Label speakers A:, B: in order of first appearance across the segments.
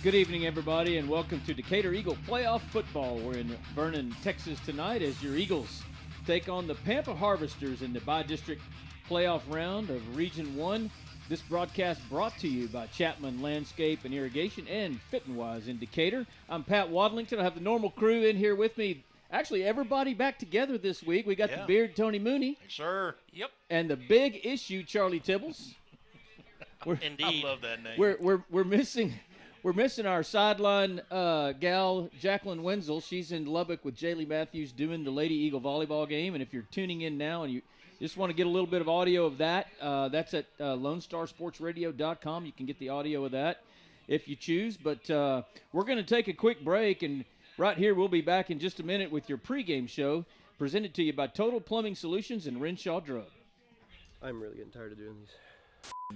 A: Good evening, everybody, and welcome to Decatur Eagle Playoff Football. We're in Vernon, Texas tonight as your Eagles take on the Pampa Harvesters in the bi-district playoff round of Region 1. This broadcast brought to you by Chapman Landscape and Irrigation and Fitting Wise in Decatur. I'm Pat Wadlington. I have the normal crew in here with me. Actually, everybody back together this week. We got the Beard, Tony Mooney.
B: Yes, sir.
C: Yep.
A: And the Big Issue, Charlie Tibbles.
C: Indeed.
B: I love that name.
A: We're missing our sideline gal, Jacqueline Wenzel. She's in Lubbock with Jaylee Matthews doing the Lady Eagle volleyball game. And if you're tuning in now and you just want to get a little bit of audio of that, that's at LoneStarSportsRadio.com. You can get the audio of that if you choose. But we're going to take a quick break, and right here we'll be back in just a minute with your pregame show presented to you by Total Plumbing Solutions and Renshaw Drug.
D: I'm really getting tired of doing these.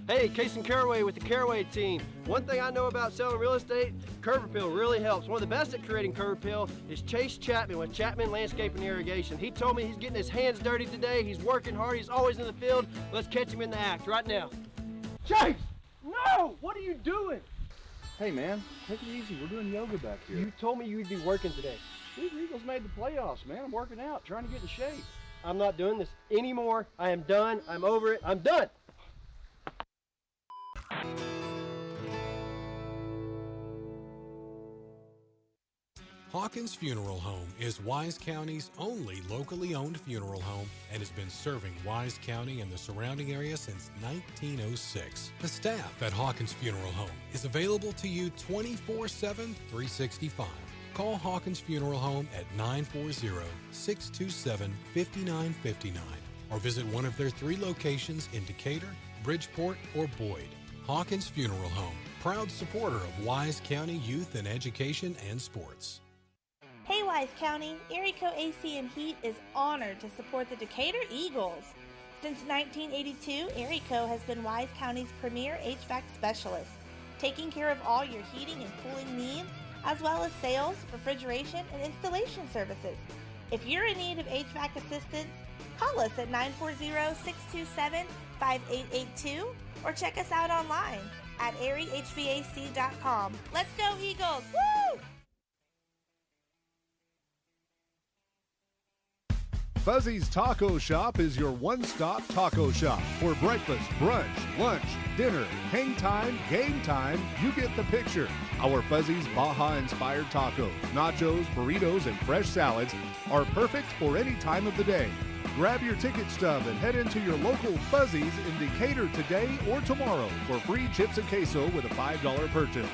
D: Hey, Casey Caraway with the Caraway team. One thing I know about selling real estate, curb appeal really helps. One of the best at creating curb appeal is Chase Chapman with Chapman Landscape and Irrigation. He told me he's getting his hands dirty today. He's working hard. He's always in the field. Let's catch him in the act right now. Chase! No! What are you doing?
E: Hey man, take it easy. We're doing yoga back here.
D: You told me you'd be working today.
E: These Eagles made the playoffs, man. I'm working out, trying to get in shape.
D: I'm not doing this anymore. I am done. I'm over it. I'm done.
F: Hawkins Funeral Home is Wise County's only locally owned funeral home and has been serving Wise County and the surrounding area since 1906. The staff at Hawkins Funeral Home is available to you 24/7, 365. Call Hawkins Funeral Home at 940-627-5959 or visit one of their 3 locations in Decatur, Bridgeport, or Boyd. Hawkins Funeral Home, proud supporter of Wise County youth and education and sports.
G: Hey Wise County, Erico AC and Heat is honored to support the Decatur Eagles. Since 1982, Erico has been Wise County's premier HVAC specialist, taking care of all your heating and cooling needs, as well as sales, refrigeration, and installation services. If you're in need of HVAC assistance, call us at 940-627-5882 or check us out online at eriehvac.com. Let's go Eagles! Woo!
H: Fuzzy's Taco Shop is your one-stop taco shop. For breakfast, brunch, lunch, dinner, hang time, game time, you get the picture. Our Fuzzy's Baja-inspired tacos, nachos, burritos, and fresh salads are perfect for any time of the day. Grab your ticket stub and head into your local Fuzzy's in Decatur today or tomorrow for free chips and queso with a $5 purchase.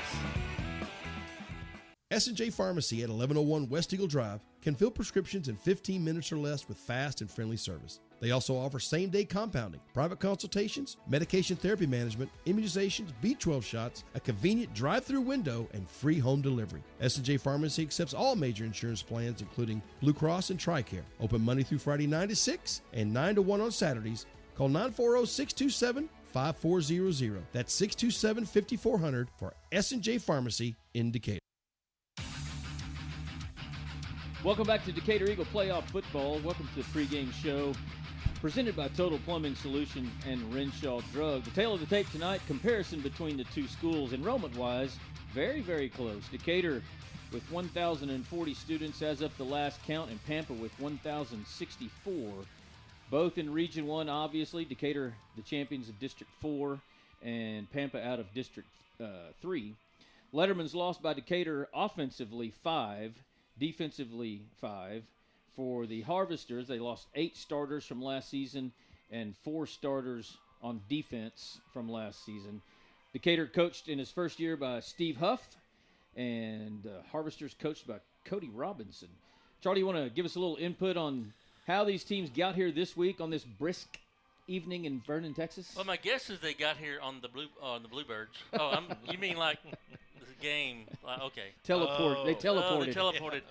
I: S&J Pharmacy at 1101 West Eagle Drive can fill prescriptions in 15 minutes or less with fast and friendly service. They also offer same-day compounding, private consultations, medication therapy management, immunizations, B12 shots, a convenient drive-through window, and free home delivery. S&J Pharmacy accepts all major insurance plans, including Blue Cross and TRICARE. Open Monday through Friday 9 to 6 and 9 to 1 on Saturdays. Call 940-627-5400. That's 627-5400 for S&J Pharmacy in Decatur.
A: Welcome back to Decatur Eagle Playoff Football. Welcome to the pregame show presented by Total Plumbing Solutions and Renshaw Drug. The tale of the tape tonight, comparison between the two schools. Enrollment-wise, very, very close. Decatur with 1,040 students as of the last count, and Pampa with 1,064. Both in Region 1, obviously. Decatur, the champions of District 4, and Pampa out of District 3. Letterman's lost by Decatur offensively 5. Defensively 5. For the Harvesters, they lost 8 starters from last season and 4 starters on defense from last season. Decatur coached in his first year by Steve Huff, and Harvesters coached by Cody Robinson. Charlie, you want to give us a little input on how these teams got here this week on this brisk evening in Vernon, Texas?
C: Well, my guess is they got here on the Bluebirds. Oh, you mean like the game? Okay.
A: They teleported.
C: They teleported.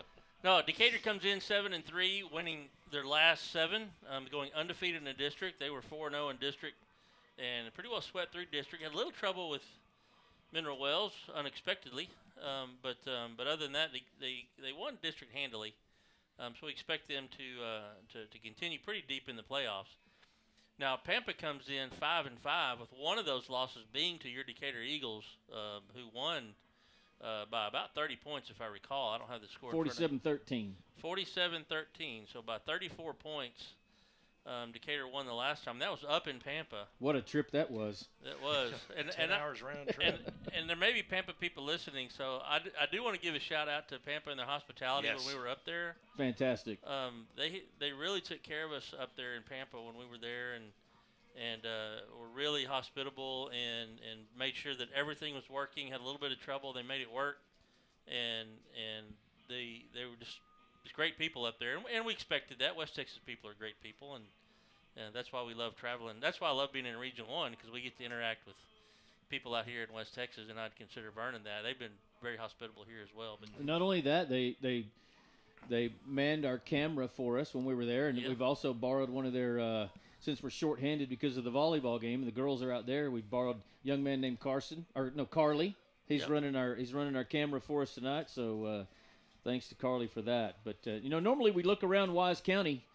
C: No, Decatur comes in 7-3, winning their last 7, going undefeated in the district. They were 4-0 in district, and pretty well swept through district. Had a little trouble with Mineral Wells unexpectedly, but other than that, they won district handily. So we expect them to continue pretty deep in the playoffs. Now Pampa comes in 5-5, with one of those losses being to your Decatur Eagles, who won by about 30 points, if I recall. I don't have the score.
A: 47-13.
C: 47-13. So by 34 points, Decatur won the last time. That was up in Pampa.
A: What a trip that was.
C: It was.
B: 10 hours round trip.
C: And there may be Pampa people listening, so I do want to give a shout-out to Pampa and their hospitality when we were up there.
A: Fantastic.
C: They really took care of us up there in Pampa when we were there, and were really hospitable and made sure that everything was working. Had a little bit of trouble, they made it work, and they were just great people up there, and we expected that. West Texas people are great people, and that's why we love traveling. That's why I love being in Region 1, because we get to interact with people out here in West Texas, and I'd consider Vernon that. They've been very hospitable here as well. But
A: not only that, they manned our camera for us when we were there, and we've also borrowed one of their since we're shorthanded because of the volleyball game, and the girls are out there. We've borrowed a young man named Carly. He's running our camera for us tonight. So thanks to Carly for that. But normally we look around Wise County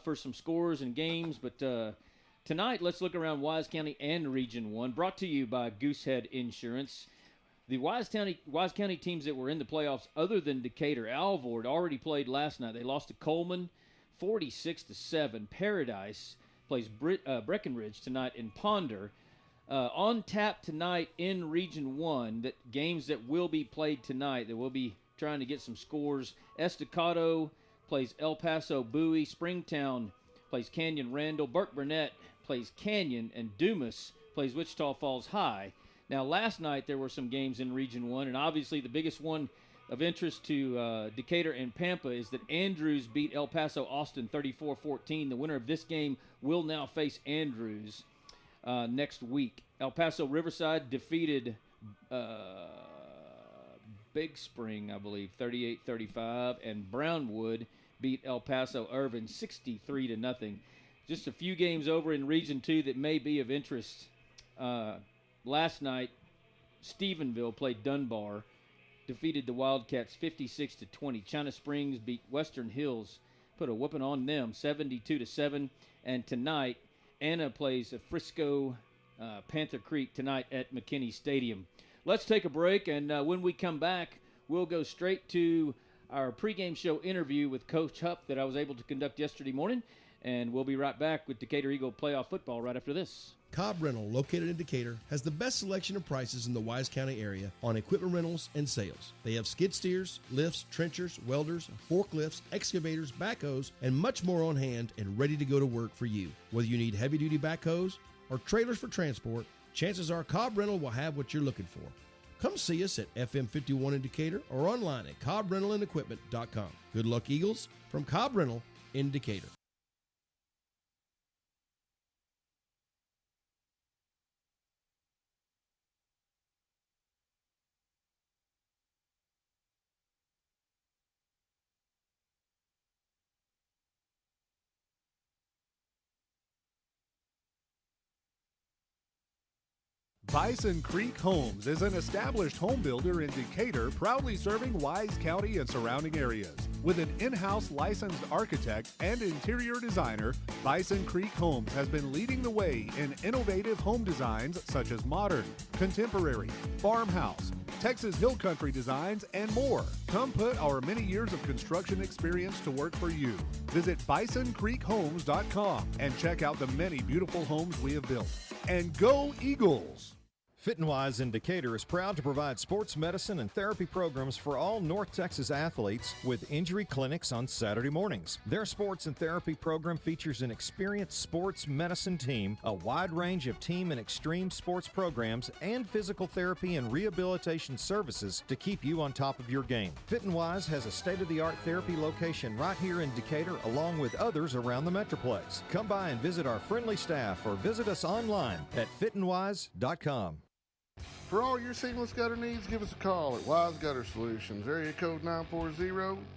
A: for some scores and games, but tonight let's look around Wise County and Region 1. Brought to you by Goosehead Insurance. The Wise County teams that were in the playoffs, other than Decatur, Alvord already played last night. They lost to Coleman 46-7. Paradise plays Breckenridge tonight in Ponder. On tap tonight in Region 1, that games that will be played tonight, that we'll be trying to get some scores. Estacado plays El Paso Bowie. Springtown plays Canyon Randall. Burke Burnett plays Canyon. And Dumas plays Wichita Falls High. Now, last night there were some games in Region 1, and obviously the biggest one of interest to Decatur and Pampa is that Andrews beat El Paso Austin 34-14. The winner of this game will now face Andrews next week. El Paso Riverside defeated Big Spring, I believe, 38-35, and Brownwood beat El Paso Irvin 63-0. Just a few games over in Region 2 that may be of interest. Last night, Stephenville played Dunbar, defeated the Wildcats 56-20. China Springs beat Western Hills, put a whooping on them 72-7. And tonight, Anna plays Frisco Panther Creek tonight at McKinney Stadium. Let's take a break, and when we come back, we'll go straight to our pregame show interview with Coach Huff that I was able to conduct yesterday morning, and we'll be right back with Decatur Eagle playoff football right after this.
I: Cobb Rental, located in Decatur, has the best selection of prices in the Wise County area on equipment rentals and sales. They have skid steers, lifts, trenchers, welders, forklifts, excavators, backhoes, and much more on hand and ready to go to work for you. Whether you need heavy-duty backhoes or trailers for transport, chances are Cobb Rental will have what you're looking for. Come see us at FM 51 in Decatur or online at CobbRentalAndEquipment.com. Good luck, Eagles, from Cobb Rental in Decatur.
H: Bison Creek Homes is an established home builder in Decatur, proudly serving Wise County and surrounding areas. With an in-house licensed architect and interior designer, Bison Creek Homes has been leading the way in innovative home designs such as modern, contemporary, farmhouse, Texas Hill Country designs, and more. Come put our many years of construction experience to work for you. Visit BisonCreekHomes.com and check out the many beautiful homes we have built. And go Eagles!
J: Fit and Wise in Decatur is proud to provide sports medicine and therapy programs for all North Texas athletes with injury clinics on Saturday mornings. Their sports and therapy program features an experienced sports medicine team, a wide range of team and extreme sports programs, and physical therapy and rehabilitation services to keep you on top of your game. Fit and Wise has a state-of-the-art therapy location right here in Decatur, along with others around the Metroplex. Come by and visit our friendly staff or visit us online at fitandwise.com.
K: For all your seamless gutter needs, give us a call at Wise Gutter Solutions, area code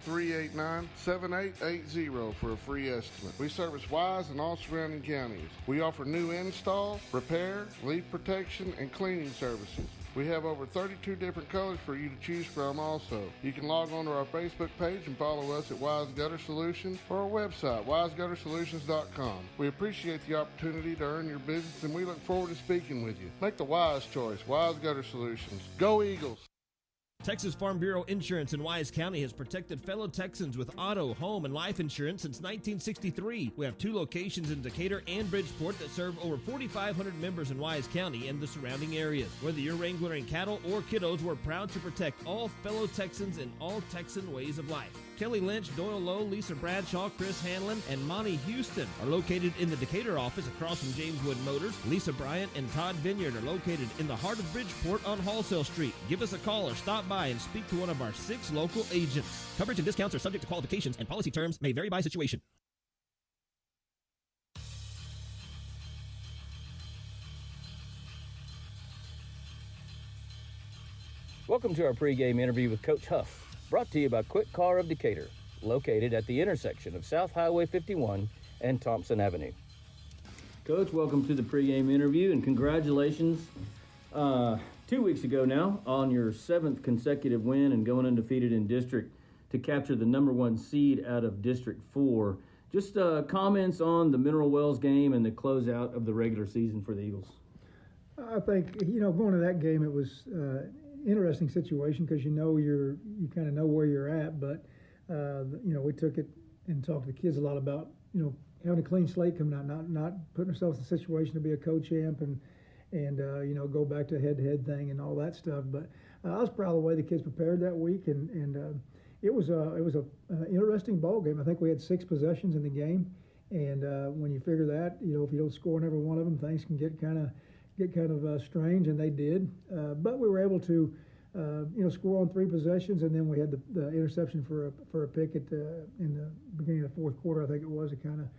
K: 940-389-7880 for a free estimate. We service Wise and all surrounding counties. We offer new install, repair, leak protection, and cleaning services. We have over 32 different colors for you to choose from also. You can log on to our Facebook page and follow us at Wise Gutter Solutions or our website, wiseguttersolutions.com. We appreciate the opportunity to earn your business, and we look forward to speaking with you. Make the wise choice, Wise Gutter Solutions. Go Eagles!
I: Texas Farm Bureau Insurance in Wise County has protected fellow Texans with auto, home, and life insurance since 1963. We have 2 locations in Decatur and Bridgeport that serve over 4,500 members in Wise County and the surrounding areas. Whether you're wrangling cattle or kiddos, we're proud to protect all fellow Texans in all Texan ways of life. Kelly Lynch, Doyle Lowe, Lisa Bradshaw, Chris Hanlon, and Monty Houston are located in the Decatur office across from James Wood Motors. Lisa Bryant and Todd Vineyard are located in the heart of Bridgeport on Halsell Street. Give us a call or stop by and speak to one of our 6 local agents. Coverage and discounts are subject to qualifications and policy terms may vary by situation.
A: Welcome to our pregame interview with Coach Huff, brought to you by Quick Car of Decatur, located at the intersection of South Highway 51 and Thompson Avenue. Coach, welcome to the pregame interview, and congratulations 2 weeks ago now on your 7th consecutive win and going undefeated in district to capture the number 1 seed out of District 4. Just comments on the Mineral Wells game and the closeout of the regular season for the Eagles.
B: I think, going to that game, it was interesting situation because you kind of know where you're at, but we took it and talked to the kids a lot about having a clean slate coming out, not putting ourselves in a situation to be a co-champ and go back to a head-to-head thing and all that stuff. But I was proud of the way the kids prepared that week, and it was a interesting ball game. I think we had 6 possessions in the game, and when you figure that, if you don't score in every one of them, things can get kind of strange, and they did. But we were able to, score on 3 possessions, and then we had the interception for a pick in the beginning of the 4th quarter, I think it was, to kind of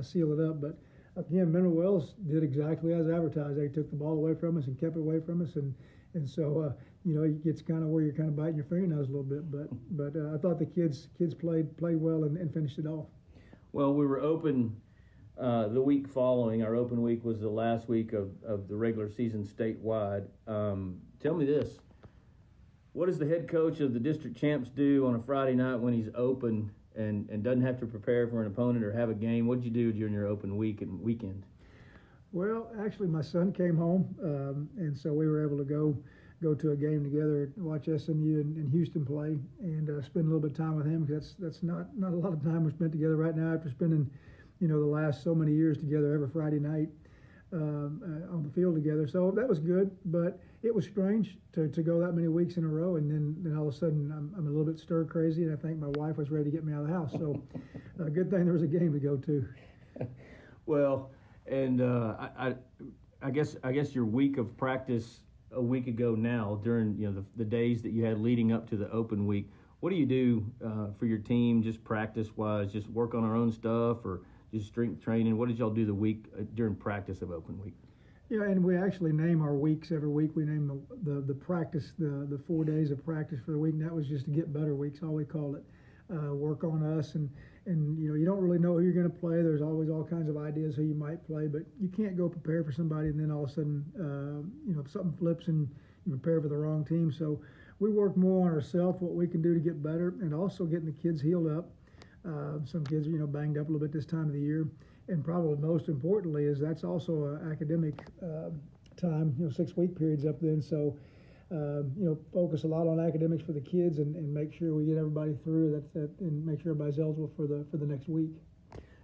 B: seal it up. But again, Mineral Wells did exactly as advertised. They took the ball away from us and kept it away from us, and so it gets kind of where you're kind of biting your fingernails a little bit. But I thought the kids played well and finished it off.
A: Well, we were open. The week following, our open week was the last week of the regular season statewide. Tell me this. What does the head coach of the district champs do on a Friday night when he's open and doesn't have to prepare for an opponent or have a game? What did you do during your open week and weekend?
B: Well, actually, my son came home, and so we were able to go to a game together, watch SMU and Houston play, and spend a little bit of time with him, because that's not a lot of time we spent together right now after spending the last so many years together every Friday night on the field together. So that was good, but it was strange to go that many weeks in a row, and then all of a sudden I'm a little bit stir crazy, and I think my wife was ready to get me out of the house. So a good thing there was a game to go to.
A: Well, and I guess your week of practice a week ago now, during the days that you had leading up to the open week, what do you do for your team, just practice-wise? Just work on our own stuff, or just strength training? What did y'all do the week during practice of open week?
B: Yeah, and we actually name our weeks every week. We name the practice, the 4 days of practice for the week, and that was just to get better weeks, all we called it. Work on us, and you don't really know who you're going to play. There's always all kinds of ideas who you might play, but you can't go prepare for somebody and then all of a sudden something flips and you prepare for the wrong team. So we work more on ourselves, what we can do to get better, and also getting the kids healed up. Some kids are banged up a little bit this time of the year, and probably most importantly is that's also an academic time, 6-week periods up then. So focus a lot on academics for the kids and make sure we get everybody through that and make sure everybody's eligible for the next week.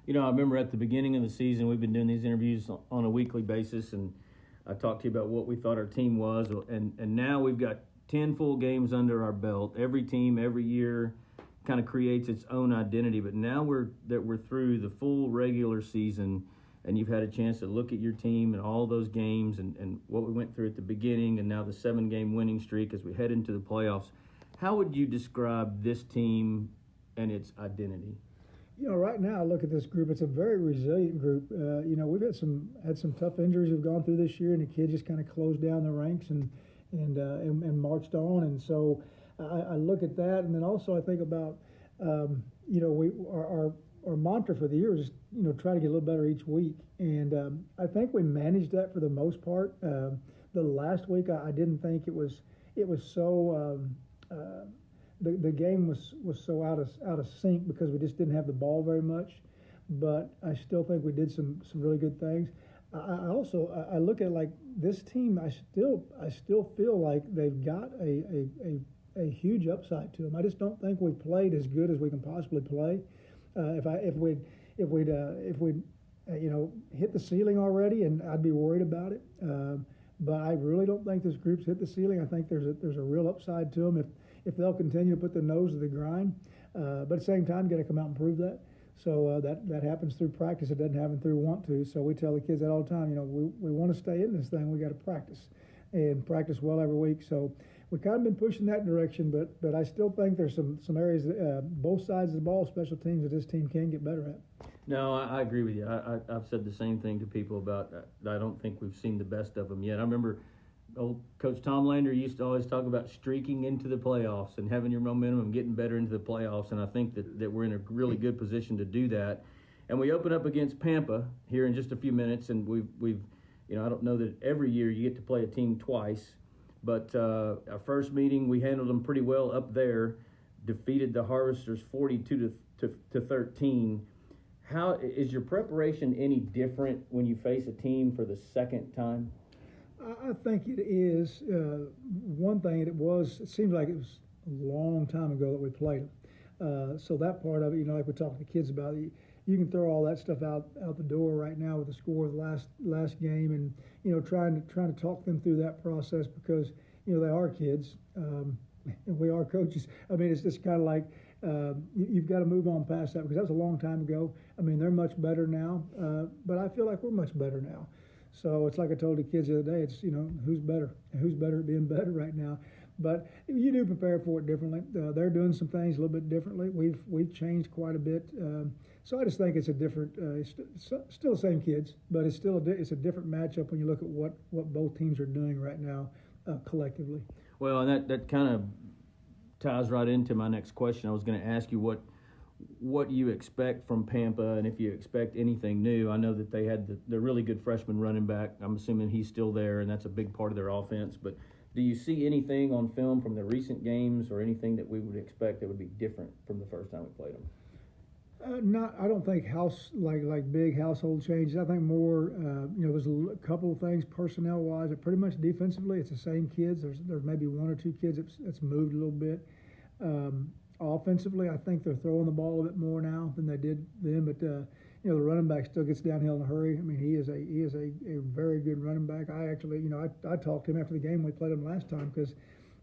A: I remember at the beginning of the season, we've been doing these interviews on a weekly basis, and I talked to you about what we thought our team was, and now we've got 10 full games under our belt. Every team, every year, kind of creates its own identity, but now we're through the full regular season, and you've had a chance to look at your team and all those games and what we went through at the beginning, and now the 7-game winning streak as we head into the playoffs. How would you describe this team and its identity?
B: Right now I look at this group, it's a very resilient group. We've had some tough injuries we've gone through this year, and the kids just kind of closed down the ranks and marched on, and so I look at that, and then also I think about our mantra for the year is try to get a little better each week, and I think we managed that for the most part. The last week I didn't think it was so the game was so out of sync because we just didn't have the ball very much, but I still think we did some really good things. I look at like this team. I still feel like they've got a a huge upside to them. I just don't think we played as good as we can possibly play. If we'd hit the ceiling already, and I'd be worried about it. But I really don't think this group's hit the ceiling. I think there's a real upside to them if they'll continue to put their nose to the grind. But at the same time, got to come out and prove that. So that happens through practice. It doesn't happen through want to. So we tell the kids that all the time. We want to stay in this thing. We got to practice and practice well every week. So we've kind of been pushing that direction. But I still think there's some areas, both sides of the ball, special teams, that this team can get better at.
A: No, I agree with you. I've said the same thing to people about I don't think we've seen the best of them yet. I remember old Coach Tom Lander used to always talk about streaking into the playoffs and having your momentum and getting better into the playoffs, and I think that we're in a really good position to do that. And we open up against PAMPA here in just a few minutes, and we've I don't know that every year you get to play a team twice, but our first meeting we handled them pretty well up there, defeated the Harvesters 42 to 13. How is your preparation any different when you face a team for the second time?
B: I think it is. One thing, it seems like it was a long time ago that we played them. So that part of it, like we talked to the kids about, you can throw all that stuff out the door right now with the score of the last game, and trying to talk them through that process, because they are kids and we are coaches. I mean, it's just kind of like you've got to move on past that, because that was a long time ago. I mean, they're much better now, but I feel like we're much better now. So it's like I told the kids the other day, it's, who's better at being better right now. But you do prepare for it differently. They're doing some things a little bit differently. We've changed quite a bit. So I just think it's a different, it's still the same kids, but it's still it's a different matchup when you look at what both teams are doing right now collectively.
A: Well, and that kind of ties right into my next question. I was going to ask you what you expect from PAMPA, and if you expect anything new. I know that they had the really good freshman running back. I'm assuming he's still there, and that's a big part of their offense. But do you see anything on film from the recent games, or anything that we would expect that would be different from the first time we played them?
B: I don't think like big household changes. I think more, there's a couple of things personnel-wise, but pretty much defensively, it's the same kids. There's maybe one or two kids that's moved a little bit. Offensively, I think they're throwing the ball a bit more now than they did then. But the running back still gets downhill in a hurry. I mean, he is a very good running back. I actually, I talked to him after the game we played him last time, because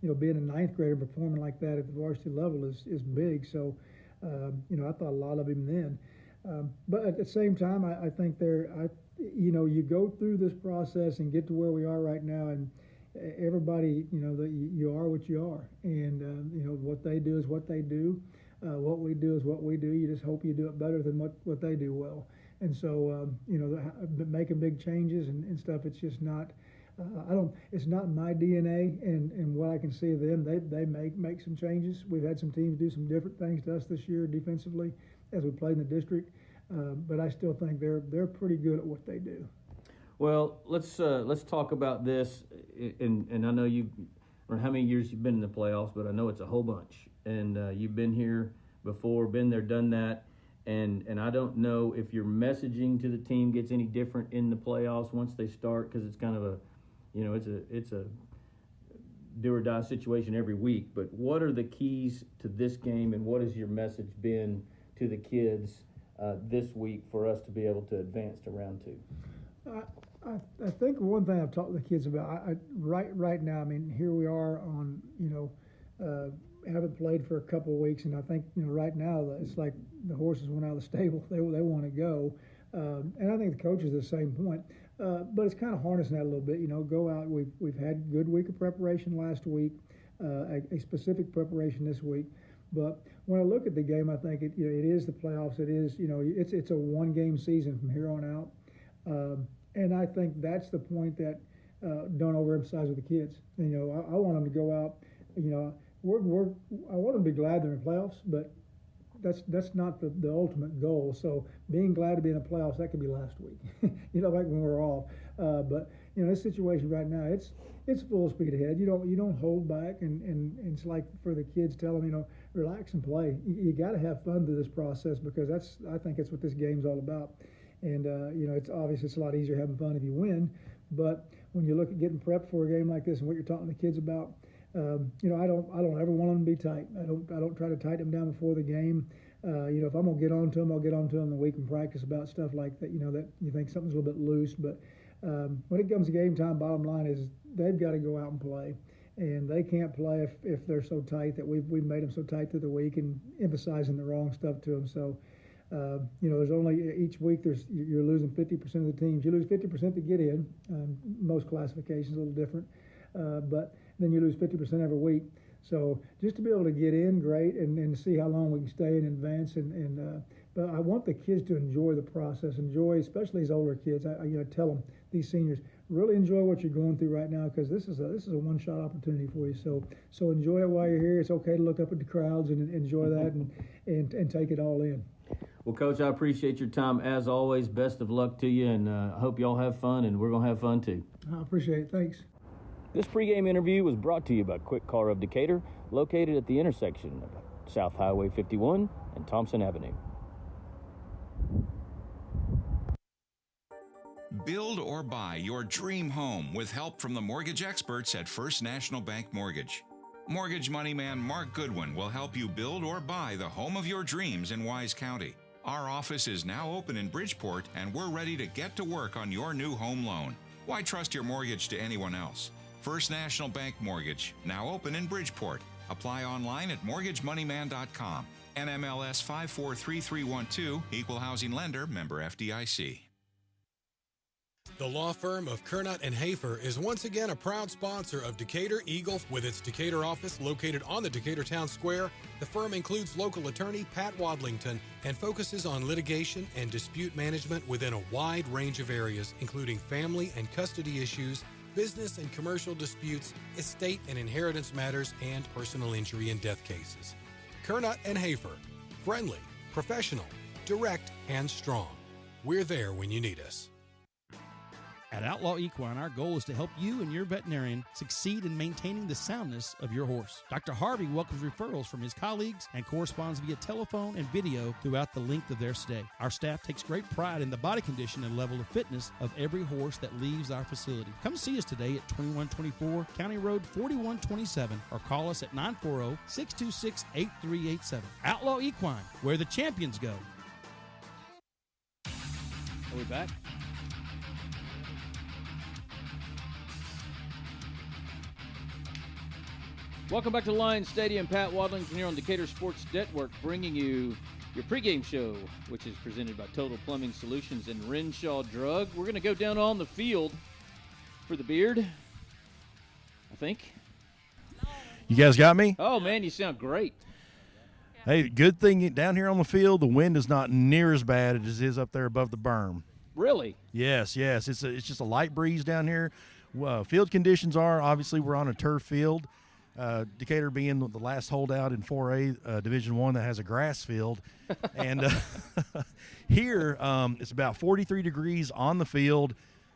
B: being a ninth grader performing like that at the varsity level is big. So. I thought a lot of him then, but at the same time, I think you go through this process and get to where we are right now, and everybody, that you are what you are, and what they do is what they do, what we do is what we do. You just hope you do it better than what they do well, and so making big changes and stuff. It's just not. It's not my DNA, and what I can see of them, they make some changes. We've had some teams do some different things to us this year defensively as we played in the district, but I still think they're pretty good at what they do.
A: Well, let's talk about this, and I know I don't know how many years you've been in the playoffs, but I know it's a whole bunch, and you've been here before, been there, done that. And I don't know if your messaging to the team gets any different in the playoffs once they start, because it's kind of it's a do or die situation every week. But what are the keys to this game, and what has your message been to the kids this week for us to be able to advance to round two?
B: I think one thing I've talked to the kids about, right now, I mean, here we are on, haven't played for a couple of weeks, and I think, right now it's like the horses went out of the stable. They want to go. And I think the coaches are the same point. But it's kind of harnessing that a little bit, go out. We've had a good week of preparation last week, a specific preparation this week. But when I look at the game, I think it is the playoffs. It is, it's a one-game season from here on out. And I think that's the point that don't overemphasize with the kids. I want them to go out, I want them to be glad they're in the playoffs, but that's not the ultimate goal. So being glad to be in the playoffs, that could be last week, like when we're off. But this situation right now, it's full speed ahead. You don't hold back, and it's like for the kids, tell them, relax and play. You got to have fun through this process, because I think that's what this game's all about. And it's obviously it's a lot easier having fun if you win. But when you look at getting prepped for a game like this and what you're talking to the kids about, I don't ever want them to be tight. I don't try to tighten them down before the game. If I'm gonna get on to them, I'll get on to them the week in practice about stuff like that. That you think something's a little bit loose, but when it comes to game time, bottom line is they've got to go out and play, and they can't play if they're so tight that we've made them so tight through the week and emphasizing the wrong stuff to them. So. There's only each week you're losing 50% of the teams. You lose 50% to get in. Most classifications a little different, but then you lose 50% every week. So just to be able to get in, great, and see how long we can stay in advance. But I want the kids to enjoy the process, especially these older kids. I tell them, these seniors, really enjoy what you're going through right now, because this is a one-shot opportunity for you. So enjoy it while you're here. It's okay to look up at the crowds and enjoy that and take it all in.
A: Well, Coach, I appreciate your time as always. Best of luck to you, and I hope y'all have fun, and we're going to have fun too.
B: I appreciate it. Thanks.
A: This pregame interview was brought to you by Quick Car of Decatur, located at the intersection of South Highway 51 and Thompson Avenue.
L: Build or buy your dream home with help from the mortgage experts at First National Bank Mortgage. Mortgage money man Mark Goodwin will help you build or buy the home of your dreams in Wise County. Our office is now open in Bridgeport, and we're ready to get to work on your new home loan. Why trust your mortgage to anyone else? First National Bank Mortgage, now open in Bridgeport. Apply online at mortgagemoneyman.com. NMLS 543312, Equal Housing Lender, member FDIC.
F: The law firm of Kernot & Hafer is once again a proud sponsor of Decatur Eagle with its Decatur office located on the Decatur Town Square. The firm includes local attorney Pat Wadlington and focuses on litigation and dispute management within a wide range of areas, including family and custody issues, business and commercial disputes, estate and inheritance matters, and personal injury and death cases. Kernot & Hafer, friendly, professional, direct, and strong. We're there when you need us.
M: At Outlaw Equine, our goal is to help you and your veterinarian succeed in maintaining the soundness of your horse. Dr. Harvey welcomes referrals from his colleagues and corresponds via telephone and video throughout the length of their stay. Our staff takes great pride in the body condition and level of fitness of every horse that leaves our facility. Come see us today at 2124 County Road 4127 or call us at 940-626-8387. Outlaw Equine, where the champions go.
A: Are we back? Welcome back to Lions Stadium. Pat Wadlington here on Decatur Sports Network, bringing you your pregame show, which is presented by Total Plumbing Solutions and Renshaw Drug. We're going to go down on the field for the beard, I think.
N: You guys got me?
A: Oh, man, you sound great.
N: Hey, good thing down here on the field, the wind is not near as bad as it is up there above the berm.
A: Really?
N: Yes. It's just a light breeze down here. Field conditions are, obviously, we're on a turf field. Decatur being the last holdout in 4A Division I that has a grass field. And here it's about 43 degrees on the field.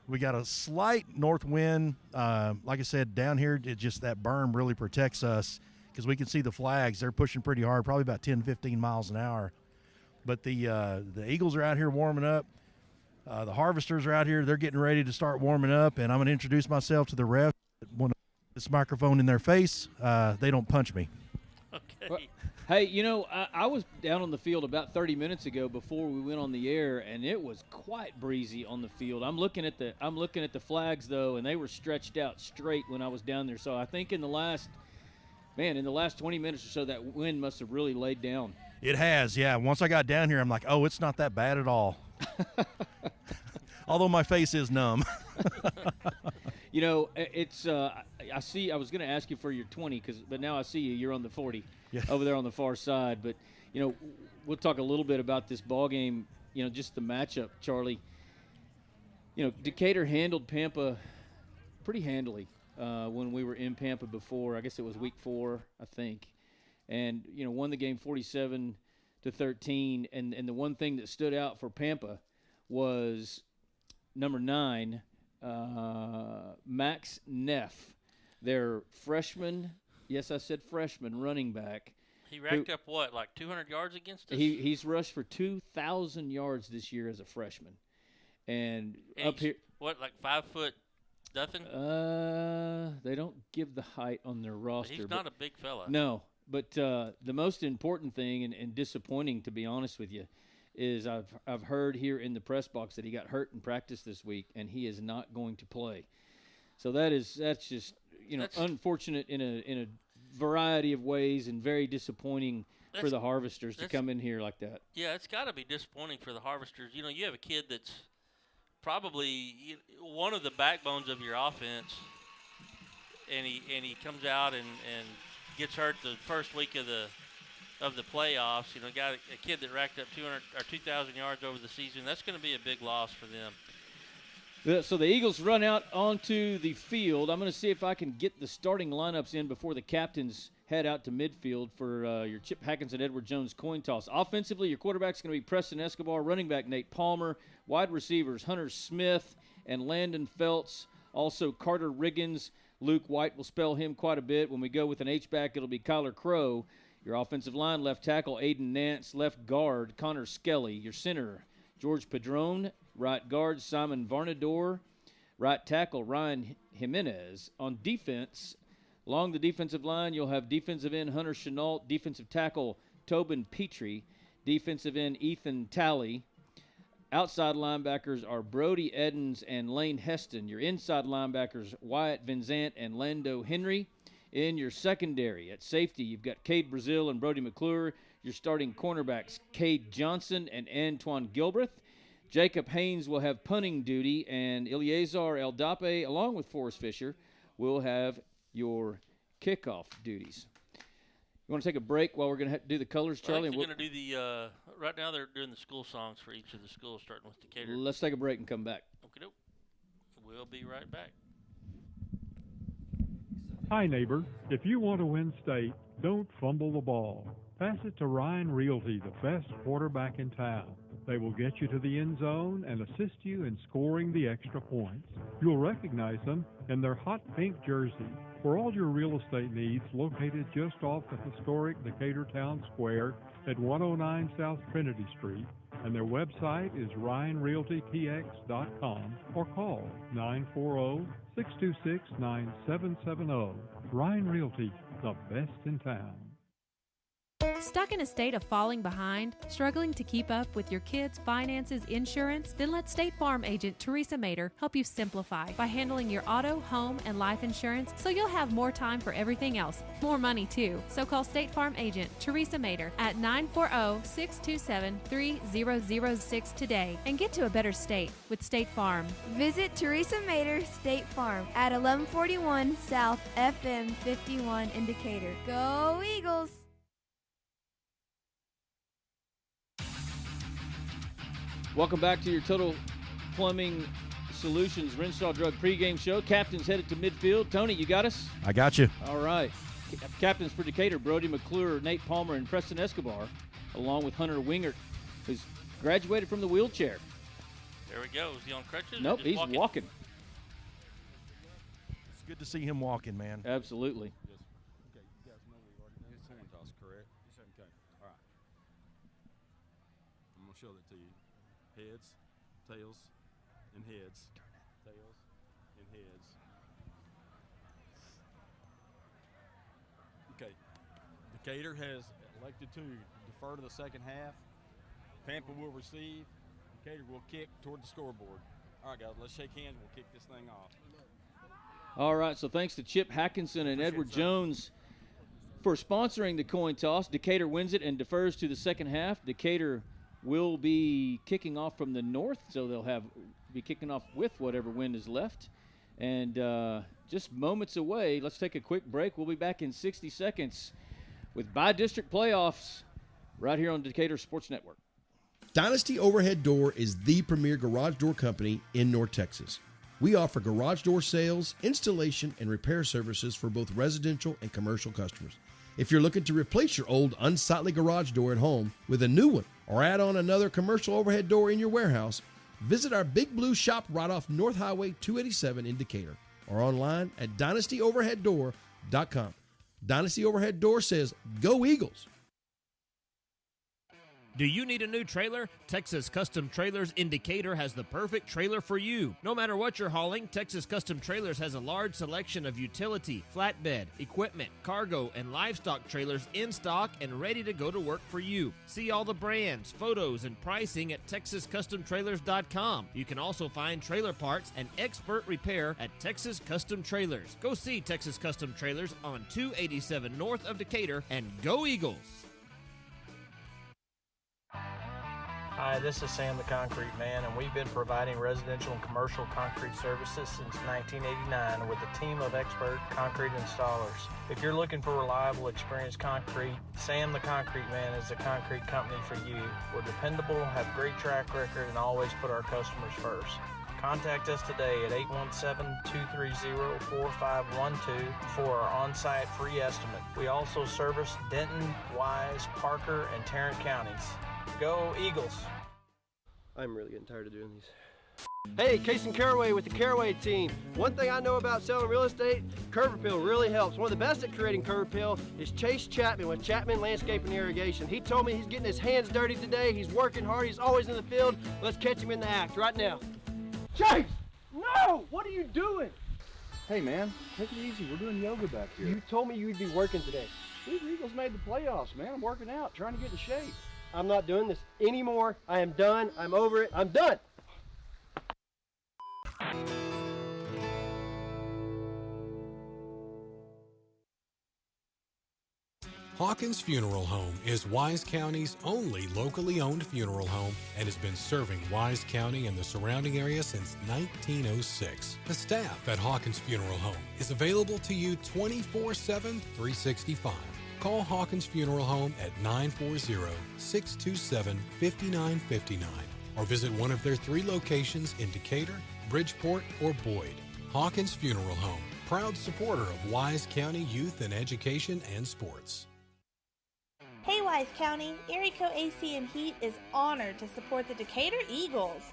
N: We got a slight north wind. Like I said, down here, it just that berm really protects us because we can see the flags. They're pushing pretty hard, probably about 10, 15 miles an hour. But the Eagles are out here warming up. The Harvesters are out here. They're getting ready to start warming up, and I'm going to introduce myself to the refs. This microphone in their face, they don't punch me.
C: Okay.
A: Well, hey, I was down on the field about 30 minutes ago before we went on the air, and it was quite breezy on the field. I'm looking at the flags though, and they were stretched out straight when I was down there. So I think in the last 20 minutes or so, that wind must have really laid down.
N: It has, yeah. Once I got down here, I'm like, oh, it's not that bad at all. Although my face is numb.
A: It's I see. I was going to ask you for your 20, but now I see you're on the 40 over there on the far side. But we'll talk a little bit about this ball game. Just the matchup, Charlie. Decatur handled Pampa pretty handily when we were in Pampa before. I guess it was week 4, I think, and won the game 47-13. And the one thing that stood out for Pampa was number 9. Max Neff, their freshman, yes, I said freshman running back.
C: He racked up like 200 yards against us?
A: He's rushed for 2,000 yards this year as a freshman. And up here.
C: What, like 5 foot? Nothing?
A: They don't give the height on their roster.
C: He's not a big fella.
A: No, but the most important thing and disappointing, to be honest with you, is I've heard here in the press box that he got hurt in practice this week, and he is not going to play. So that's just unfortunate in a variety of ways, and very disappointing for the Harvesters to come in here like that.
C: Yeah, it's got to be disappointing for the Harvesters. You know, you have a kid that's probably one of the backbones of your offense, and he comes out and gets hurt the first week of the playoffs. You know, got a kid that racked up 200 or 2,000 yards over the season. That's going to be a big loss for them.
A: So the Eagles run out onto the field. I'm going to see if I can get the starting lineups in before the captains head out to midfield for your Chip Hackinson, Edward Jones coin toss. Offensively, your quarterback's going to be Preston Escobar, running back Nate Palmer, wide receivers Hunter Smith and Landon Feltz, also Carter Riggins. Luke White will spell him quite a bit. When we go with an H-back, it'll be Kyler Crow. Your offensive line, left tackle Aiden Nance, left guard Connor Skelly, your center George Padron, right guard Simon Varnador, right tackle Ryan Jimenez. On defense, along the defensive line, you'll have defensive end Hunter Chenault, defensive tackle Tobin Petrie, defensive end Ethan Talley. Outside linebackers are Brody Edens and Lane Heston. Your inside linebackers, Wyatt Vinzant and Lando Henry. In your secondary, at safety, you've got Cade Brazil and Brody McClure. Your starting cornerbacks, Cade Johnson and Antoine Gilbreth. Jacob Haynes will have punting duty, and Eleazar Eldape, along with Forrest Fisher, will have your kickoff duties. You want to take a break while we're going to do the colors, Charlie?
C: I think they're going to do the right now they're doing the school songs for each of the schools, starting with Decatur.
A: Let's take a break and come back.
C: Okay, we'll be right back.
O: Hi, neighbor. If you want to win state, don't fumble the ball. Pass it to Ryan Realty, the best quarterback in town. They will get you to the end zone and assist you in scoring the extra points. You'll recognize them in their hot pink jersey. For all your real estate needs, located just off the historic Decatur Town Square at 109 South Trinity Street, and their website is ryanrealtytx.com, or call 940-626-9770. Ryan Realty, the best in town.
P: Stuck in a state of falling behind? Struggling to keep up with your kids' finances, insurance? Then let State Farm agent Teresa Mader help you simplify by handling your auto, home, and life insurance so you'll have more time for everything else. More money, too. So call State Farm agent Teresa Mader at 940-627-3006 today and get to a better state with State Farm.
Q: Visit Teresa Mader State Farm at 1141 South FM 51 in Decatur. Go Eagles!
A: Welcome back to your Total Plumbing Solutions Renshaw Drug pregame show. Captains headed to midfield. Tony, you got us?
N: I got you.
A: All right. Captains for Decatur, Brody McClure, Nate Palmer, and Preston Escobar, along with Hunter Wingert, who's graduated from the wheelchair.
C: There we go. Is he on crutches?
A: Nope, he's walking.
N: It's good to see him walking, man.
A: Absolutely.
E: Okay, you guys know we already know. It's coin toss, correct? Yes, okay. All right. I'm going to show that to you. Heads, tails, and heads. Tails and heads. Okay. Decatur has elected to defer to the second half. Pampa will receive. Decatur will kick toward the scoreboard. All right, guys, let's shake hands and we'll kick this thing off.
A: All right, so thanks to Chip Hackinson and Edward Jones for sponsoring the coin toss. Decatur wins it and defers to the second half. Decatur will be kicking off from the north, so they'll be kicking off with whatever wind is left. And just moments away, let's take a quick break. We'll be back in 60 seconds with by-district playoffs right here on Decatur Sports Network.
I: Dynasty Overhead Door is the premier garage door company in North Texas. We offer garage door sales, installation, and repair services for both residential and commercial customers. If you're looking to replace your old unsightly garage door at home with a new one or add on another commercial overhead door in your warehouse, visit our Big Blue shop right off North Highway 287 in Decatur or online at dynastyoverheaddoor.com. Dynasty Overhead Door says, Go Eagles!
R: Do you need a new trailer? Texas Custom Trailers in Decatur has the perfect trailer for you. No matter what you're hauling, Texas Custom Trailers has a large selection of utility, flatbed, equipment, cargo, and livestock trailers in stock and ready to go to work for you. See all the brands, photos, and pricing at TexasCustomTrailers.com. You can also find trailer parts and expert repair at Texas Custom Trailers. Go see Texas Custom Trailers on 287 north of Decatur, and go Eagles!
S: Hi, this is Sam the Concrete Man, and we've been providing residential and commercial concrete services since 1989 with a team of expert concrete installers. If you're looking for reliable, experienced concrete, Sam the Concrete Man is the concrete company for you. We're dependable, have great track record, and always put our customers first. Contact us today at 817-230-4512 for our on-site free estimate. We also service Denton, Wise, Parker, and Tarrant counties. Go Eagles!
D: I'm really getting tired of doing these. Hey, Casey Caraway with the Caraway team. One thing I know about selling real estate, curb appeal really helps. One of the best at creating curb appeal is Chase Chapman with Chapman Landscape and Irrigation. He told me he's getting his hands dirty today. He's working hard. He's always in the field. Let's catch him in the act right now. Chase! No! What are you doing?
T: Hey, man, take it easy. We're doing yoga back here.
D: You told me you'd be working today.
T: These Eagles made the playoffs, man. I'm working out, trying to get in shape.
D: I'm not doing this anymore. I am done. I'm over it. I'm done.
F: Hawkins Funeral Home is Wise County's only locally owned funeral home and has been serving Wise County and the surrounding area since 1906. The staff at Hawkins Funeral Home is available to you 24/7, 365. Call Hawkins Funeral Home at 940-627-5959 or visit one of their 3 locations in Decatur, Bridgeport, or Boyd. Hawkins Funeral Home, proud supporter of Wise County youth and education and sports.
G: Hey Wise County, Erico AC and Heat is honored to support the Decatur Eagles.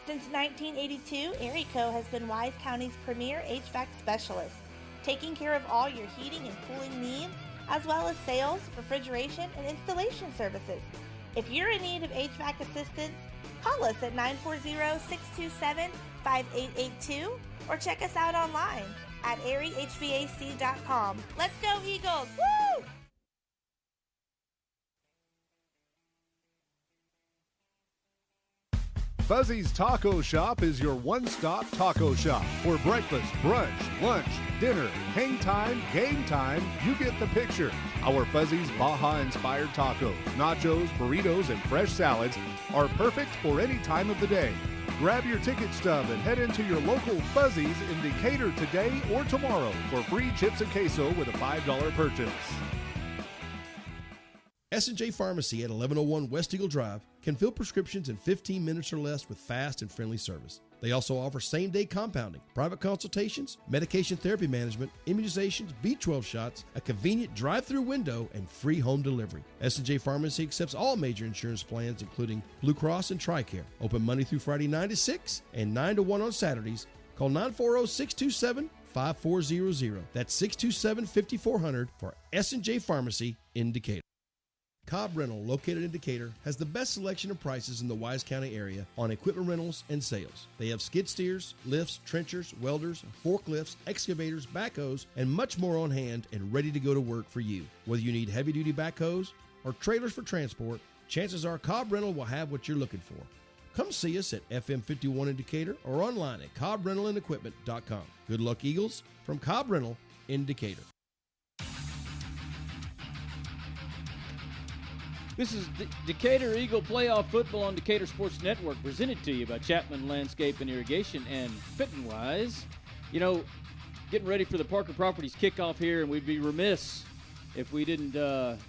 G: Since 1982, Erico has been Wise County's premier HVAC specialist, taking care of all your heating and cooling needs, as well as sales, refrigeration, and installation services. If you're in need of HVAC assistance, call us at 940-627-5882 or check us out online at airyhvac.com. Let's go Eagles! Woo!
H: Fuzzy's Taco Shop is your one-stop taco shop. For breakfast, brunch, lunch, dinner, hang time, game time, you get the picture. Our Fuzzy's Baja-inspired tacos, nachos, burritos, and fresh salads are perfect for any time of the day. Grab your ticket stub and head into your local Fuzzy's in Decatur today or tomorrow for free chips and queso with a $5 purchase.
I: S&J Pharmacy at 1101 West Eagle Drive can fill prescriptions in 15 minutes or less with fast and friendly service. They also offer same-day compounding, private consultations, medication therapy management, immunizations, B12 shots, a convenient drive-through window, and free home delivery. S&J Pharmacy accepts all major insurance plans, including Blue Cross and TRICARE. Open Monday through Friday 9 to 6 and 9 to 1 on Saturdays. Call 940-627-5400. That's 627-5400 for S&J Pharmacy in Decatur. Cobb Rental, located in Decatur, has the best selection of prices in the Wise County area on equipment rentals and sales. They have skid steers, lifts, trenchers, welders, forklifts, excavators, backhoes, and much more on hand and ready to go to work for you. Whether you need heavy-duty backhoes or trailers for transport, chances are Cobb Rental will have what you're looking for. Come see us at FM 51 in Decatur or online at CobbRentalAndEquipment.com. Good luck, Eagles, from Cobb Rental in Decatur.
A: This is Decatur Eagle Playoff Football on Decatur Sports Network, presented to you by Chapman Landscape and Irrigation and Fitting Wise. You know, getting ready for the Parker Properties kickoff here, and we'd be remiss if we didn't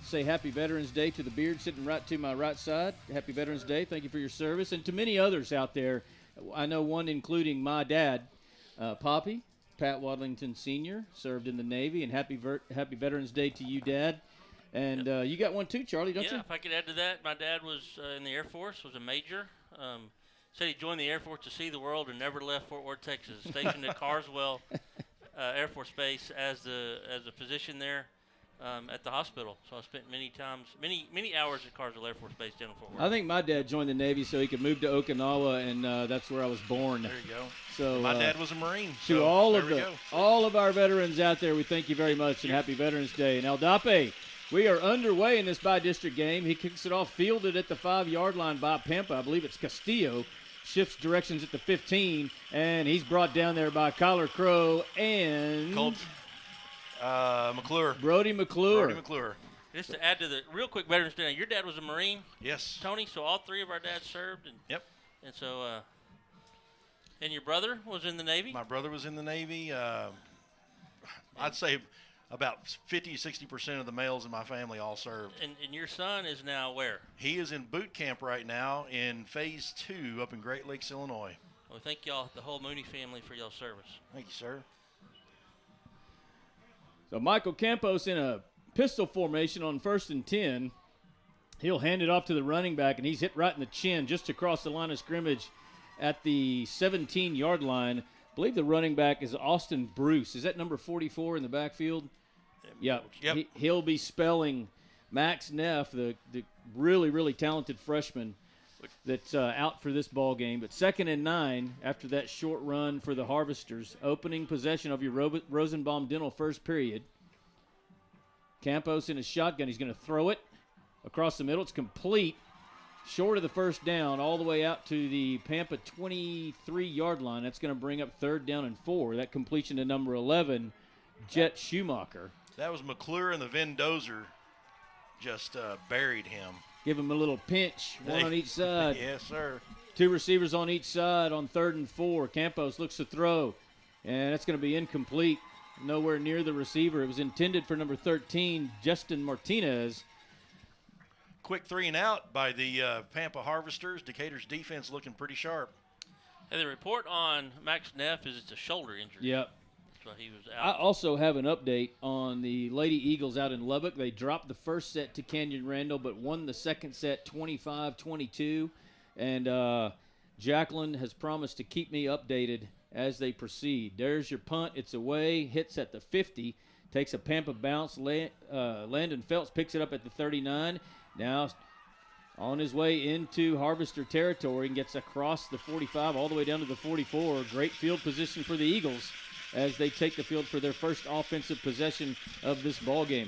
A: say Happy Veterans Day to the beard sitting right to my right side. Happy Veterans Day. Thank you for your service. And to many others out there, I know one including my dad, Poppy, Pat Wadlington Sr., served in the Navy, and happy Veterans Day to you, Dad. And you got one too, Charlie, don't you?
C: Yeah, if I could add to that, my dad was in the Air Force, was a major. Said he joined the Air Force to see the world and never left Fort Worth, Texas. Stationed at Carswell Air Force Base as a physician there. at the hospital. So I spent many hours at Carsville Air Force Base down in Fort Worth.
A: I think my dad joined the Navy so he could move to Okinawa, and that's where I was born.
U: There you go.
A: So
U: my dad was a Marine.
A: To
U: so
A: all of our veterans out there, we thank you very much, and happy Veterans Day. And Aldape, we are underway in this by-district game. He kicks it off, fielded at the 5-yard line by Pampa. I believe it's Castillo. Shifts directions at the 15, and he's brought down there by Kyler Crow and
U: McClure.
A: Brody McClure.
C: Just to add to the real quick Veterans Day, your dad was a Marine.
U: Yes.
C: Tony, so all three of our dads served.
U: Yep.
C: And so, and your brother was in the Navy?
U: My brother was in the Navy. I'd say about 50-60% of the males in my family all served.
C: And your son is now where?
U: He is in boot camp right now in Phase 2 up in Great Lakes, Illinois.
C: Well, thank y'all, the whole Mooney family, for y'all's service.
U: Thank you, sir.
A: So Michael Campos in a pistol formation on 1st and 10. He'll hand it off to the running back, and he's hit right in the chin just across the line of scrimmage at the 17-yard line. I believe the running back is Austin Bruce. Is that number 44 in the backfield? Yeah.
U: Yep.
A: He'll be spelling Max Neff, the really, really talented freshman that's out for this ball game. But 2nd and 9 after that short run for the Harvesters. Opening possession of your Rosenbaum Dental first period. Campos in a shotgun. He's going to throw it across the middle. It's complete. Short of the first down, all the way out to the Pampa 23-yard line. That's going to bring up 3rd down and 4. That completion to number 11, Jet Schumacher.
U: That was McClure, and the Vendozer just buried him.
A: Give him a little pinch, one on each side.
U: Yes, sir.
A: 2 receivers on each side on 3rd and 4. Campos looks to throw, and that's going to be incomplete. Nowhere near the receiver. It was intended for number 13, Justin Martinez.
U: Quick 3 and out by the Pampa Harvesters. Decatur's defense looking pretty sharp.
C: And the report on Max Neff is it's a shoulder injury.
A: Yep.
C: So he was out.
A: I also have an update on the Lady Eagles out in Lubbock. They dropped the first set to Canyon Randall, but won the second set 25-22. And Jacqueline has promised to keep me updated as they proceed. There's your punt. It's away. Hits at the 50. Takes a Pampa bounce. Landon Phelps picks it up at the 39. Now on his way into Harvester territory and gets across the 45 all the way down to the 44. Great field position for the Eagles as they take the field for their first offensive possession of this ball game.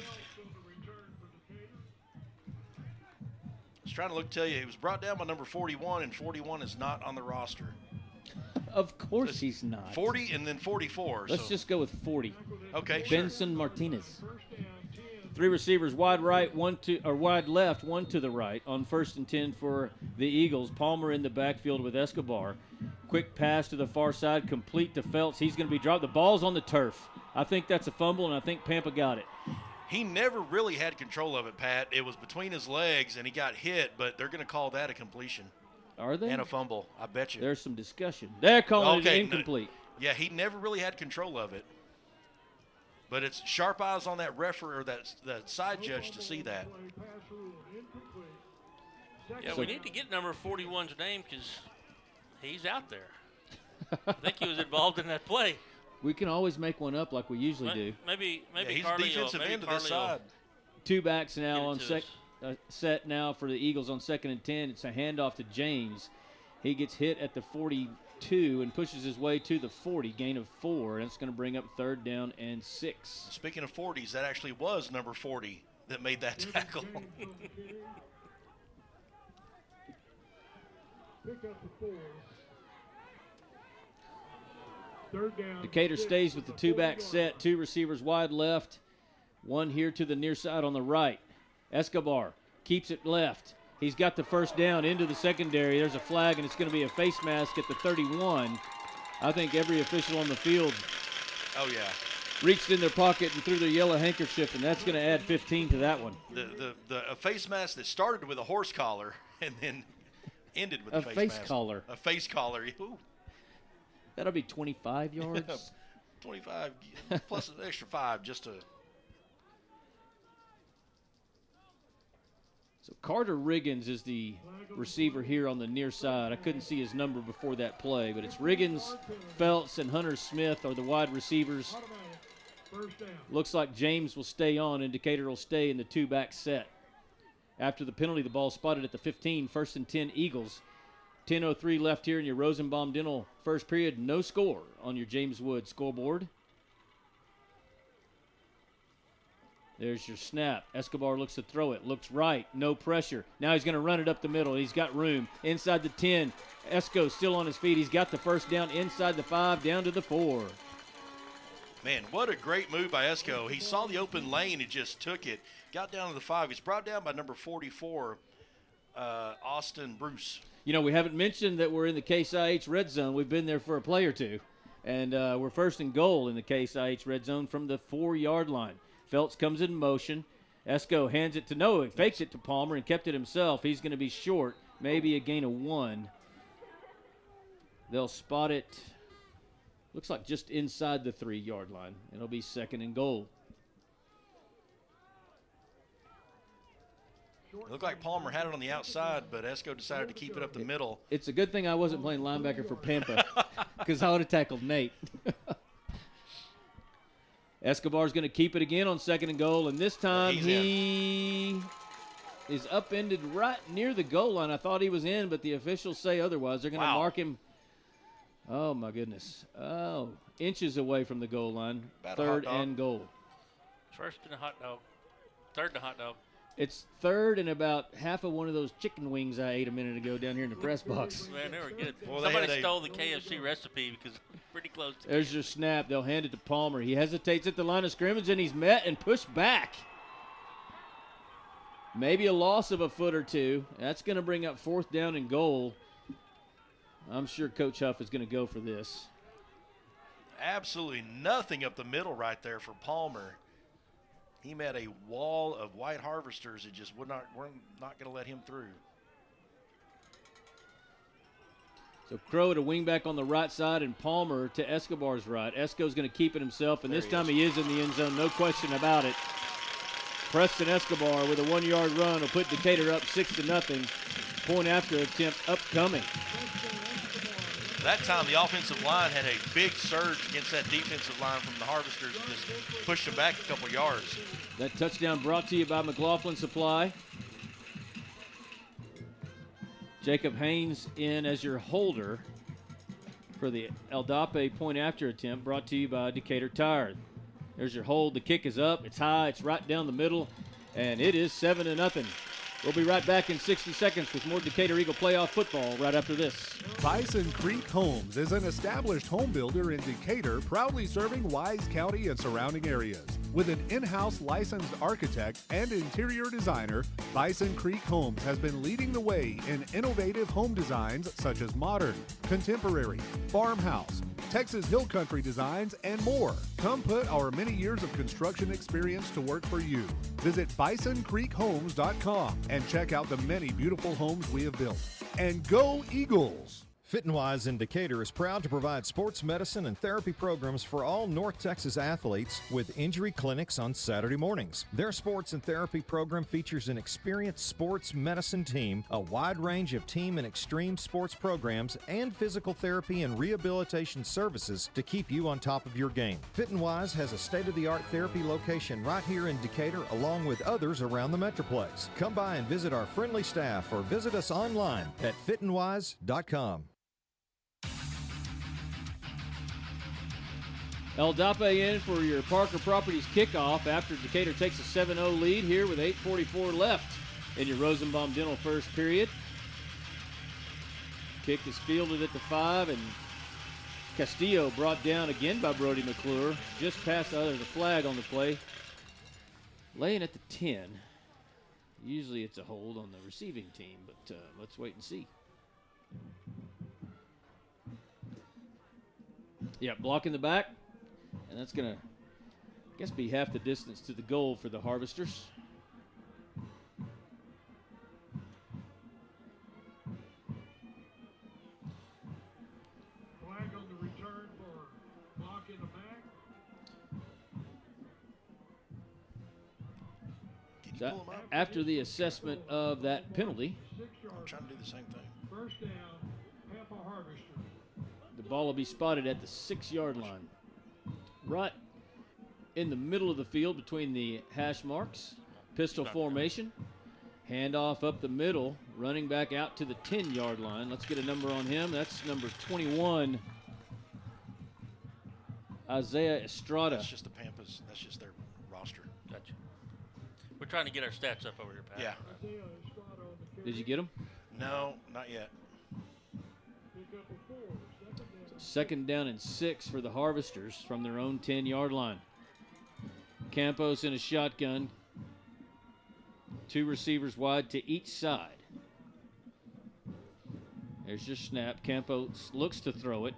U: I was trying to tell you, he was brought down by number 41, and 41 is not on the roster.
A: Of course he's not.
U: 40 and then 44.
A: Let's just go with 40.
U: Okay,
A: Benson Martinez. 3 receivers, wide right, wide left, 1 to the right on 1st and 10 for the Eagles. Palmer in the backfield with Escobar. Quick pass to the far side, complete to Phelps. He's going to be dropped. The ball's on the turf. I think that's a fumble, and I think Pampa got it.
U: He never really had control of it, Pat. It was between his legs, and he got hit, but they're going to call that a completion.
A: Are they?
U: And a fumble, I bet you.
A: There's some discussion. They're calling it incomplete.
U: Yeah, he never really had control of it. But it's sharp eyes on that referee or that side judge to see that.
C: Yeah, we need to get number 41's name because he's out there. I think he was involved in that play.
A: We can always make one up like we usually do.
C: Maybe
U: he's
C: Carly
U: defensive end to this side.
A: 2 backs now on set now for the Eagles on 2nd and 10. It's a handoff to James. He gets hit at the 42 and pushes his way to the 40, gain of 4, and it's going to bring up 3rd down and 6.
U: Speaking of 40s, that actually was number 40 that made that tackle.
A: Decatur stays with the 2-back set, 2 receivers wide left, 1 here to the near side on the right. Escobar keeps it left. He's got the first down into the secondary. There's a flag, and it's going to be a face mask at the 31. I think every official on the field reached in their pocket and threw their yellow handkerchief, and that's going to add 15 to that one.
U: A face mask that started with a horse collar and then ended with a face
A: collar.
U: A face collar. Ooh.
A: That'll be 25 yards.
U: 25 plus an extra 5 just to.
A: So Carter Riggins is the receiver here on the near side. I couldn't see his number before that play, but it's Riggins, Phelps, and Hunter Smith are the wide receivers. Looks like James will stay on and Decatur will stay in the two-back set. After the penalty, the ball spotted at the 15, 1st and 10 Eagles. 10:03 left here in your Rosenbaum Dental first period. No score on your James Wood scoreboard. There's your snap. Escobar looks to throw it. Looks right. No pressure. Now he's going to run it up the middle. He's got room. Inside the 10. Esco still on his feet. He's got the first down inside the 5, down to the 4.
U: Man, what a great move by Esco. He saw the open lane and just took it. Got down to the 5. He's brought down by number 44, Austin Bruce.
A: You know, we haven't mentioned that we're in the Case IH red zone. We've been there for a play or two. And we're 1st and goal in the Case IH red zone from the 4-yard line. Feltz comes in motion. Esco hands it to Noah. He fakes it to Palmer and kept it himself. He's going to be short, maybe a gain of 1. They'll spot it, looks like just inside the 3-yard line. It'll be 2nd and goal.
U: It looked like Palmer had it on the outside, but Esco decided to keep it up the middle.
A: It's a good thing I wasn't playing linebacker for Pampa because I would have tackled Nate. Escobar's going to keep it again on 2nd and goal, and this time he is upended right near the goal line. I thought he was in, but the officials say otherwise. They're going to mark him. Oh, my goodness. Oh, inches away from the goal line.
C: About a
A: 3rd
C: hot dog.
A: and goal.
C: 1st and a hot dog. 3rd and a hot dog.
A: It's 3rd and about half of one of those chicken wings I ate a minute ago down here in the press box.
C: Man, they were good.
U: Well,
C: Somebody stole the KFC recipe because it's pretty close to
A: There's your snap. They'll hand it to Palmer. He hesitates at the line of scrimmage, and he's met and pushed back. Maybe a loss of a foot or two. That's going to bring up 4th down and goal. I'm sure Coach Huff is going to go for this.
U: Absolutely nothing up the middle right there for Palmer. He met a wall of white harvesters that just were not going to let him through.
A: So Crow to wing back on the right side and Palmer to Escobar's right. Esco's going to keep it himself, and this time he is in the end zone, no question about it. Preston Escobar with a 1-yard run will put Decatur up 6-0. Point after attempt upcoming.
U: That time the offensive line had a big surge against that defensive line from the Harvesters and just pushed them back a couple yards.
A: That touchdown brought to you by McLaughlin Supply. Jacob Haynes in as your holder for the Aldape point after attempt, brought to you by Decatur Tire. There's your hold. The kick is up. It's high. It's right down the middle, and it is 7-0. We'll be right back in 60 seconds with more Decatur Eagle playoff football right after this.
H: Bison Creek Homes is an established home builder in Decatur, proudly serving Wise County and surrounding areas. With an in-house licensed architect and interior designer, Bison Creek Homes has been leading the way in innovative home designs such as modern, contemporary, farmhouse, Texas Hill Country designs, and more. Come put our many years of construction experience to work for you. Visit bisoncreekhomes.com and check out the many beautiful homes we have built. And go Eagles!
J: Fit and Wise in Decatur is proud to provide sports medicine and therapy programs for all North Texas athletes with injury clinics on Saturday mornings. Their sports and therapy program features an experienced sports medicine team, a wide range of team and extreme sports programs, and physical therapy and rehabilitation services to keep you on top of your game. Fit and Wise has a state-of-the-art therapy location right here in Decatur, along with others around the Metroplex. Come by and visit our friendly staff or visit us online at fitandwise.com.
A: Aldape in for your Parker Properties kickoff after Decatur takes a 7-0 lead here with 8:44 left in your Rosenbaum Dental first period. Kick is fielded at the 5, and Castillo brought down again by Brody McClure. Just past the flag on the play. Laying at the 10. Usually it's a hold on the receiving team, but let's wait and see. Yeah, block in the back. And that's going to, I guess, be half the distance to the goal for the Harvesters.
O: Flag on the return for block in the back.
A: So after the assessment of that penalty,
U: I'm trying to do the same thing.
O: First down, Pampa Harvester.
A: the ball will be spotted at the 6-yard line. Right in the middle of the field between the hash marks. Pistol formation. Handoff up the middle. Running back out to the 10-yard line. Let's get a number on him. That's number 21, Isaiah Estrada.
U: That's just the Pampas. That's just their roster.
C: Gotcha. We're trying to get our stats up over here, Pat.
U: Yeah.
A: Did you get him?
U: No, not yet.
A: Second down and 6 for the Harvesters from their own 10-yard line. Campos in a shotgun. 2 receivers wide to each side. There's your snap. Campos looks to throw it.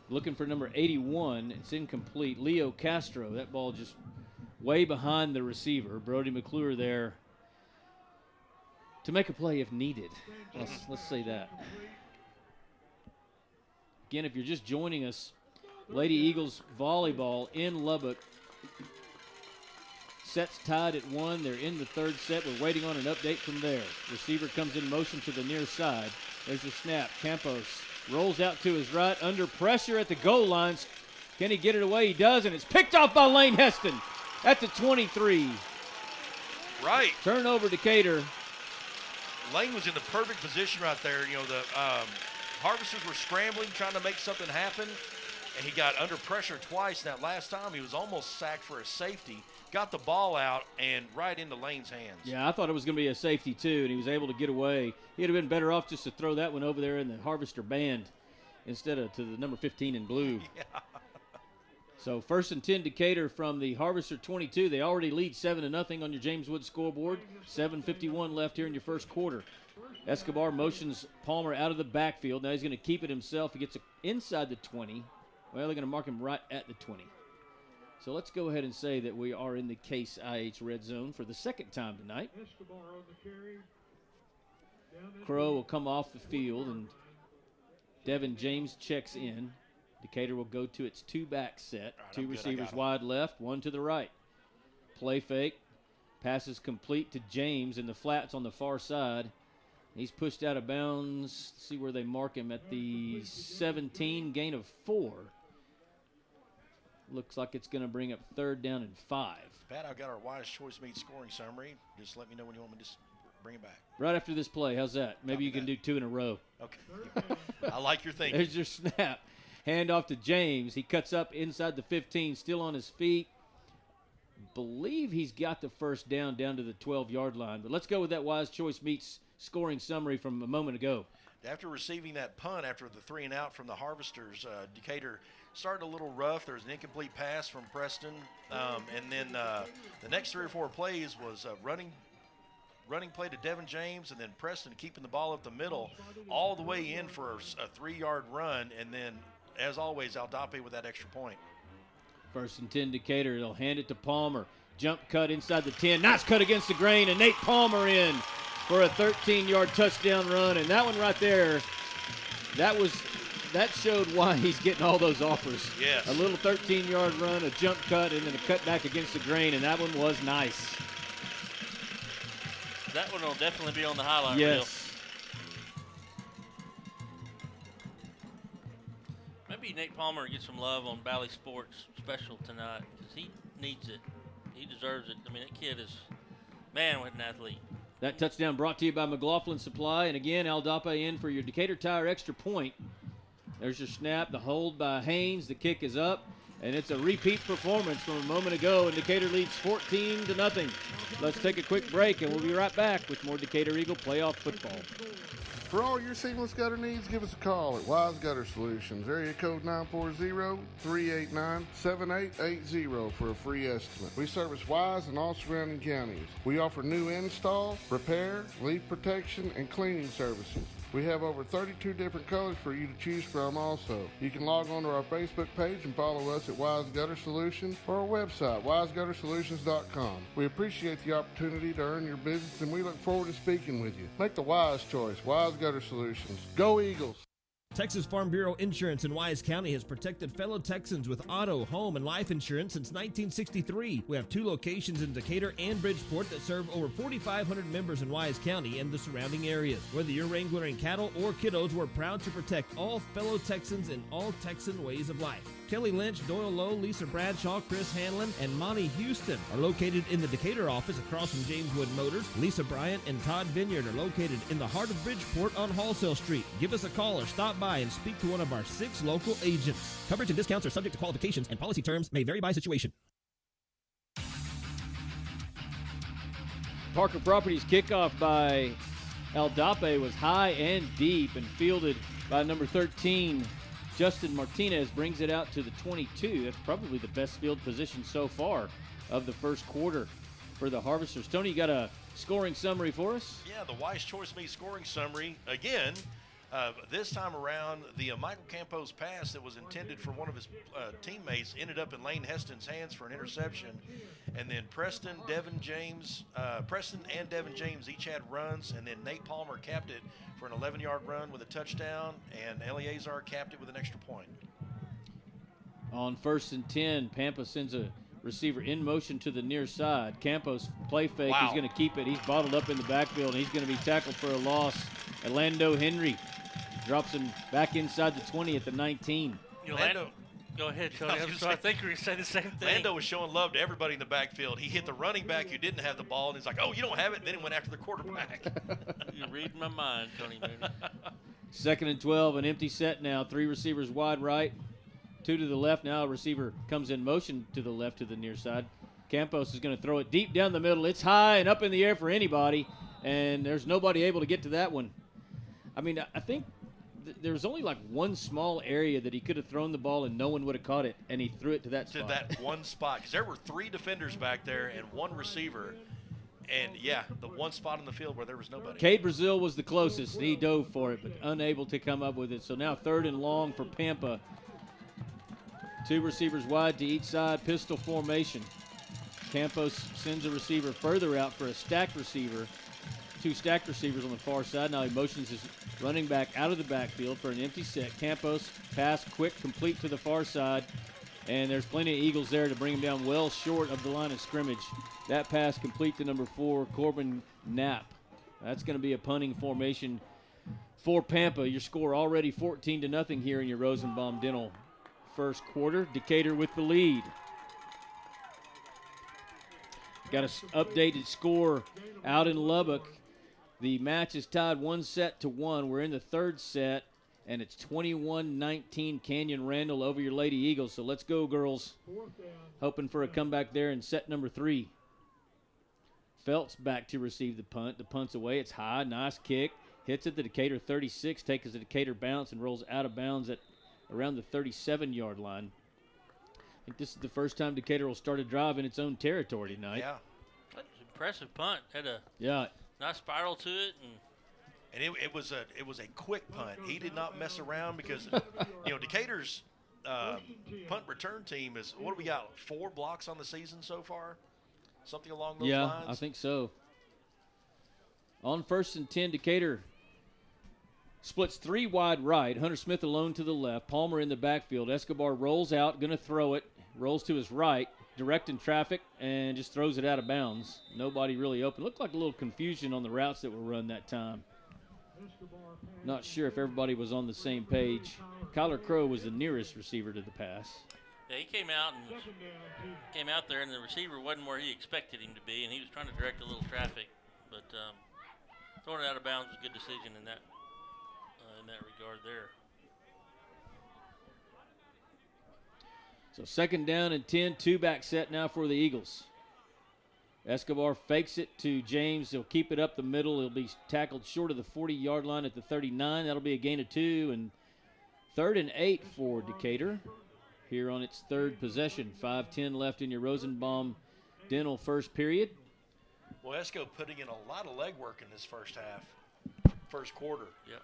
A: Looking for number 81. It's incomplete. Leo Castro. That ball just way behind the receiver. Brody McClure there to make a play if needed. Let's say that. Again, if you're just joining us, Lady Eagles volleyball in Lubbock. Sets tied at 1. They're in the third set. We're waiting on an update from there. Receiver comes in motion to the near side. There's the snap. Campos rolls out to his right. Under pressure at the goal lines. Can he get it away? He does, and it's picked off by Lane Heston at the 23.
U: Right.
A: Turnover Decatur.
U: Lane was in the perfect position right there. You know, the Harvesters were scrambling, trying to make something happen, and he got under pressure twice. That last time, he was almost sacked for a safety. Got the ball out and right into Lane's hands.
A: Yeah, I thought it was going to be a safety too, and he was able to get away. He'd have been better off just to throw that one over there in the Harvester band instead of to the number 15 in blue.
U: Yeah.
A: So 1st and 10 Decatur from the Harvester 22. They already lead 7-0 on your James Wood scoreboard. 7:51 left here in your first quarter. Escobar motions Palmer out of the backfield. Now he's going to keep it himself. He gets it inside the 20. Well, they're going to mark him right at the 20. So let's go ahead and say that we are in the Case IH red zone for the second time tonight. Crow will come off the field, and Devin James checks in. Decatur will go to its 2-back set.
U: Right,
A: 2 receivers wide left, 1 to the right. Play fake. Passes complete to James in the flats on the far side. He's pushed out of bounds. Let's see where they mark him at the 17, gain of 4. Looks like it's going to bring up 3rd down and 5.
U: Pat, I've got our Wise Choice Meat scoring summary. Just let me know when you want me to bring it back.
A: Right after this play, how's that? Maybe you can do 2 in a row.
U: Okay. I like your thinking.
A: There's your snap. Hand off to James. He cuts up inside the 15, still on his feet. Believe he's got the first down to the 12-yard line. But let's go with that Wise Choice Meats scoring summary from a moment ago.
U: After receiving that punt after the 3-and-out from the Harvesters, Decatur started a little rough. There was an incomplete pass from Preston. And then the next 3 or 4 plays was running play to Devin James, and then Preston keeping the ball up the middle all the way in for a 3-yard run. And then, as always, Aldape with that extra point.
A: 1st and 10 Decatur. They'll hand it to Palmer. Jump cut inside the 10. Nice cut against the grain, and Nate Palmer in for a 13-yard touchdown run. And that one right there, that showed why he's getting all those offers.
U: Yes.
A: A little 13-yard run, a jump cut, and then a cut back against the grain, and that one was nice.
C: That one will definitely be on the highlight
A: reel.
C: Yes. Maybe Nate Palmer gets some love on Bally Sports Special tonight because he needs it. He deserves it. I mean, that kid is, man, what an athlete.
A: That touchdown brought to you by McLaughlin Supply. And again, Aldape in for your Decatur Tire extra point. There's your snap, the hold by Haynes. The kick is up, and it's a repeat performance from a moment ago, and Decatur leads 14-0. Let's take a quick break, and we'll be right back with more Decatur Eagle playoff football.
K: For all your seamless gutter needs, give us a call at Wise Gutter Solutions, area code 940-389-7880 for a free estimate. We service Wise and all surrounding counties. We offer new install, repair, leak protection, and cleaning services. We have over 32 different colors for you to choose from also. You can log on to our Facebook page and follow us at Wise Gutter Solutions or our website, wiseguttersolutions.com. We appreciate the opportunity to earn your business, and we look forward to speaking with you. Make the wise choice, Wise Gutter Solutions. Go Eagles!
R: Texas Farm Bureau Insurance in Wise County has protected fellow Texans with auto, home, and life insurance since 1963. We have 2 locations in Decatur and Bridgeport that serve over 4,500 members in Wise County and the surrounding areas. Whether you're wrangling cattle or kiddos, we're proud to protect all fellow Texans in all Texan ways of life. Kelly Lynch, Doyle Lowe, Lisa Bradshaw, Chris Hanlon, and Monty Houston are located in the Decatur office across from James Wood Motors. Lisa Bryant and Todd Vineyard are located in the heart of Bridgeport on Halsell Street. Give us a call or stop by and speak to one of our 6 local agents. Coverage and discounts are subject to qualifications, and policy terms may vary by situation.
A: Parker Properties kickoff by Aldape was high and deep and fielded by number 13, Justin Martinez, brings it out to the 22. That's probably the best field position so far of the first quarter for the Harvesters. Tony, you got a scoring summary for us?
U: Yeah, the Wise Choice Me scoring summary. Again, this time around, the Michael Campos pass that was intended for one of his teammates ended up in Lane Heston's hands for an interception. And then Preston and Devin James each had runs, and then Nate Palmer capped it for an 11-yard run with a touchdown, and Eleazar capped it with an extra point.
A: On 1st and 10, Pampa sends a receiver in motion to the near side. Campos play fake.
U: Wow.
A: He's going to keep it. He's bottled up in the backfield, and he's going to be tackled for a loss. Orlando Henry drops him back inside the 20 at the 19.
C: Orlando. Go ahead, Tony. I think we were say the same thing.
U: Lando was showing love to everybody in the backfield. He hit the running back who didn't have the ball, and he's like, oh, you don't have it? And then he went after the quarterback.
C: You're reading my mind, Tony Mooney.
A: 2nd and 12, an empty set now. 3 receivers wide right, 2 to the left. Now a receiver comes in motion to the left to the near side. Campos is going to throw it deep down the middle. It's high and up in the air for anybody, and there's nobody able to get to that one. I mean, I think there's only like one small area that he could have thrown the ball and no one would have caught it, and he threw it to that spot.
U: To that one spot, because there were 3 defenders back there and 1 receiver, and yeah, the one spot on the field where there was nobody.
A: Cade Brazil was the closest. He dove for it, but unable to come up with it. So now 3rd and long for Pampa. 2 receivers wide to each side, pistol formation. Campos sends a receiver further out for a stacked receiver. 2 stacked receivers on the far side. Now he motions his running back out of the backfield for an empty set. Campos, pass quick, complete to the far side. And there's plenty of Eagles there to bring him down well short of the line of scrimmage. That pass complete to number 4, Corbin Knapp. That's going to be a punting formation for Pampa. Your score already 14-0 here in your Rosenbaum Dental first quarter. Decatur with the lead. Got an updated score out in Lubbock. The match is tied 1-1. We're in the 3rd set, and it's 21-19 Canyon Randall over your Lady Eagles. So let's go, girls. Hoping for a comeback there in set number 3. Feltz back to receive the punt. The punt's away. It's high. Nice kick. Hits at the Decatur 36. Takes the Decatur bounce and rolls out of bounds at around the 37-yard line. I think this is the first time Decatur will start a drive in its own territory tonight.
U: Yeah.
C: That's an impressive punt. Had a nice spiral to it,
U: and it was a quick punt. He did not mess around because Decatur's punt return team is, what do we got, 4 blocks on the season so far, something along those lines.
A: Yeah, I think so. On 1st and 10, Decatur splits 3 wide right. Hunter Smith alone to the left. Palmer in the backfield. Escobar rolls out, going to throw it. Rolls to his right, directing traffic, and just throws it out of bounds. Nobody really open. Looked like a little confusion on the routes that were run that time. Not sure if everybody was on the same page. Kyler Crow was the nearest receiver to the pass.
C: Yeah, he came out there, and the receiver wasn't where he expected him to be, and he was trying to direct a little traffic. But throwing it out of bounds was a good decision in that regard there.
A: So 2nd down and 10, 2-back set now for the Eagles. Escobar fakes it to James. He'll keep it up the middle. He'll be tackled short of the 40-yard line at the 39. That'll be a gain of 2, and 3rd and 8 for Decatur here on its 3rd possession. 5:10 left in your Rosenbaum Dental first period.
U: Well, Esco putting in a lot of legwork in this first quarter.
C: Yep.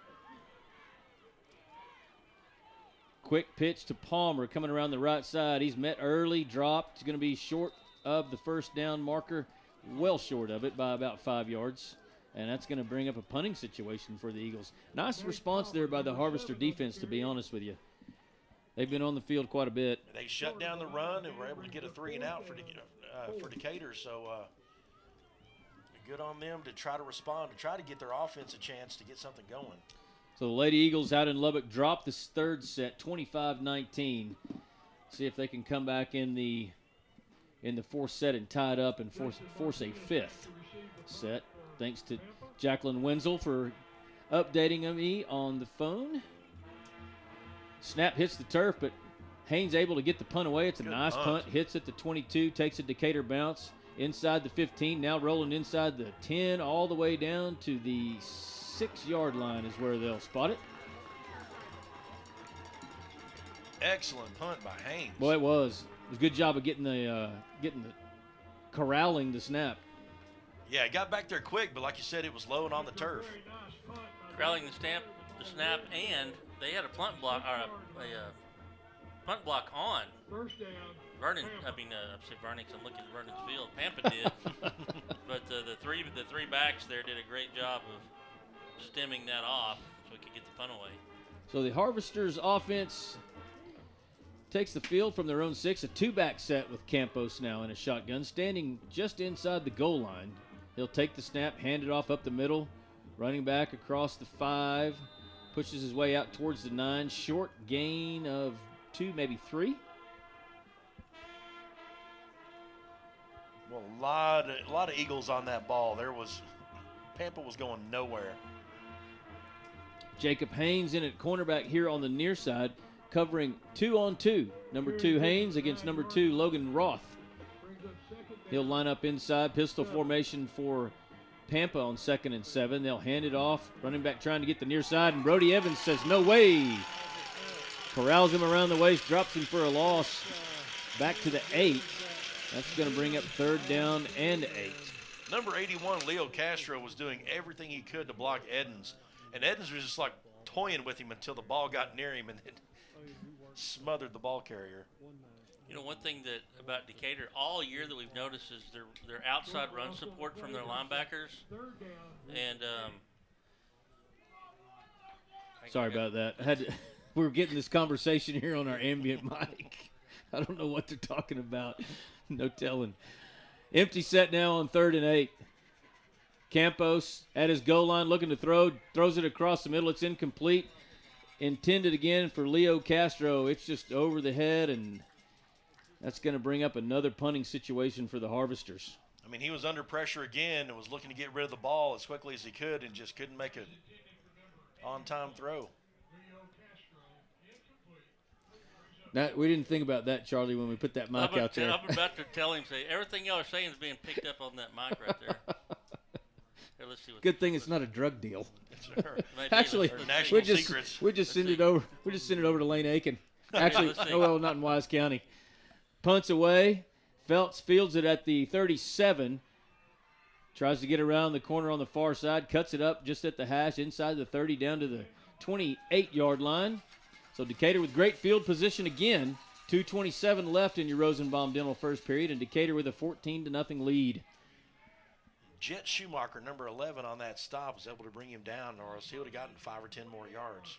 A: Quick pitch to Palmer coming around the right side. He's met early, dropped. He's going to be short of the first down marker, well short of it by about 5 yards. And that's going to bring up a punting situation for the Eagles. Nice response there by the Harvester defense, to be honest with you. They've been on the field quite a bit.
U: They shut down the run and were able to get a 3-and-out for Decatur. So good on them to try to respond, to try to get their offense a chance to get something going.
A: So the Lady Eagles out in Lubbock drop this 3rd set, 25-19. See if they can come back in the fourth set and tie it up and force a fifth set. Thanks to Jacqueline Wenzel for updating me on the phone. Snap hits the turf, but Haynes able to get the punt away. It's a nice punt. Hits at the 22, takes a Decatur bounce inside the 15, now rolling inside the 10 all the way down to the 6-yard line is where they'll spot it.
U: Excellent punt by Haynes.
A: Boy, it was a good job of getting the corralling the snap.
U: Yeah, it got back there quick, but like you said, it was low and on the turf.
C: Corralling the snap, and they had a punt block or a punt block on.
O: First down.
C: Vernon, I said Vernon 'cause I'm looking at Vernon's field. Pampa did, but the three backs there did a great job of stemming that off so we could get the punt away.
A: So the Harvesters offense takes the field from their own 6, a 2-back set with Campos now in a shotgun, standing just inside the goal line. He'll take the snap, hand it off up the middle, running back across the 5, pushes his way out towards the 9, short gain of 2, maybe 3.
U: Well, a lot of Eagles on that ball. Pampa was going nowhere.
A: Jacob Haynes in at cornerback here on the near side, covering 2-on-2. Number 2 Haynes against number 2 Logan Roth. He'll line up inside, pistol formation for Pampa on 2nd and 7. They'll hand it off. Running back trying to get the near side, and Brody Evans says, no way. Corrals him around the waist, drops him for a loss. Back to the 8. That's going to bring up 3rd down and 8.
U: Number 81, Leo Castro, was doing everything he could to block Edens. And Edens was just like toying with him until the ball got near him and then smothered the ball carrier.
C: You know, one thing about Decatur all year that we've noticed is their outside run support from their linebackers. And
A: sorry about that. We were getting this conversation here on our ambient mic. I don't know what they're talking about. No telling. Empty set now on 3rd and 8. Campos at his goal line looking to throw. Throws it across the middle. It's incomplete. Intended again for Leo Castro. It's just over the head, and that's going to bring up another punting situation for the Harvesters.
U: I mean, he was under pressure again and was looking to get rid of the ball as quickly as he could and just couldn't make an on-time throw.
A: Now, we didn't think about that, Charlie, when we put that mic out there.
C: I'm about to tell him, say, everything y'all are saying is being picked up on that mic right there. Here, let's see what
A: good thing it's not a drug deal.
U: Sure.
A: Actually, we just send it over. We just send it over to Lane Aiken. Actually, not in Wise County. Punts away. Feltz fields it at the 37. Tries to get around the corner on the far side. Cuts it up just at the hash inside the 30 down to the 28-yard line. So Decatur with great field position again. 2:27 left in your Rosenbaum Dental first period, and Decatur with a 14-0 lead.
U: Jet Schumacher, number 11, on that stop was able to bring him down, or else he would have gotten 5 or 10 more yards.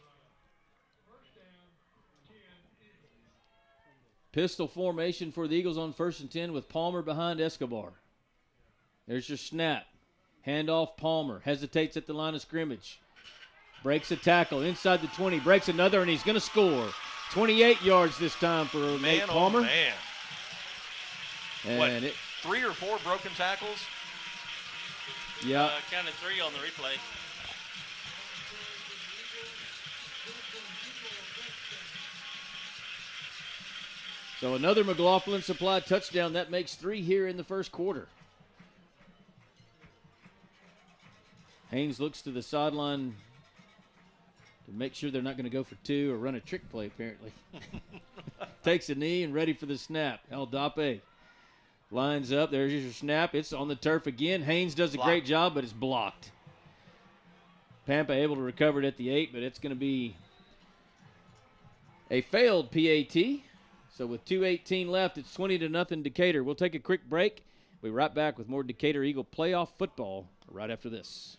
A: Pistol formation for the Eagles on 1st and 10 with Palmer behind Escobar. There's your snap. Handoff Palmer. Hesitates at the line of scrimmage. Breaks a tackle inside the 20. Breaks another, and he's going to score. 28 yards this time for Nate Palmer.
U: Oh, man.
A: And
U: what, 3 or 4 broken tackles?
A: Yeah.
C: Counted 3 on the replay.
A: So another McLaughlin Supply touchdown. That makes 3 here in the first quarter. Haynes looks to the sideline to make sure they're not going to go for 2 or run a trick play, apparently. Takes a knee and ready for the snap. El Dape lines up. There's your snap. It's on the turf again. Haynes does a great job, but it's blocked. Pampa able to recover it at the 8, but it's going to be a failed PAT. So with 2:18 left, it's 20-0 Decatur. We'll take a quick break. We'll be right back with more Decatur Eagle playoff football right after this.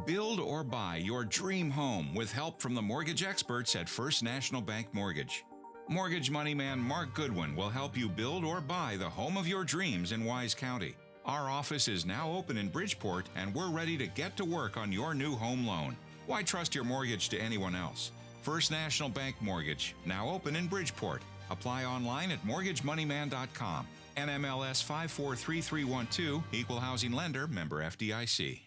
L: Build or buy your dream home with help from the mortgage experts at First National Bank Mortgage. Mortgage money man Mark Goodwin will help you build or buy the home of your dreams in Wise County. Our office is now open in Bridgeport, and we're ready to get to work on your new home loan. Why trust your mortgage to anyone else? First National Bank Mortgage, now open in Bridgeport. Apply online at mortgagemoneyman.com. NMLS 543312, Equal Housing Lender, member FDIC.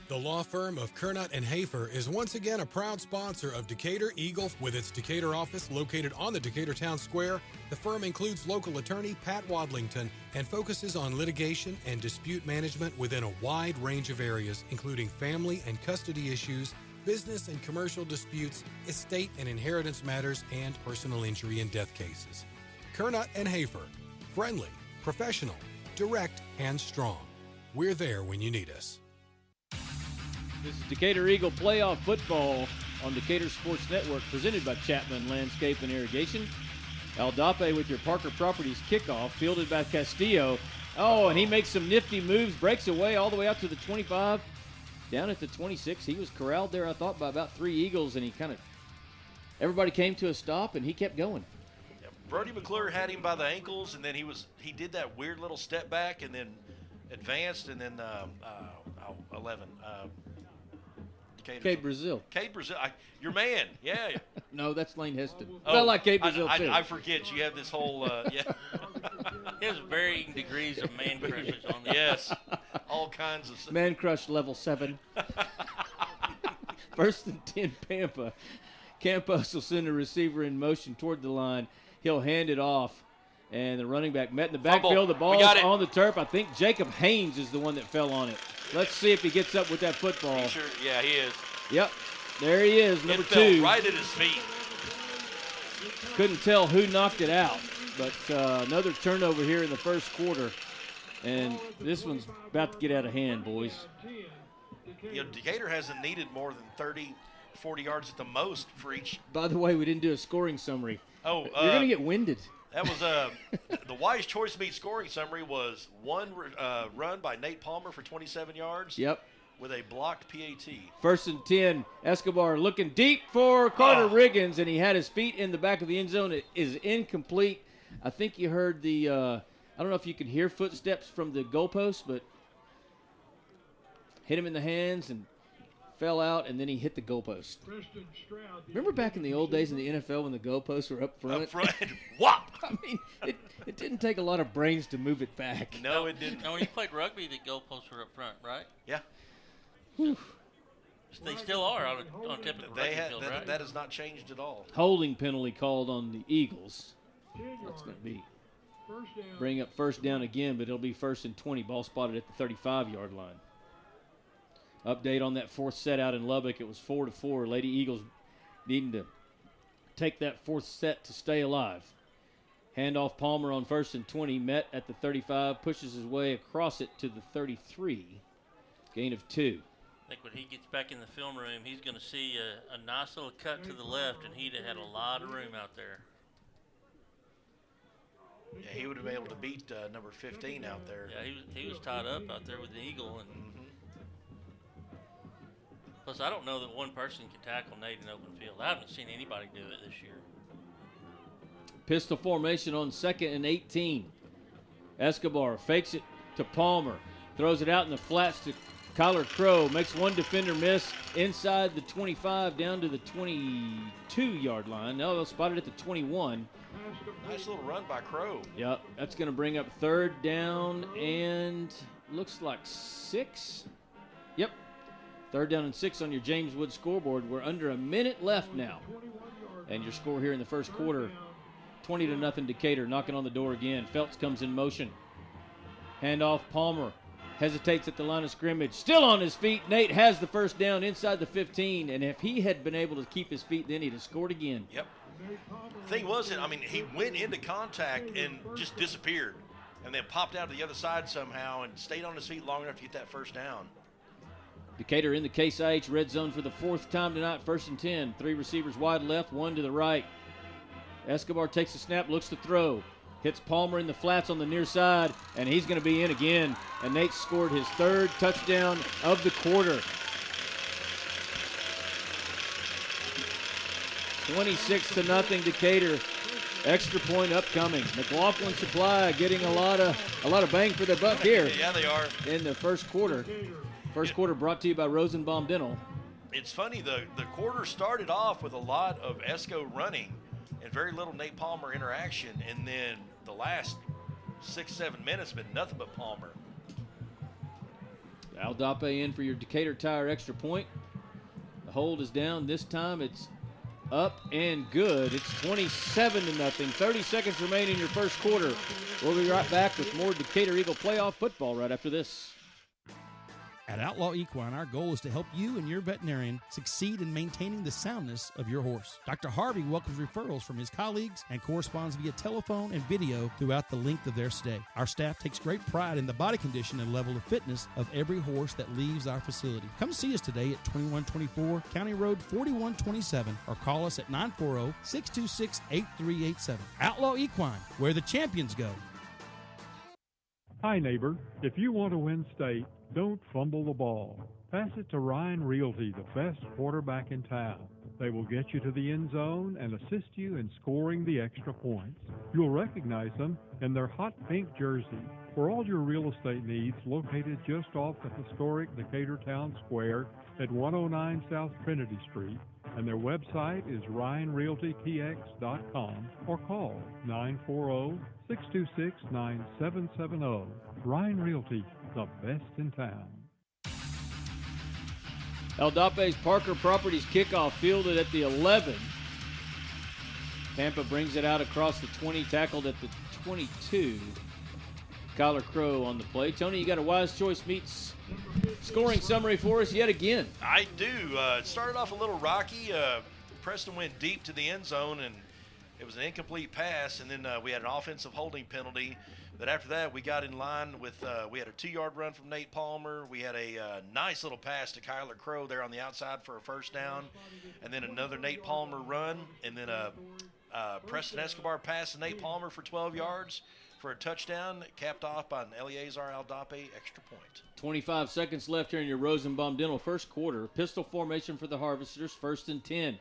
F: The law firm of Kernot and Hafer is once again a proud sponsor of Decatur Eagle with its Decatur office located on the Decatur Town Square. The firm includes local attorney Pat Wadlington and focuses on litigation and dispute management within a wide range of areas, including family and custody issues, business and commercial disputes, estate and inheritance matters, and personal injury and death cases. Kernot and Hafer, friendly, professional, direct, and strong. We're there when you need us.
A: This is Decatur Eagle playoff football on Decatur Sports Network, presented by Chapman Landscape and Irrigation. Aldape with your Parker Properties kickoff, fielded by Castillo. Oh, and he makes some nifty moves, breaks away all the way out to the 25, down at the 26. He was corralled there, I thought, by about 3 Eagles, and he everybody came to a stop, and he kept going.
U: Yeah, Brody McClure had him by the ankles, and then he did that weird little step back, and then advanced, and then 11.
A: Cade Brazil.
U: Cade Brazil. Your man. Yeah.
A: No, that's Lane Heston. I like Cade Brazil, too.
U: I forget. You have this whole, yeah.
C: He has varying degrees of man crushes on there.
U: Yes. All kinds of stuff.
A: Man crush level 7. First and 10, Pampa. Campos will send a receiver in motion toward the line. He'll hand it off. And the running back met in the backfield. The ball is on the turf. I think Jacob Haynes is the one that fell on it. Let's see if he gets up with that football.
U: Yeah, he is.
A: Yep. There he is, number 2.
U: It fell right at his feet.
A: Couldn't tell who knocked it out. But another turnover here in the first quarter. And this one's about to get out of hand, boys.
U: Decatur hasn't needed more than 30, 40 yards at the most for each.
A: By the way, we didn't do a scoring summary.
U: Oh,
A: you're going to get winded.
U: That was the Wise Choice Meat scoring summary was one run by Nate Palmer for 27 yards.
A: Yep.
U: With a blocked PAT.
A: First and 10, Escobar looking deep for Carter Riggins, and he had his feet in the back of the end zone. It is incomplete. I think you heard the, I don't know if you could hear footsteps from the goalpost, but hit him in the hands and fell out, and then he hit the goalpost. Remember back in the old days in the NFL when the goalposts were up front?
U: Up front. Whop!
A: I mean, it didn't take a lot of brains to move it back.
U: No, it didn't.
C: Now, when you played rugby, the goalposts were up front, right?
U: Yeah.
A: Whew.
C: They still are on typical rugby field, right?
U: That has not changed at all.
A: Holding penalty called on the Eagles. That's going to be bring up first down again, but it'll be first and 20. Ball spotted at the 35-yard line. Update on that fourth set out in Lubbock. It was 4-4. Lady Eagles needing to take that fourth set to stay alive. Handoff Palmer on first and 20. Met at the 35. Pushes his way across it to the 33. Gain of 2.
C: I think when he gets back in the film room, he's going to see a nice little cut to the left, and he'd have had a lot of room out there.
U: Yeah, he would have been able to beat number 15 out there.
C: Yeah, he was tied up out there with the Eagle. And plus, I don't know that one person can tackle Nate in open field. I haven't seen anybody do it this year.
A: Pistol formation on 2nd and 18. Escobar fakes it to Palmer. Throws it out in the flats to Kyler Crow. Makes one defender miss inside the 25 down to the 22-yard line. Now they'll spot it at the 21.
U: Nice little run by Crow.
A: Yep, that's going to bring up 3rd down and looks like 6. Yep. 3rd down and 6 on your James Wood scoreboard. We're under a minute left now. And your score here in the first quarter, 20-0 Decatur. Knocking on the door again. Phelps comes in motion. Handoff Palmer. Hesitates at the line of scrimmage. Still on his feet. Nate has the first down inside the 15. And if he had been able to keep his feet, then he'd have scored again.
U: Yep. The thing was, he went into contact and just disappeared. And then popped out to the other side somehow and stayed on his feet long enough to get that first down.
A: Decatur in the Case IH red zone for the 4th time tonight. 1st and 10. 3 receivers wide left, 1 to the right. Escobar takes a snap, looks to throw. Hits Palmer in the flats on the near side, and he's going to be in again. And Nate scored his 3rd touchdown of the quarter. 26-0 Decatur. Extra point upcoming. McLaughlin Supply getting a lot of bang for their buck here.
U: Yeah, they are.
A: In the first quarter. First quarter brought to you by Rosenbaum Dental.
U: It's funny, the quarter started off with a lot of Esco running, and very little Nate Palmer interaction. And then the last 6-7 minutes been nothing but Palmer.
A: Aldape in for your Decatur Tire extra point. The hold is down. This time it's up and good. It's 27-0. 30 seconds remain in your first quarter. We'll be right back with more Decatur Eagle playoff football right after this.
M: At Outlaw Equine, our goal is to help you and your veterinarian succeed in maintaining the soundness of your horse. Dr. Harvey welcomes referrals from his colleagues and corresponds via telephone and video throughout the length of their stay. Our staff takes great pride in the body condition and level of fitness of every horse that leaves our facility. Come see us today at 2124 County Road 4127 or call us at 940-626-8387. Outlaw Equine, where the champions go.
O: Hi, neighbor. If you want to win state, don't fumble the ball. Pass it to Ryan Realty, the best quarterback in town. They will get you to the end zone and assist you in scoring the extra points. You'll recognize them in their hot pink jersey. For all your real estate needs, located just off the historic Decatur Town Square at 109 South Trinity Street, and their website is ryanrealtytx.com or call 940-626-9770. Ryan Realty, the best in town.
A: Aldape's Parker Properties kickoff fielded at the 11. Pampa brings it out across the 20, tackled at the 22. Kyler Crow on the play. Tony, you got a Wise Choice Meats scoring summary for us yet again.
U: I do. It started off a little rocky. Preston went deep to the end zone, and it was an incomplete pass, and then we had an offensive holding penalty. But after that, we got in line with we had a 2-yard run from Nate Palmer. We had a nice little pass to Kyler Crow there on the outside for a first down, and then another Nate Palmer run, and then a Preston Escobar pass to Nate Palmer for 12 yards for a touchdown, capped off by an Eleazar Aldape extra point.
A: 25 seconds left here in your Rosenbaum Dental first quarter. Pistol formation for the Harvesters, 1st and 10.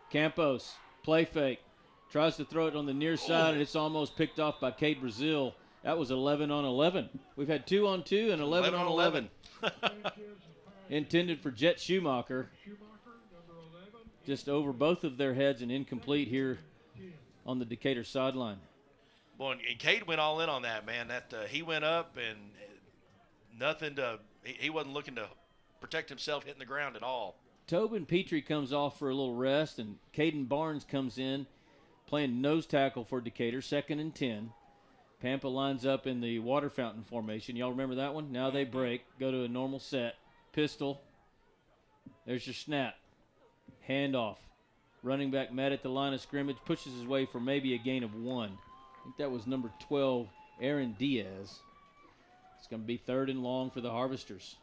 A: Campos, play fake. Tries to throw it on the near side, and it's almost picked off by Cade Brazil. That was 11 on 11. We've had 2 on 2 and 11 on 11. Intended for Jet Schumacher. Just over both of their heads and incomplete here on the Decatur sideline.
U: Well, and Cade went all in on that, man. That he went up and nothing to – he wasn't looking to protect himself hitting the ground at all.
A: Tobin Petrie comes off for a little rest, and Caden Barnes comes in, playing nose tackle for Decatur, 2nd and 10. Pampa lines up in the water fountain formation. Y'all remember that one? Now they break, go to a normal set. Pistol. There's your snap. Handoff. Running back met at the line of scrimmage, pushes his way for maybe a gain of 1. I think that was number 12, Aaron Diaz. It's going to be 3rd and long for the Harvesters.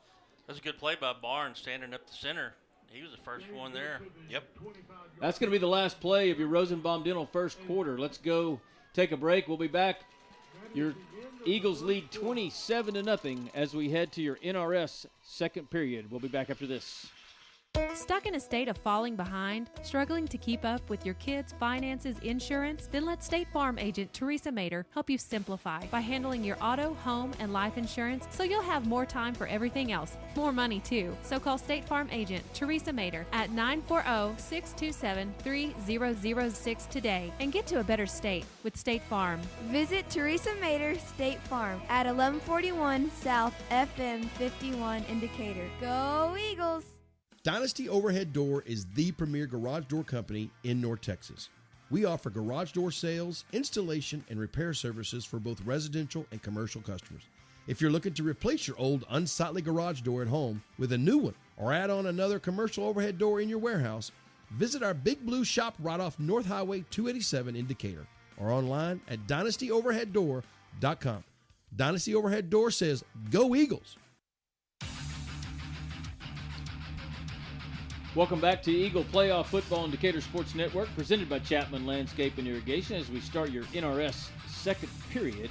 C: That's a good play by Barnes standing up the center. He was the first one there.
U: Yep.
A: That's going to be the last play of your Rosenbaum Dental first quarter. Let's go take a break. We'll be back. Your Eagles lead 27-0 as we head to your NRS second period. We'll be back after this.
P: Stuck in a state of falling behind? Struggling to keep up with your kids' finances, insurance? Then let State Farm agent Teresa Mader help you simplify by handling your auto, home, and life insurance so you'll have more time for everything else. More money, too. So call State Farm agent Teresa Mader at 940-627-3006 today and get to a better state with State Farm.
Q: Visit Teresa Mader State Farm at 1141 South FM 51 in Decatur. Go Eagles!
I: Dynasty Overhead Door is the premier garage door company in North Texas. We offer garage door sales, installation, and repair services for both residential and commercial customers. If you're looking to replace your old unsightly garage door at home with a new one or add on another commercial overhead door in your warehouse, visit our Big Blue shop right off North Highway 287 in Decatur or online at dynastyoverheaddoor.com. Dynasty Overhead Door says, Go Eagles!
A: Welcome back to Eagle Playoff Football on Decatur Sports Network, presented by Chapman Landscape and Irrigation as we start your NRS second period.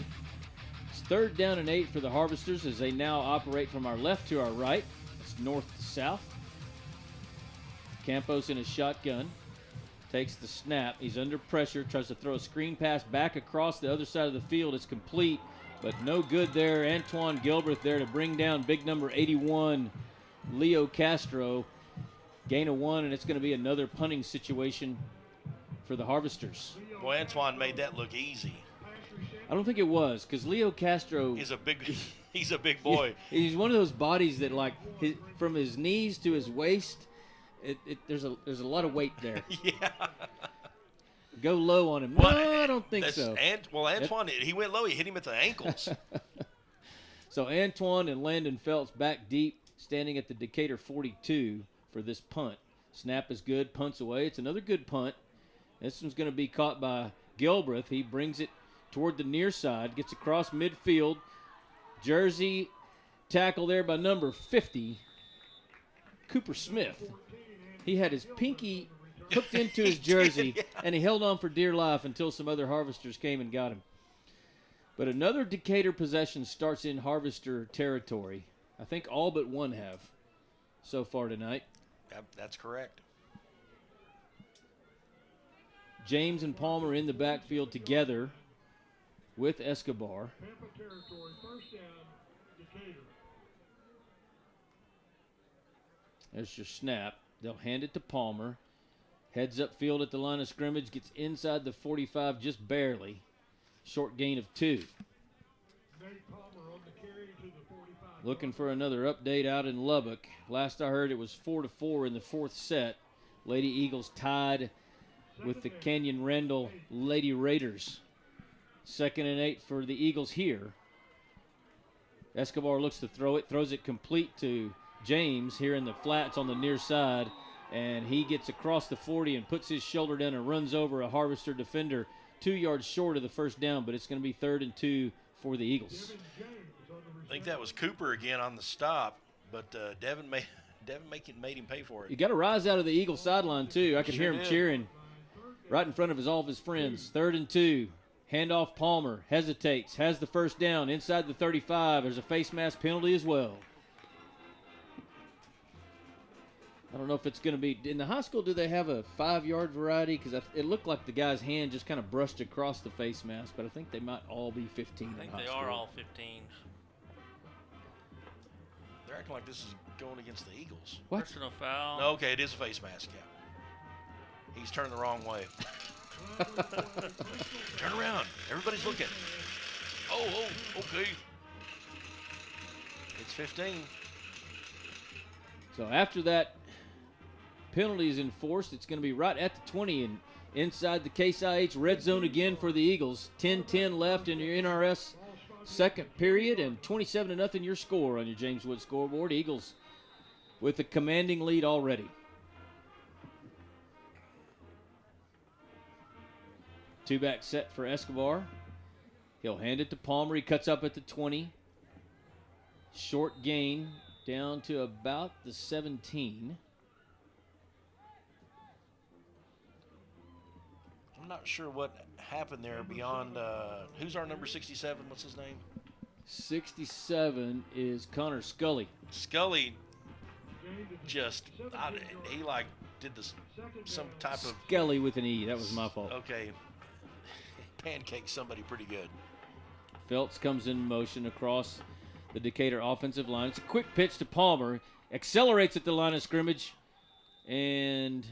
A: It's 3rd down and 8 for the Harvesters as they now operate from our left to our right. It's north to south. Campos in a shotgun. Takes the snap. He's under pressure. Tries to throw a screen pass back across the other side of the field. It's complete, but no good there. Antoine Gilbreth there to bring down big number 81, Leo Castro. Gain of 1, and it's going to be another punting situation for the Harvesters.
U: Boy, Antoine made that look easy.
A: I don't think it was, because Leo Castro.
U: He's a big boy.
A: He's one of those bodies that, like, from his knees to his waist, there's a lot of weight there.
U: Yeah.
A: Go low on him. No, I don't think so.
U: Antoine, he went low. He hit him at the ankles.
A: So Antoine and Landon Phelps back deep, standing at the Decatur 42 for this punt. Snap is good. Punts away. It's another good punt. This one's going to be caught by Gilbreth. He brings it toward the near side, gets across midfield. Jersey tackle there by number 50, Cooper Smith. He had his pinky hooked into his jersey, and he held on for dear life until some other Harvesters came and got him. But another Decatur possession starts in Harvester territory. I think all but one have so far tonight.
U: That's correct.
A: James and Palmer in the backfield together with Escobar. There's your snap. They'll hand it to Palmer. Heads up field at the line of scrimmage. Gets inside the 45 just barely. Short gain of 2. Looking for another update out in Lubbock. Last I heard it was 4-4 in the 4th set. Lady Eagles tied with the Canyon Randall Lady Raiders. 2nd and 8 for the Eagles here. Escobar looks to throw it. Throws it complete to James here in the flats on the near side. And he gets across the 40 and puts his shoulder down and runs over a Harvester defender 2 yards short of the first down, but it's going to be 3rd and 2 for the Eagles.
U: I think that was Cooper again on the stop, but Devin made him pay for it.
A: You got to rise out of the Eagle sideline, too. I could hear him
U: did.
A: cheering right in front of all of his friends. 3rd and 2. Handoff Palmer. Hesitates. Has the first down. Inside the 35. There's a face mask penalty as well. I don't know if it's going to be – in the high school, do they have a 5-yard variety? Because it looked like the guy's hand just kind of brushed across the face mask, but I think they might all be 15
C: I think
A: in high
C: they
A: school.
C: are all 15s.
U: They're acting like this is going against the Eagles.
A: What?
C: Personal foul.
U: Okay, it is a face mask, yeah. He's turned the wrong way. Turn around. Everybody's looking. Oh, okay. It's 15.
A: So after that penalty is enforced, it's going to be right at the 20 and inside the Case IH red zone again for the Eagles. 10-10 left in your NRS second period, and 27-0 your score on your James Wood scoreboard. Eagles with a commanding lead already. Two-back set for Escobar. He'll hand it to Palmer. He cuts up at the 20. Short gain down to about the 17.
U: I'm not sure what happened there beyond who's our number 67? What's his name?
A: 67 is Connor Scully.
U: Scully just he like did this some type of
A: Scully with an E. That was my fault.
U: Okay. Pancake somebody pretty good.
A: Phelps comes in motion across the Decatur offensive line. It's a quick pitch to Palmer. Accelerates at the line of scrimmage. And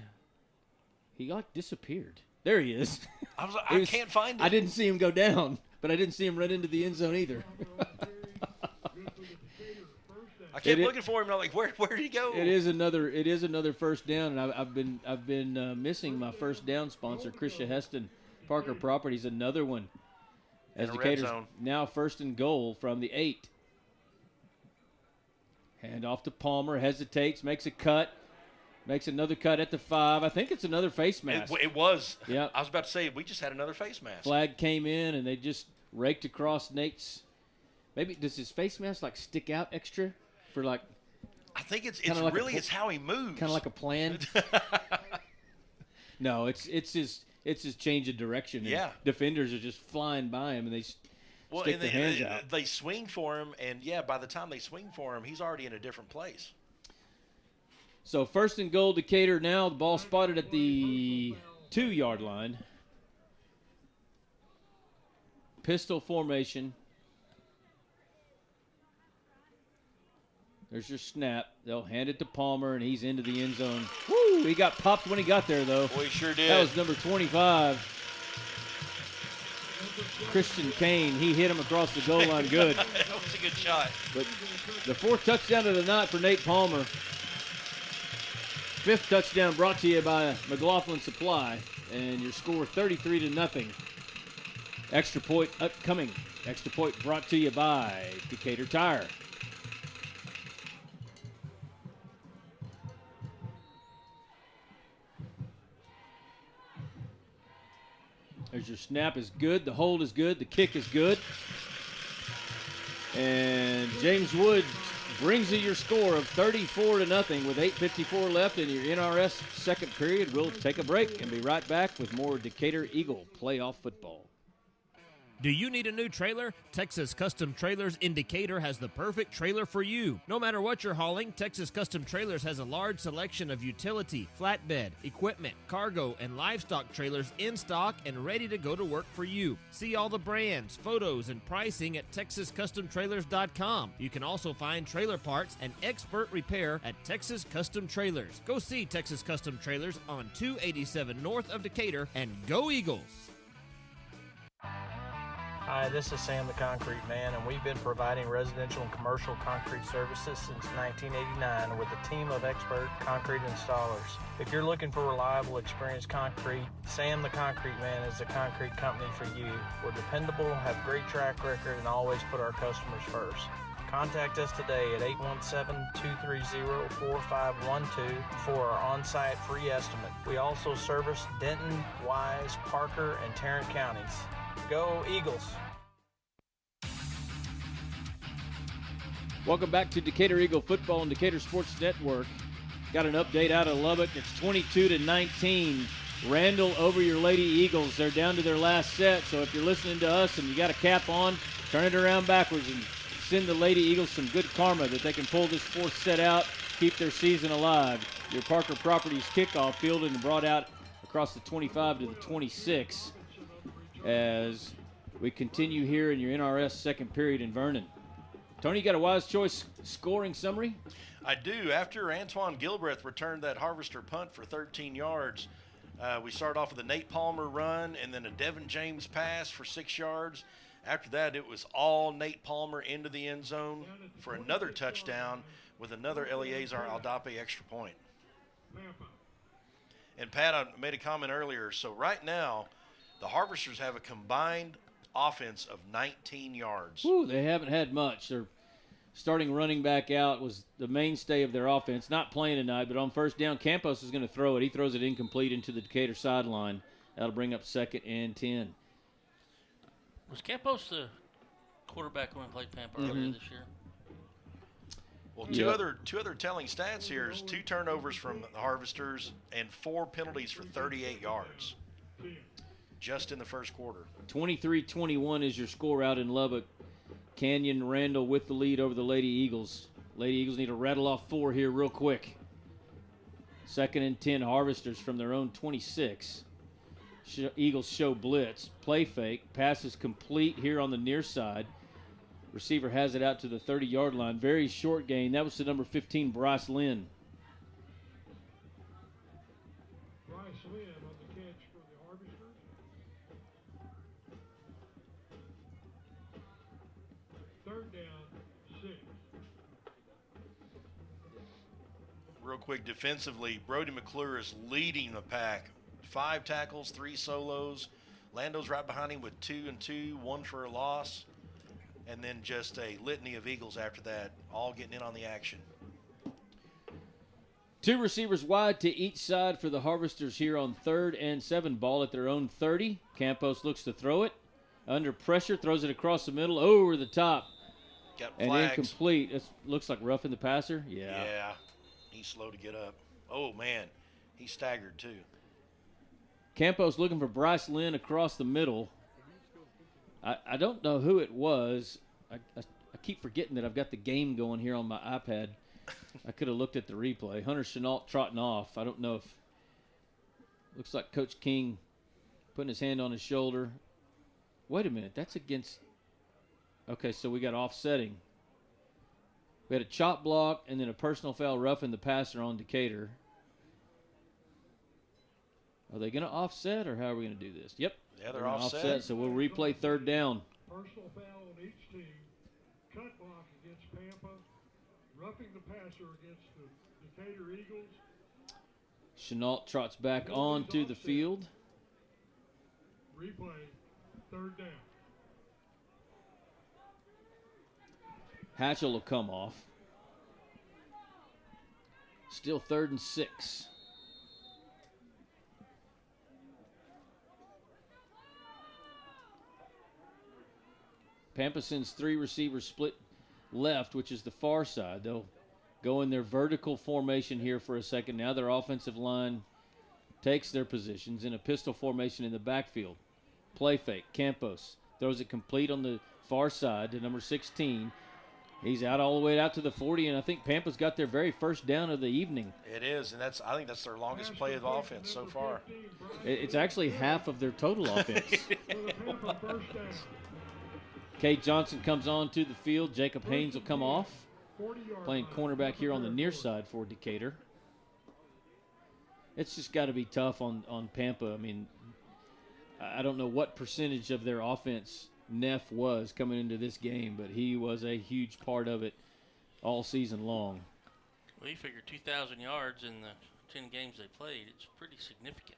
A: he like disappeared. There he is.
U: I can't find him.
A: I didn't see him go down, but I didn't see him run into the end zone either.
U: I kept looking for him. And I'm like, where did he go?
A: It is another first down, and I've been missing my first down sponsor, Krisha Heston, Parker Properties, another one. As Decatur's now 1st and goal from the 8. Hand off to Palmer, hesitates, makes a cut, makes another cut at the 5. I think it's another face mask.
U: It was.
A: Yeah.
U: I was about to say, we just had another face mask.
A: Flag came in, and they just raked across Nate's. Maybe does his face mask like stick out extra for like?
U: I think it's
A: like
U: really it's how he moves.
A: Kind of like a plan. No, it's his change of direction. And
U: yeah.
A: Defenders are just flying by him, and they stick their hands out.
U: They swing for him, and by the time they swing for him, he's already in a different place.
A: So 1st and goal, Decatur now. The ball spotted at the 2-yard line. Pistol formation. There's your snap. They'll hand it to Palmer, and he's into the end zone. Woo! Woo! He got popped when he got there, though.
U: Boy, he sure did.
A: That was number 25. Christian Kane, he hit him across the goal line good.
U: That was a good shot.
A: But the 4th touchdown of the night for Nate Palmer. 5th touchdown brought to you by McLaughlin Supply. And your score 33-0. Extra point upcoming. Extra point brought to you by Decatur Tire. There's your snap is good. The hold is good. The kick is good. And James Wood brings you your score of 34-0 with 8:54 left in your NRS second period. We'll take a break and be right back with more Decatur Eagle playoff football.
R: Do you need a new trailer? Texas Custom Trailers in Decatur has the perfect trailer for you. No matter what you're hauling, Texas Custom Trailers has a large selection of utility, flatbed, equipment, cargo, and livestock trailers in stock and ready to go to work for you. See all the brands, photos, and pricing at TexasCustomTrailers.com. You can also find trailer parts and expert repair at Texas Custom Trailers. Go see Texas Custom Trailers on 287 north of Decatur, and go Eagles!
S: Hi, this is Sam the Concrete Man, and we've been providing residential and commercial concrete services since 1989 with a team of expert concrete installers. If you're looking for reliable, experienced concrete, Sam the Concrete Man is the concrete company for you. We're dependable, have great track record, and always put our customers first. Contact us today at 817-230-4512 for our on-site free estimate. We also service Denton, Wise, Parker, and Tarrant counties. Go Eagles!
A: Welcome back to Decatur Eagle Football and Decatur Sports Network. Got an update out of Lubbock. It's 22-19. Randall over your Lady Eagles. They're down to their last set, so if you're listening to us and you got a cap on, turn it around backwards and send the Lady Eagles some good karma that they can pull this 4th set out, keep their season alive. Your Parker Properties kickoff fielded and brought out across the 25 to the 26 as we continue here in your NRS second period in Vernon. Tony, you got a Wise Choice scoring summary?
U: I do. After Antoine Gilbreth returned that harvester punt for 13 yards, we started off with a Nate Palmer run and then a Devin James pass for 6 yards. After that, it was all Nate Palmer into the end zone for another touchdown with another Eleazar Aldape extra point. And Pat, I made a comment earlier. So right now, the Harvesters have a combined offense of 19 yards.
A: Woo, they haven't had much. Their starting running back out was the mainstay of their offense. Not playing tonight, but on first down, Campos is going to throw it. He throws it incomplete into the Decatur sideline. That'll bring up 2nd and 10.
C: Was Campos the quarterback when we played PAMPA earlier this year?
U: Well, two other telling stats here is 2 turnovers from the Harvesters and 4 penalties for 38 yards just in the first quarter.
A: 23-21 is your score out in Lubbock. Canyon Randall with the lead over the Lady Eagles. Lady Eagles need to rattle off 4 here real quick. 2nd and 10, Harvesters from their own 26. Eagles show blitz, play fake, pass is complete here on the near side. Receiver has it out to the 30-yard line. Very short gain. That was the number 15, Bryce Lynn.
O: Bryce Lynn on the catch for the Harvesters. Third down, 6.
U: Real quick, defensively, Brody McClure is leading the pack. 5 tackles, 3 solos. Lando's right behind him with 2 and 2, 1 for a loss. And then just a litany of Eagles after that, all getting in on the action.
A: 2 receivers wide to each side for the Harvesters here on 3rd and 7. Ball at their own 30. Campos looks to throw it. Under pressure, throws it across the middle, over the top.
U: Got
A: and
U: flags.
A: Incomplete. It looks like roughing the passer.
U: Yeah. He's slow to get up. Oh, man. He staggered, too.
A: Campos looking for Bryce Lynn across the middle. I don't know who it was. I keep forgetting that I've got the game going here on my iPad. I could have looked at the replay. Hunter Chenault trotting off. I don't know if – looks like Coach King putting his hand on his shoulder. Wait a minute. That's against – okay, so we got offsetting. We had a chop block and then a personal foul roughing the passer on Decatur. Are they going to offset, or how are we going to do this? Yep.
U: Yeah, they're
A: gonna
U: offset.
A: So we'll replay third down.
O: Personal foul on each team. Cut block against Pampa. Roughing the passer against the Decatur Eagles.
A: Chenault trots back onto the field.
O: Replay, third down.
A: Hatchell will come off. Still 3rd and 6. Pampa sends 3 receivers split left, which is the far side. They'll go in their vertical formation here for a second. Now their offensive line takes their positions in a pistol formation in the backfield. Play fake. Campos throws it complete on the far side to number 16. He's out all the way out to the 40, and I think Pampa's got their very first down of the evening.
U: It is, and I think that's their longest play of offense so far.
A: It's actually half of their total offense. Cade Johnson comes on to the field. Jacob Haynes will come off, playing cornerback here on the near side for Decatur. It's just got to be tough on Pampa. I mean, I don't know what percentage of their offense Neff was coming into this game, but he was a huge part of it all season long.
C: Well, you figure 2,000 yards in the 10 games they played. It's pretty significant.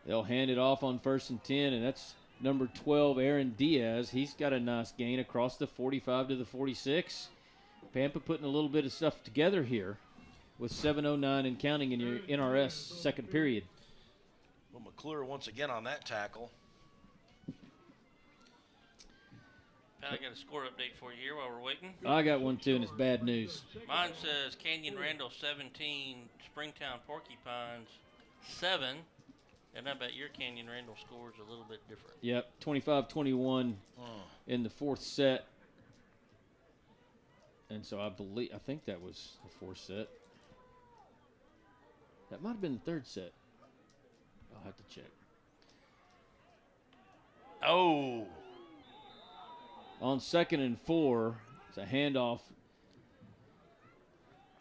A: They'll hand it off on 1st and 10, and that's number 12, Aaron Diaz. He's got a nice gain across the 45 to the 46. Pampa putting a little bit of stuff together here with 7:09 and counting in your NRS second period.
U: Well, McClure once again on that tackle.
C: Pat, I got a score update for you here while we're waiting.
A: I got one too, and it's bad news.
C: Mine says Canyon Randall 17, Springtown Porcupines 7. And I bet your Canyon Randall score is a little bit different.
A: Yep, 25-21 in the 4th set. And so I think that was the 4th set. That might have been the 3rd set. I'll have to check.
U: Oh.
A: On 2nd and 4, it's a handoff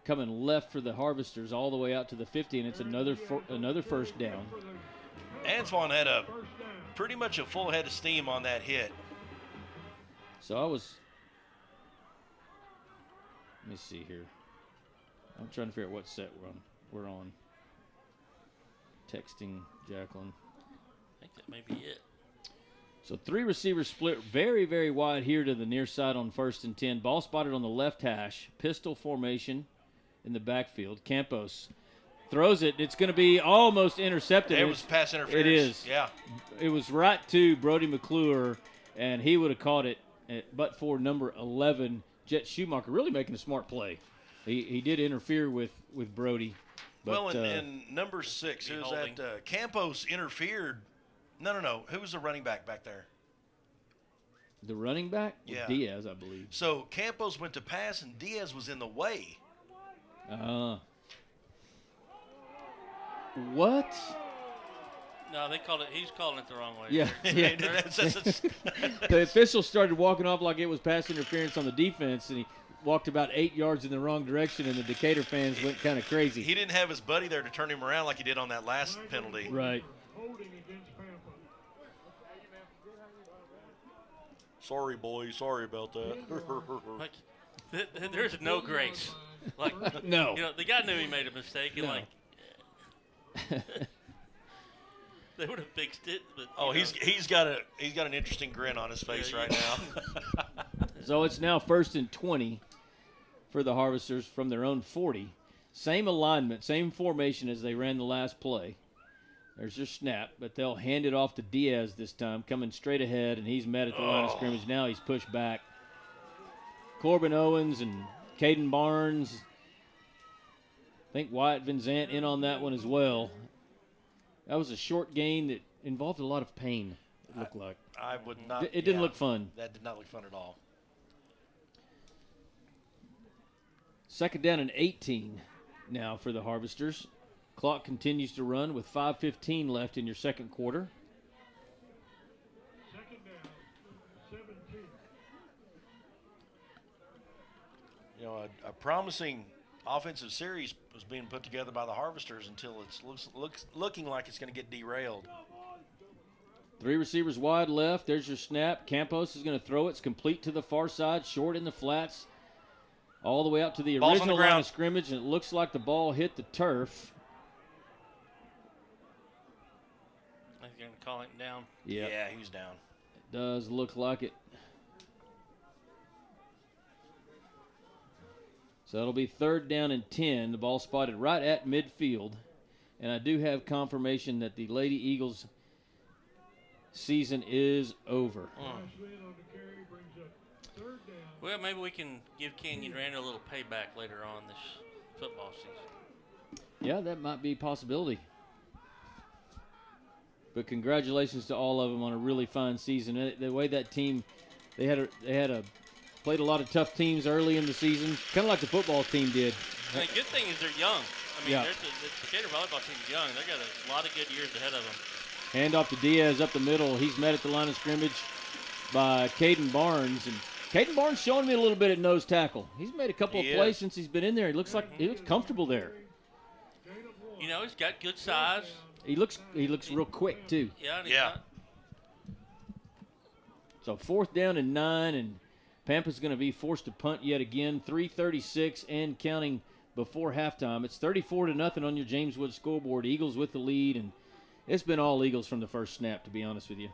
A: coming left for the Harvesters all the way out to the 50, and it's another first down.
U: Antoine had pretty much a full head of steam on that hit.
A: So let me see here. I'm trying to figure out what set we're on. Texting Jacqueline.
C: I think that may be it.
A: So 3 receivers split very, very wide here to the near side on 1st and 10. Ball spotted on the left hash. Pistol formation in the backfield. Campos throws it. It's going to be almost intercepted.
U: It was pass interference.
A: It is.
U: Yeah.
A: It was right to Brody McClure, and he would have caught it, but for number 11, Jet Schumacher, really making a smart play. He did interfere with Brody. But,
U: well, and number 6, who's that? Campos interfered. No. Who was the running back there?
A: The running back?
U: Yeah.
A: Diaz, I believe.
U: So Campos went to pass, and Diaz was in the way.
A: What?
C: No, he's calling it the wrong way.
A: Yeah. The official started walking off like it was pass interference on the defense, and he walked about 8 yards in the wrong direction, and the Decatur fans went kind of crazy.
U: He didn't have his buddy there to turn him around like he did on that last penalty.
A: Right.
U: Sorry, boy. Sorry about that.
C: There's no grace.
A: No.
C: The guy knew he made a mistake, and they would have fixed it. But
U: he's got an interesting grin on his face right now.
A: So it's now 1st and 20 for the Harvesters from their own 40. Same alignment, same formation as they ran the last play. There's your snap, but they'll hand it off to Diaz this time, coming straight ahead, and he's met at the line of scrimmage. Now he's pushed back. Corbin Owens and Caden Barnes. I think Wyatt Van Zant in on that one as well. That was a short gain that involved a lot of pain, it looked like.
U: I would not.
A: It didn't look fun.
U: That did not look fun at all.
A: 2nd down and 18 now for the Harvesters. Clock continues to run with 5:15 left in your second quarter.
O: 2nd down, 17.
U: A promising offensive series was being put together by the Harvesters until it's looking like it's going to get derailed.
A: 3 receivers wide left. There's your snap. Campos is going to throw it. It's complete to the far side, short in the flats, all the way out to the
U: Ball's
A: original
U: on the ground.
A: line of scrimmage, and it looks like the ball hit the turf.
C: I think they're going to call him down.
A: Yep.
U: Yeah, he was down.
A: It does look like it. So it'll be 3rd down and 10. The ball spotted right at midfield. And I do have confirmation that the Lady Eagles season is over.
C: Well, maybe we can give Canyon Randall a little payback later on this football season.
A: Yeah, that might be a possibility. But congratulations to all of them on a really fine season. The way that team, they played a lot of tough teams early in the season, kind of like the football team did.
C: And the good thing is they're young. I mean,
A: Yeah.
C: the Decatur volleyball team's young. They got a lot of good years ahead of them.
A: Handoff to Diaz up the middle. He's met at the line of scrimmage by Caden Barnes. And Caden Barnes showing me a little bit at nose tackle. He's made a couple of plays since he's been in there. He looks comfortable there.
C: You know, he's got good size.
A: He looks real quick too.
C: Yeah. And he's not,
A: So 4th down and 9, and Pampa's going to be forced to punt yet again. 3:36 and counting before halftime. It's 34-0 on your James Wood scoreboard. Eagles with the lead, and it's been all Eagles from the first snap, to be honest with you.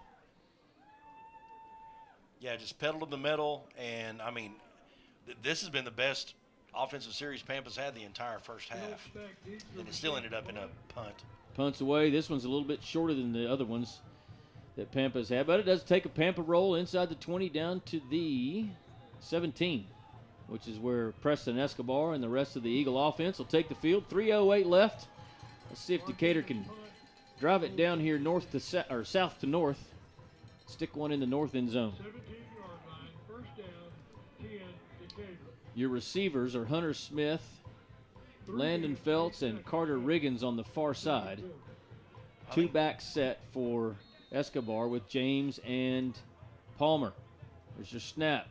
U: Yeah, just pedal to the metal, and I mean, this has been the best offensive series Pampa's had the entire first half, and it still ended up in a punt.
A: Punts away. This one's a little bit shorter than the other ones that Pampa's had, but it does take a Pampa roll inside the 20 down to the 17, which is where Preston Escobar and the rest of the Eagle offense will take the field. 3:08 left. Let's see if Decatur can drive it down here north to or south to north. Stick one in the north end zone.
O: 17-yard line, 1st down, 10, Decatur.
A: Your receivers are Hunter Smith, Landon Feltz, and Carter Riggins on the far side. 2 back set for Escobar with James and Palmer. There's your snap.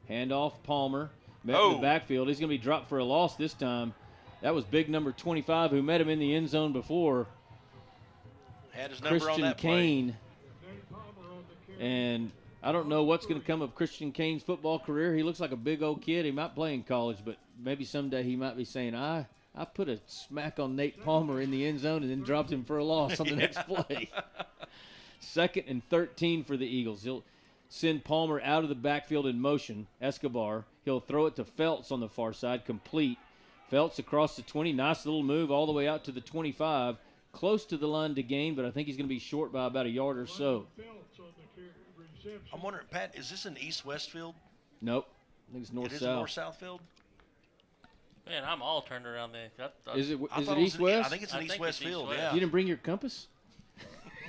A: Handoff, Palmer. Met in the backfield. He's going to be dropped for a loss this time. That was big number 25 who met him in the end zone before.
U: Had his number
A: Christian
U: on that
A: Kane. And I don't know what's going to come of Christian Kane's football career. He looks like a big old kid. He might play in college, but maybe someday he might be saying, I put a smack on Nate Palmer in the end zone and then dropped him for a loss on the next play. 2nd and 13 for the Eagles. He'll send Palmer out of the backfield in motion. Escobar. He'll throw it to Feltz on the far side, complete. Feltz across the 20. Nice little move all the way out to the 25. Close to the line to gain, but I think he's going to be short by about a yard or so.
U: I'm wondering, Pat, is this an east-west field?
A: Nope. I think it's north-south.
U: It is a north-south field?
C: Man, I'm all turned around there.
A: Is it east-west?
U: I think it's an east-west field, yeah.
A: You didn't bring your compass?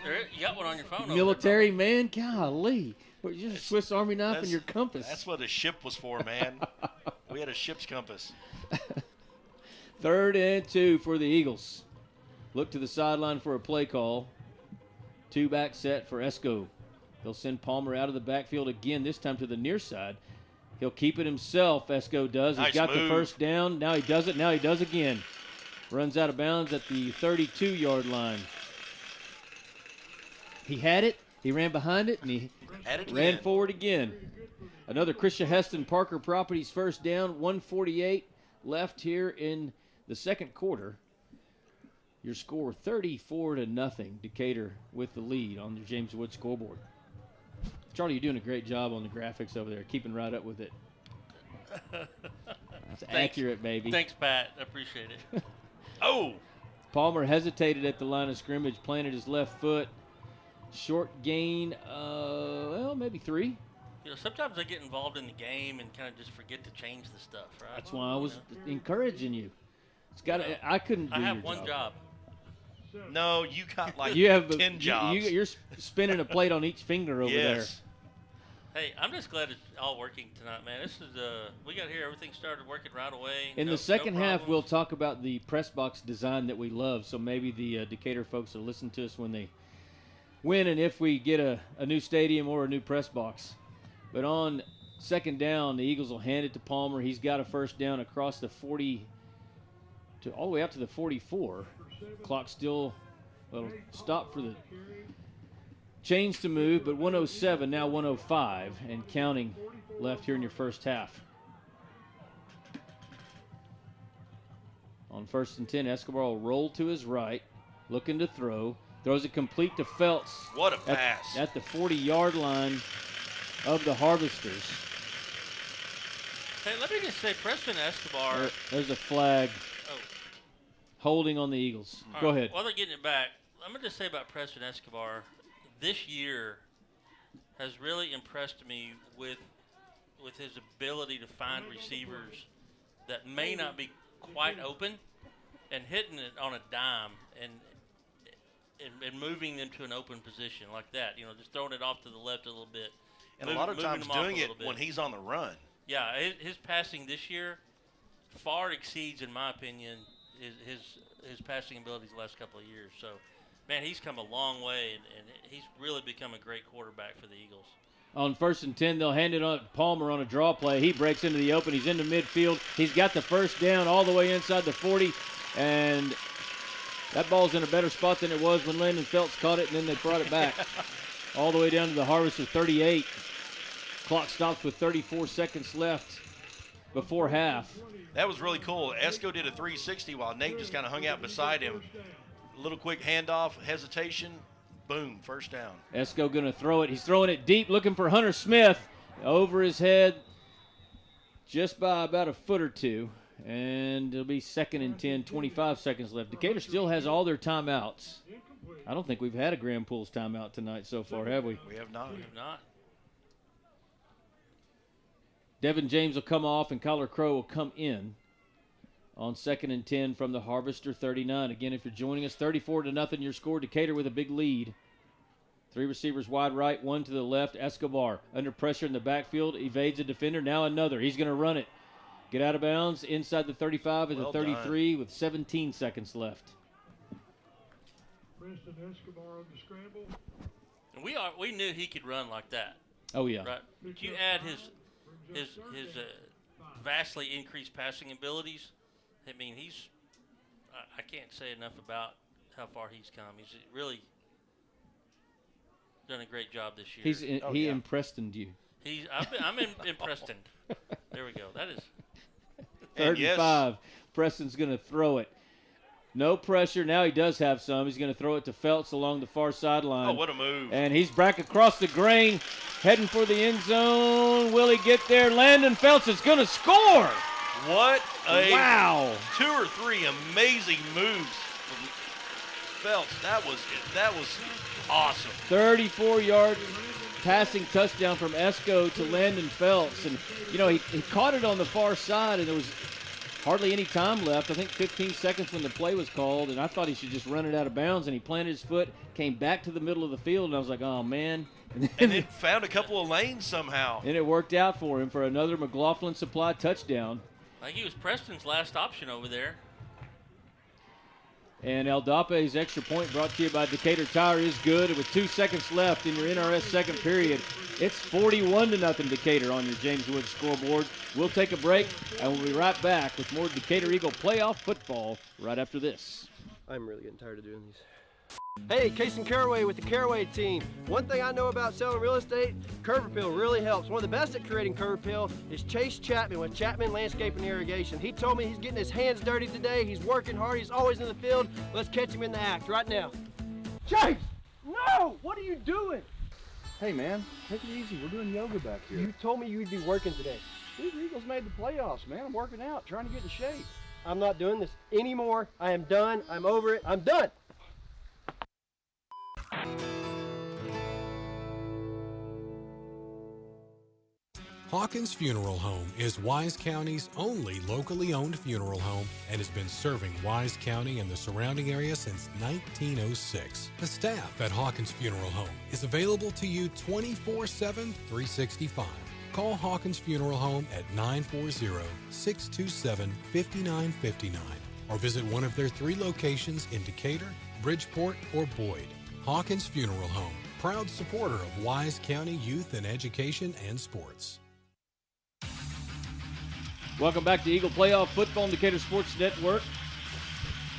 C: You got one on your phone.
A: Military man? Golly. You're just a Swiss Army knife and your compass.
U: That's what a ship was for, man. We had a ship's compass.
A: 3rd and 2 for the Eagles. Look to the sideline for a play call. 2 back set for Esco. He'll send Palmer out of the backfield again, this time to the near side. He'll keep it himself, Esco does. He's got the 1st down. Now he does it. Now he does again. Runs out of bounds at the 32-yard line. He had it. He ran behind it, and he ran forward again. Another Christian Heston Parker Properties 1st down. 1:48 left here in the 2nd quarter. Your score 34-0. Decatur with the lead on the James Wood scoreboard. Charlie, you're doing a great job on the graphics over there, keeping right up with it. It's accurate, baby.
C: Thanks, Pat. I appreciate it.
A: Palmer hesitated at the line of scrimmage, planted his left foot. Short gain, maybe 3.
C: You know, sometimes I get involved in the game and kind of just forget to change the stuff, right?
A: That's why I was encouraging you. It's got. I couldn't.
C: I have one job.
U: No, you got like
A: you have
U: 10 jobs.
A: You're spinning a plate on each finger over there.
C: Hey, I'm just glad it's all working tonight, man. This is we got here. Everything started working right away.
A: In the second half, we'll talk about the press box design that we love. So maybe the Decatur folks will listen to us when they win and if we get a new stadium or a new press box. But on 2nd down, the Eagles will hand it to Palmer. He's got a 1st down across the all the way out to the 44. Clock still stop for the change to move, but 107, now 105, and counting left here in your first half. On 1st and 10, Escobar will roll to his right, looking to throw. Throws it complete to Felts.
U: What a pass.
A: At the 40-yard line of the Harvesters.
C: Hey, let me just say, Preston Escobar.
A: There's a flag holding on the Eagles. Go ahead.
C: While they're getting it back, I'm going to just say about Preston Escobar, this year has really impressed me with his ability to find receivers that may not be quite open and hitting it on a dime and moving them to an open position like that. Just throwing it off to the left a little bit.
U: And a lot of times doing it when he's on the run.
C: Yeah, his passing this year far exceeds, in my opinion, his passing abilities the last couple of years. So, man, he's come a long way, and he's really become a great quarterback for the Eagles.
A: On 1st and 10, they'll hand it on to Palmer on a draw play. He breaks into the open. He's into midfield. He's got the first down all the way inside the 40, and that ball's in a better spot than it was when Landon Felts caught it, and then they brought it back all the way down to the Harvester 38. Clock stops with 34 seconds left before half.
U: That was really cool. Esco did a 360 while Nate just kind of hung out beside him. A little quick handoff, hesitation, boom, first down.
A: Esco going to throw it. He's throwing it deep, looking for Hunter Smith. Over his head, just by about a foot or two. And it'll be 2nd and 10, 25 seconds left. Decatur still has all their timeouts. I don't think we've had a Grand Pools timeout tonight so far, have we?
U: We have not.
C: We have not.
A: Devin James will come off and Kyler Crow will come in on 2nd and 10 from the Harvester 39. Again, if you're joining us, 34-0 your score. Decatur with a big lead. 3 receivers wide right, 1 to the left. Escobar under pressure in the backfield, evades a defender. Now another. He's going to run it. Get out of bounds inside the 35 at the 33 with 17 seconds left.
O: Preston Escobar on the scramble.
C: And we knew he could run like that.
A: Oh yeah.
C: Right. But you add his vastly increased passing abilities. I mean, I can't say enough about how far he's come. He's really done a great job this year.
A: He impressed you.
C: I'm in Preston. There we go. That is
A: 3rd and 5. Preston's going to throw it. No pressure. Now he does have some. He's going to throw it to Felts along the far sideline.
U: Oh, what a move.
A: And he's back across the grain, heading for the end zone. Will he get there? Landon Felts is going to score.
U: What a
A: wow.
U: 2 or 3 amazing moves from Felts. That was awesome.
A: 34-yard passing touchdown from Esco to Landon Felts. And, he caught it on the far side, and there was hardly any time left. I think 15 seconds when the play was called, and I thought he should just run it out of bounds, and he planted his foot, came back to the middle of the field, and I was like, oh, man.
U: And then found a couple of lanes somehow.
A: And it worked out for him for another McLaughlin Supply touchdown.
C: I think he was Preston's last option over there.
A: And El Dape's extra point brought to you by Decatur Tire is good. With 2 seconds left in your NRS second period, it's 41-0 Decatur on your James Woods scoreboard. We'll take a break, and we'll be right back with more Decatur Eagle playoff football right after this.
D: I'm really getting tired of doing these. Hey, Casey Caraway with the Caraway team. One thing I know about selling real estate, curb appeal really helps. One of the best at creating curb appeal is Chase Chapman with Chapman Landscape and Irrigation. He told me he's getting his hands dirty today. He's working hard. He's always in the field. Let's catch him in the act right now. Chase! No! What are you doing?
T: Hey, man, take it easy. We're doing yoga back here.
D: You told me you'd be working today.
T: These Eagles made the playoffs, man. I'm working out, trying to get in shape.
D: I'm not doing this anymore. I am done. I'm over it. I'm done.
F: Hawkins Funeral Home is Wise County's only locally owned funeral home and has been serving Wise County and the surrounding area since 1906. The staff at Hawkins Funeral Home is available to you 24/7, 365. Call Hawkins Funeral Home at 940-627-5959 or visit one of their 3 locations in Decatur, Bridgeport, or Boyd. Hawkins Funeral Home, proud supporter of Wise County youth and education and sports.
A: Welcome back to Eagle Playoff Football on Decatur Sports Network.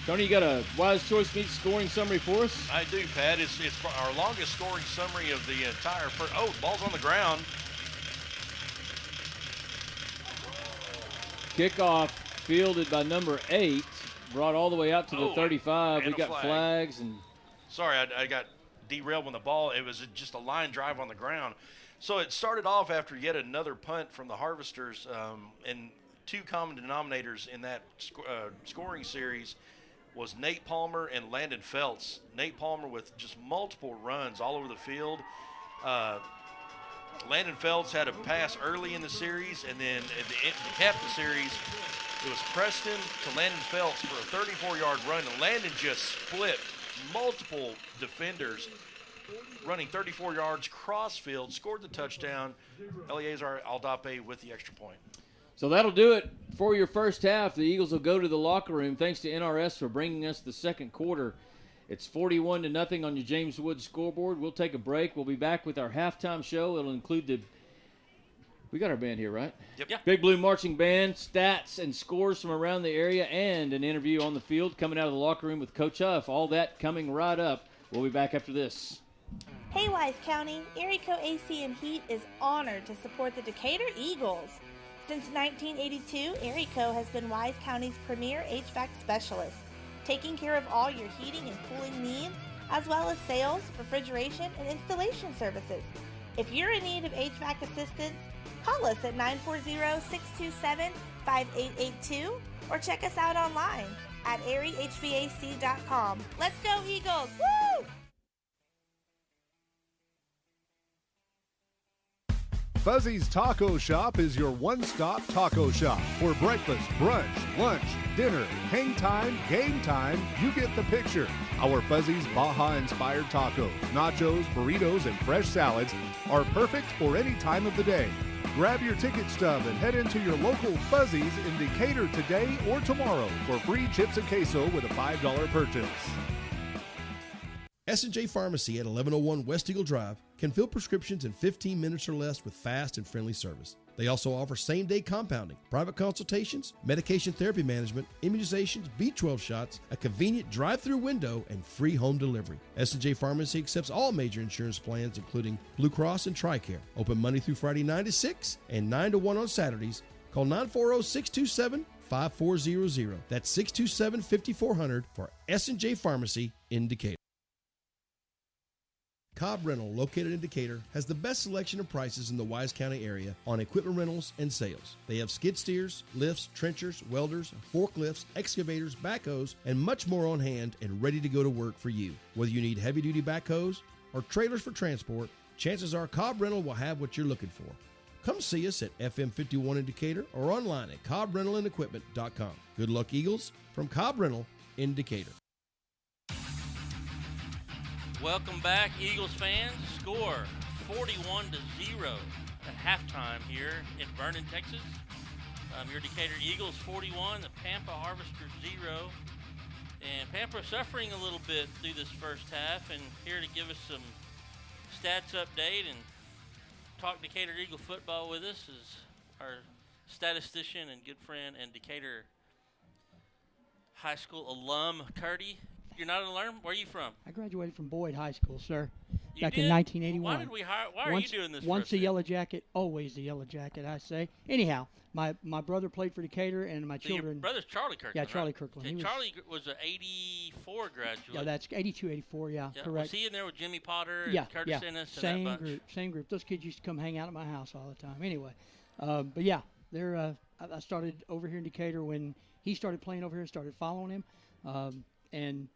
A: Tony, you got a Wise Choice Meats scoring summary for us?
U: I do, Pat. It's our longest scoring summary of the entire first. Oh, ball's on the ground.
A: Kickoff fielded by number 8, brought all the way out to the 35. We got flags and.
U: Sorry, I got derailed when the ball. It was just a line drive on the ground. So it started off after yet another punt from the Harvesters, and two common denominators in that scoring series was Nate Palmer and Landon Feltz. Nate Palmer with just multiple runs all over the field. Landon Feltz had a pass early in the series, and then to cap the series, it was Preston to Landon Feltz for a 34-yard run, and Landon just split multiple defenders, running 34 yards cross-field, scored the touchdown. Eleazar Aldape with the extra point.
A: So that'll do it for your first half. The Eagles will go to the locker room. Thanks to NRS for bringing us the second quarter. It's 41-0 on your James Woods scoreboard. We'll take a break. We'll be back with our halftime show. It'll include we got our band here, right?
U: Yep.
A: Yeah. Big Blue Marching Band, stats and scores from around the area, and an interview on the field coming out of the locker room with Coach Huff. All that coming right up. We'll be back after this.
G: Hey, Wise County, Erie Co AC and Heat is honored to support the Decatur Eagles. Since 1982, Erie Co has been Wise County's premier HVAC specialist, taking care of all your heating and cooling needs, as well as sales, refrigeration, and installation services. If you're in need of HVAC assistance, call us at 940-627-5882 or check us out online at ariehvac.com. Let's go, Eagles! Woo!
H: Fuzzy's Taco Shop is your one-stop taco shop. For breakfast, brunch, lunch, dinner, hang time, game time, you get the picture. Our Fuzzy's Baja-inspired tacos, nachos, burritos, and fresh salads are perfect for any time of the day. Grab your ticket stub and head into your local Fuzzy's in Decatur today or tomorrow for free chips and queso with a $5 purchase.
I: S&J Pharmacy at 1101 West Eagle Drive can fill prescriptions in 15 minutes or less with fast and friendly service. They also offer same-day compounding, private consultations, medication therapy management, immunizations, B12 shots, a convenient drive-through window, and free home delivery. S&J Pharmacy accepts all major insurance plans, including Blue Cross and TRICARE. Open Monday through Friday 9 to 6 and 9 to 1 on Saturdays. Call 940-627-5400. That's 627-5400 for S&J Pharmacy in Decatur. Cobb Rental, located in Decatur, has the best selection of prices in the Wise County area on equipment rentals and sales. They have skid steers, lifts, trenchers, welders, forklifts, excavators, backhoes, and much more on hand and ready to go to work for you. Whether you need heavy-duty backhoes or trailers for transport, chances are Cobb Rental will have what you're looking for. Come see us at FM 51 in Decatur or online at CobbRentalAndEquipment.com. Good luck, Eagles, from Cobb Rental in Decatur.
C: Welcome back, Eagles fans. Score 41-0 at halftime here in Vernon, Texas. Your Decatur Eagles 41, the Pampa Harvesters 0. And Pampa suffering a little bit through this first half, and here to give us some stats update and talk Decatur Eagle football with us is our statistician and good friend and Decatur High School alum, Curdy. You're not an alum? Where are you from?
B: I graduated from Boyd High School, sir,
C: you
B: back
C: did?
B: in 1981.
C: Why did we hire? Why are you doing this?
B: Once a Yellow Jacket, always a Yellow Jacket, I say. Anyhow, my brother played for Decatur, and my children.
C: Your brother's Charlie Kirkland.
B: Yeah, Charlie
C: right?
B: Kirkland.
C: Okay, Charlie was an '84 graduate.
B: Yeah, that's 82, 84. Yeah, correct.
C: Was he in there with Jimmy Potter and Curtis Ennis and
B: same
C: that bunch?
B: Same group. Those kids used to come hang out at my house all the time. Anyway, but yeah, they're. I started over here in Decatur when he started playing over here. Started following him, and.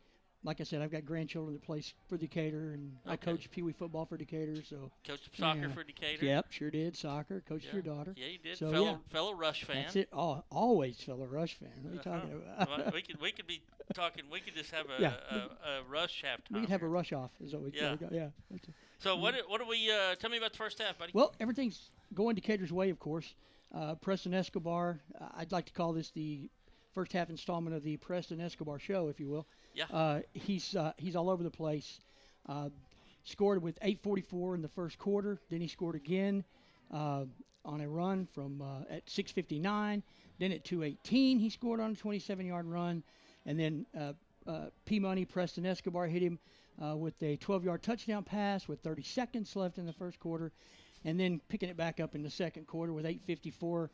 B: Like I said, I've got grandchildren that play for Decatur, and I coach Pee Wee football for Decatur. So
C: coached soccer for Decatur.
B: Yep, sure did. Soccer, coached your daughter.
C: Yeah, you did.
B: So,
C: fellow Rush fan.
B: That's it. Oh, always fellow Rush fan. What are you talking about?
C: Well, we could be talking. We could just have a Rush halftime.
B: We could have a Rush off, is what we got. Yeah.
C: So what do we tell me about the first half, buddy?
B: Well, everything's going Decatur's way, of course. Preston Escobar. I'd like to call this the first half installment of the Preston Escobar show, if you will.
C: Yeah.
B: He's all over the place. Scored with 8:44 in the first quarter. Then he scored again on a run from at 6:59. Then at 2:18 he scored on a 27-yard run. And then P-Money, Preston Escobar hit him with a 12-yard touchdown pass with 30 seconds left in the first quarter. And then picking it back up in the second quarter with 8:54,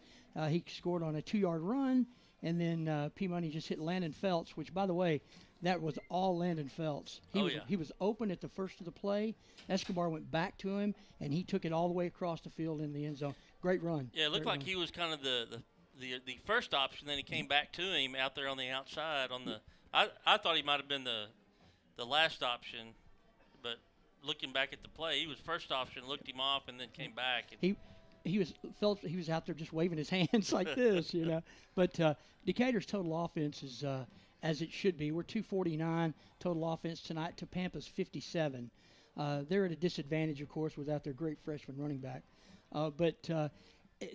B: he scored on a 2-yard run. And then P-Money just hit Landon Felts, which, by the way, that was all Landon Felts. He was open at the first of the play. Escobar went back to him, and he took it all the way across the field in the end zone. Great run.
C: Yeah, it looked like he was kind of the first option. Then he came back to him out there on the outside. I thought he might have been the last option, but looking back at the play, he was first option, looked him off, and then came back. And
B: he was out there just waving his hands like this, you know. But Decatur's total offense is as it should be. We're 249 total offense tonight to Pampa's 57. They're at a disadvantage, of course, without their great freshman running back. But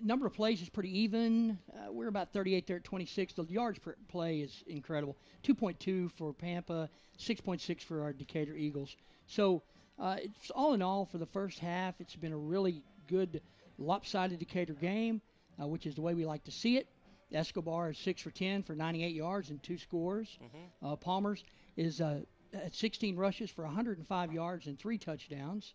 B: number of plays is pretty even. We're about 38 there at 26. The yards per play is incredible. 2.2 for Pampa, 6.6 for our Decatur Eagles. So it's all in all for the first half. It's been a really good lopsided Decatur game, which is the way we like to see it. Escobar is 6 for 10 for 98 yards and 2 scores. Palmer's is at 16 rushes for 105 yards and 3 touchdowns.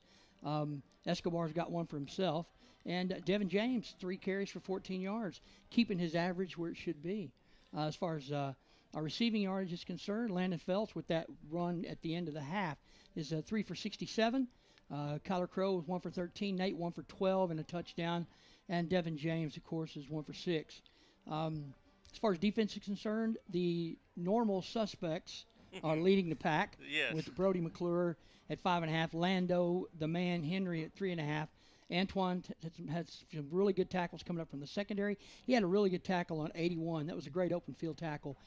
B: Escobar's got one for himself. And Devin James, 3 carries for 14 yards, keeping his average where it should be. As far as our receiving yardage is concerned, Landon Felts with that run at the end of the half is 3 for 67. Kyler Crow was 1 for 13. Nate 1 for 12 and a touchdown. And Devin James, of course, is 1 for 6. As far as defense is concerned, the normal suspects are leading the pack with Brody McClure at 5.5, Lando, the man, Henry at 3.5. Antoine has some really good tackles coming up from the secondary. He had a really good tackle on 81. That was a great open field tackle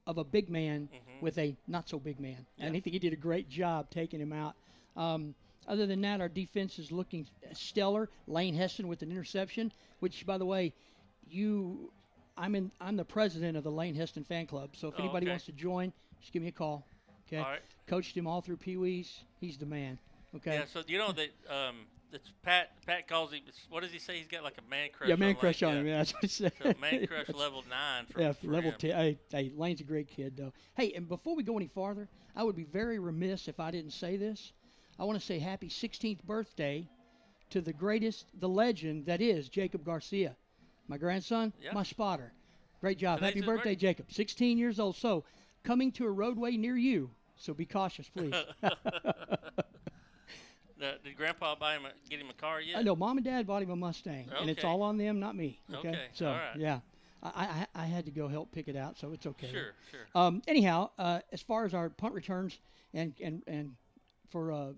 B: of a big man with a not-so-big man. And I think he did a great job taking him out. Other than that, our defense is looking stellar. Lane Heston with an interception, which, by the way, I'm the president of the Lane Heston fan club. So if anybody wants to join, just give me a call. Okay.
C: All right.
B: Coached him all through Pee Wees. He's the man. Okay.
C: Yeah. So you know that it's Pat calls him. What does he say? He's got like a man crush.
B: Yeah, man crush on him. Yeah, that's what he said.
C: So man crush level 9. For
B: level
C: him.
B: 10. Hey, Lane's a great kid though. Hey, and before we go any farther, I would be very remiss if I didn't say this. I want to say happy 16th birthday to the legend that is Jacob Garcia, my grandson, my spotter. Great job.
C: Today's
B: Happy
C: his
B: birthday, Jacob. 16 years old. So, coming to a roadway near you. So be cautious, please.
C: Did Grandpa get him a car yet?
B: No, Mom and Dad bought him a Mustang, and it's all on them, not me. Okay. So,
C: all right.
B: yeah. I had to go help pick it out, so it's okay.
C: Sure.
B: Anyhow, as far as our punt returns and for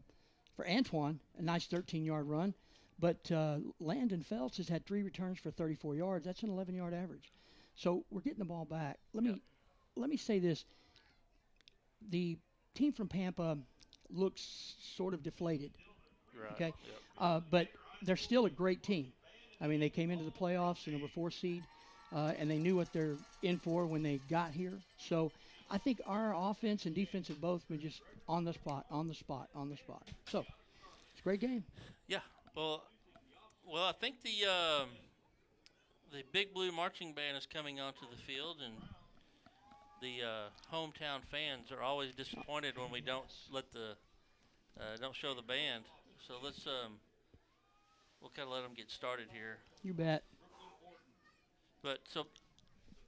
B: Antoine, a nice 13-yard run. But Landon Felts has had 3 returns for 34 yards. That's an 11-yard average. So we're getting the ball back. Let me say this. The team from Pampa looks sort of deflated.
C: Right.
B: Okay. But they're still a great team. I mean, they came into the playoffs, the number 4 seed, and they knew what they're in for when they got here. So I think our offense and defense have both been just on the spot. So it's a great game.
C: Yeah. Well, I think the Big Blue Marching Band is coming onto the field, and the hometown fans are always disappointed when we don't don't show the band. So we'll kind of let them get started here.
B: You bet.
C: But so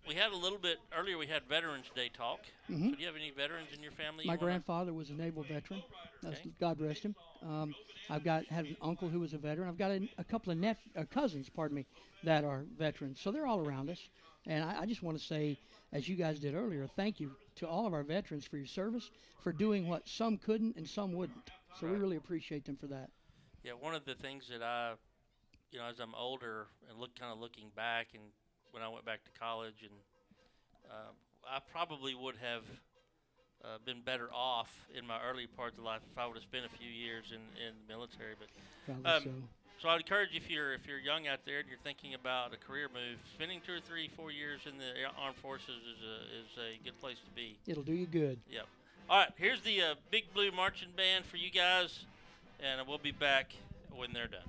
C: we had a little bit earlier. We had Veterans Day talk. So do you have any veterans in your family?
B: My grandfather was a naval veteran. God rest him. I've had an uncle who was a veteran. I've got a couple of cousins, that are veterans. So they're all around us. And I just want to say, as you guys did earlier, thank you to all of our veterans for your service, for doing what some couldn't and some wouldn't. So we really appreciate them for that.
C: Yeah, one of the things that I, as I'm older and looking back, and when I went back to college, and I probably would have been better off in my early parts of life if I would have spent a few years in the military. But so I'd encourage if you're young out there and you're thinking about a career move, spending 2 or 3, 4 years in the armed forces is a good place to be.
B: It'll do you good.
C: Yep. All right, here's the Big Blue Marching Band for you guys, and we'll be back when they're done.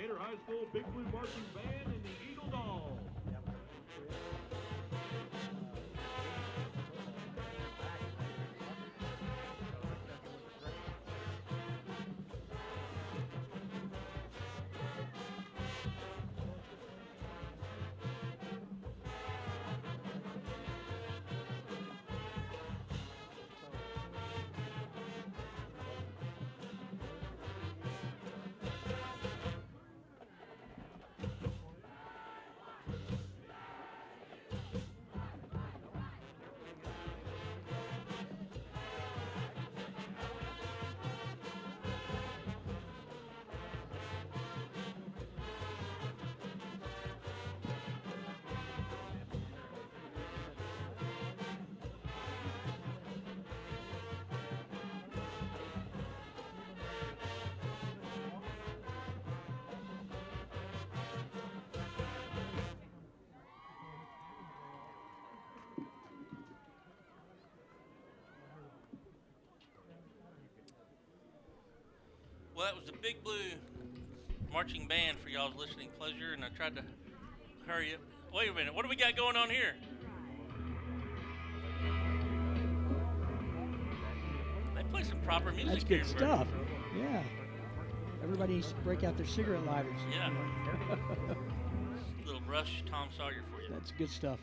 O: Decatur High School Big Blue Marching Band and the Eagle Dolls.
C: Well, that was the Big Blue Marching Band for y'all's listening pleasure, and I tried to hurry up. Wait a minute, what do we got going on here? They play some proper music.
B: That's good stuff. Yeah. Everybody needs to break out their cigarette lighters.
C: Yeah. Little Rush Tom Sawyer for you.
B: That's good stuff.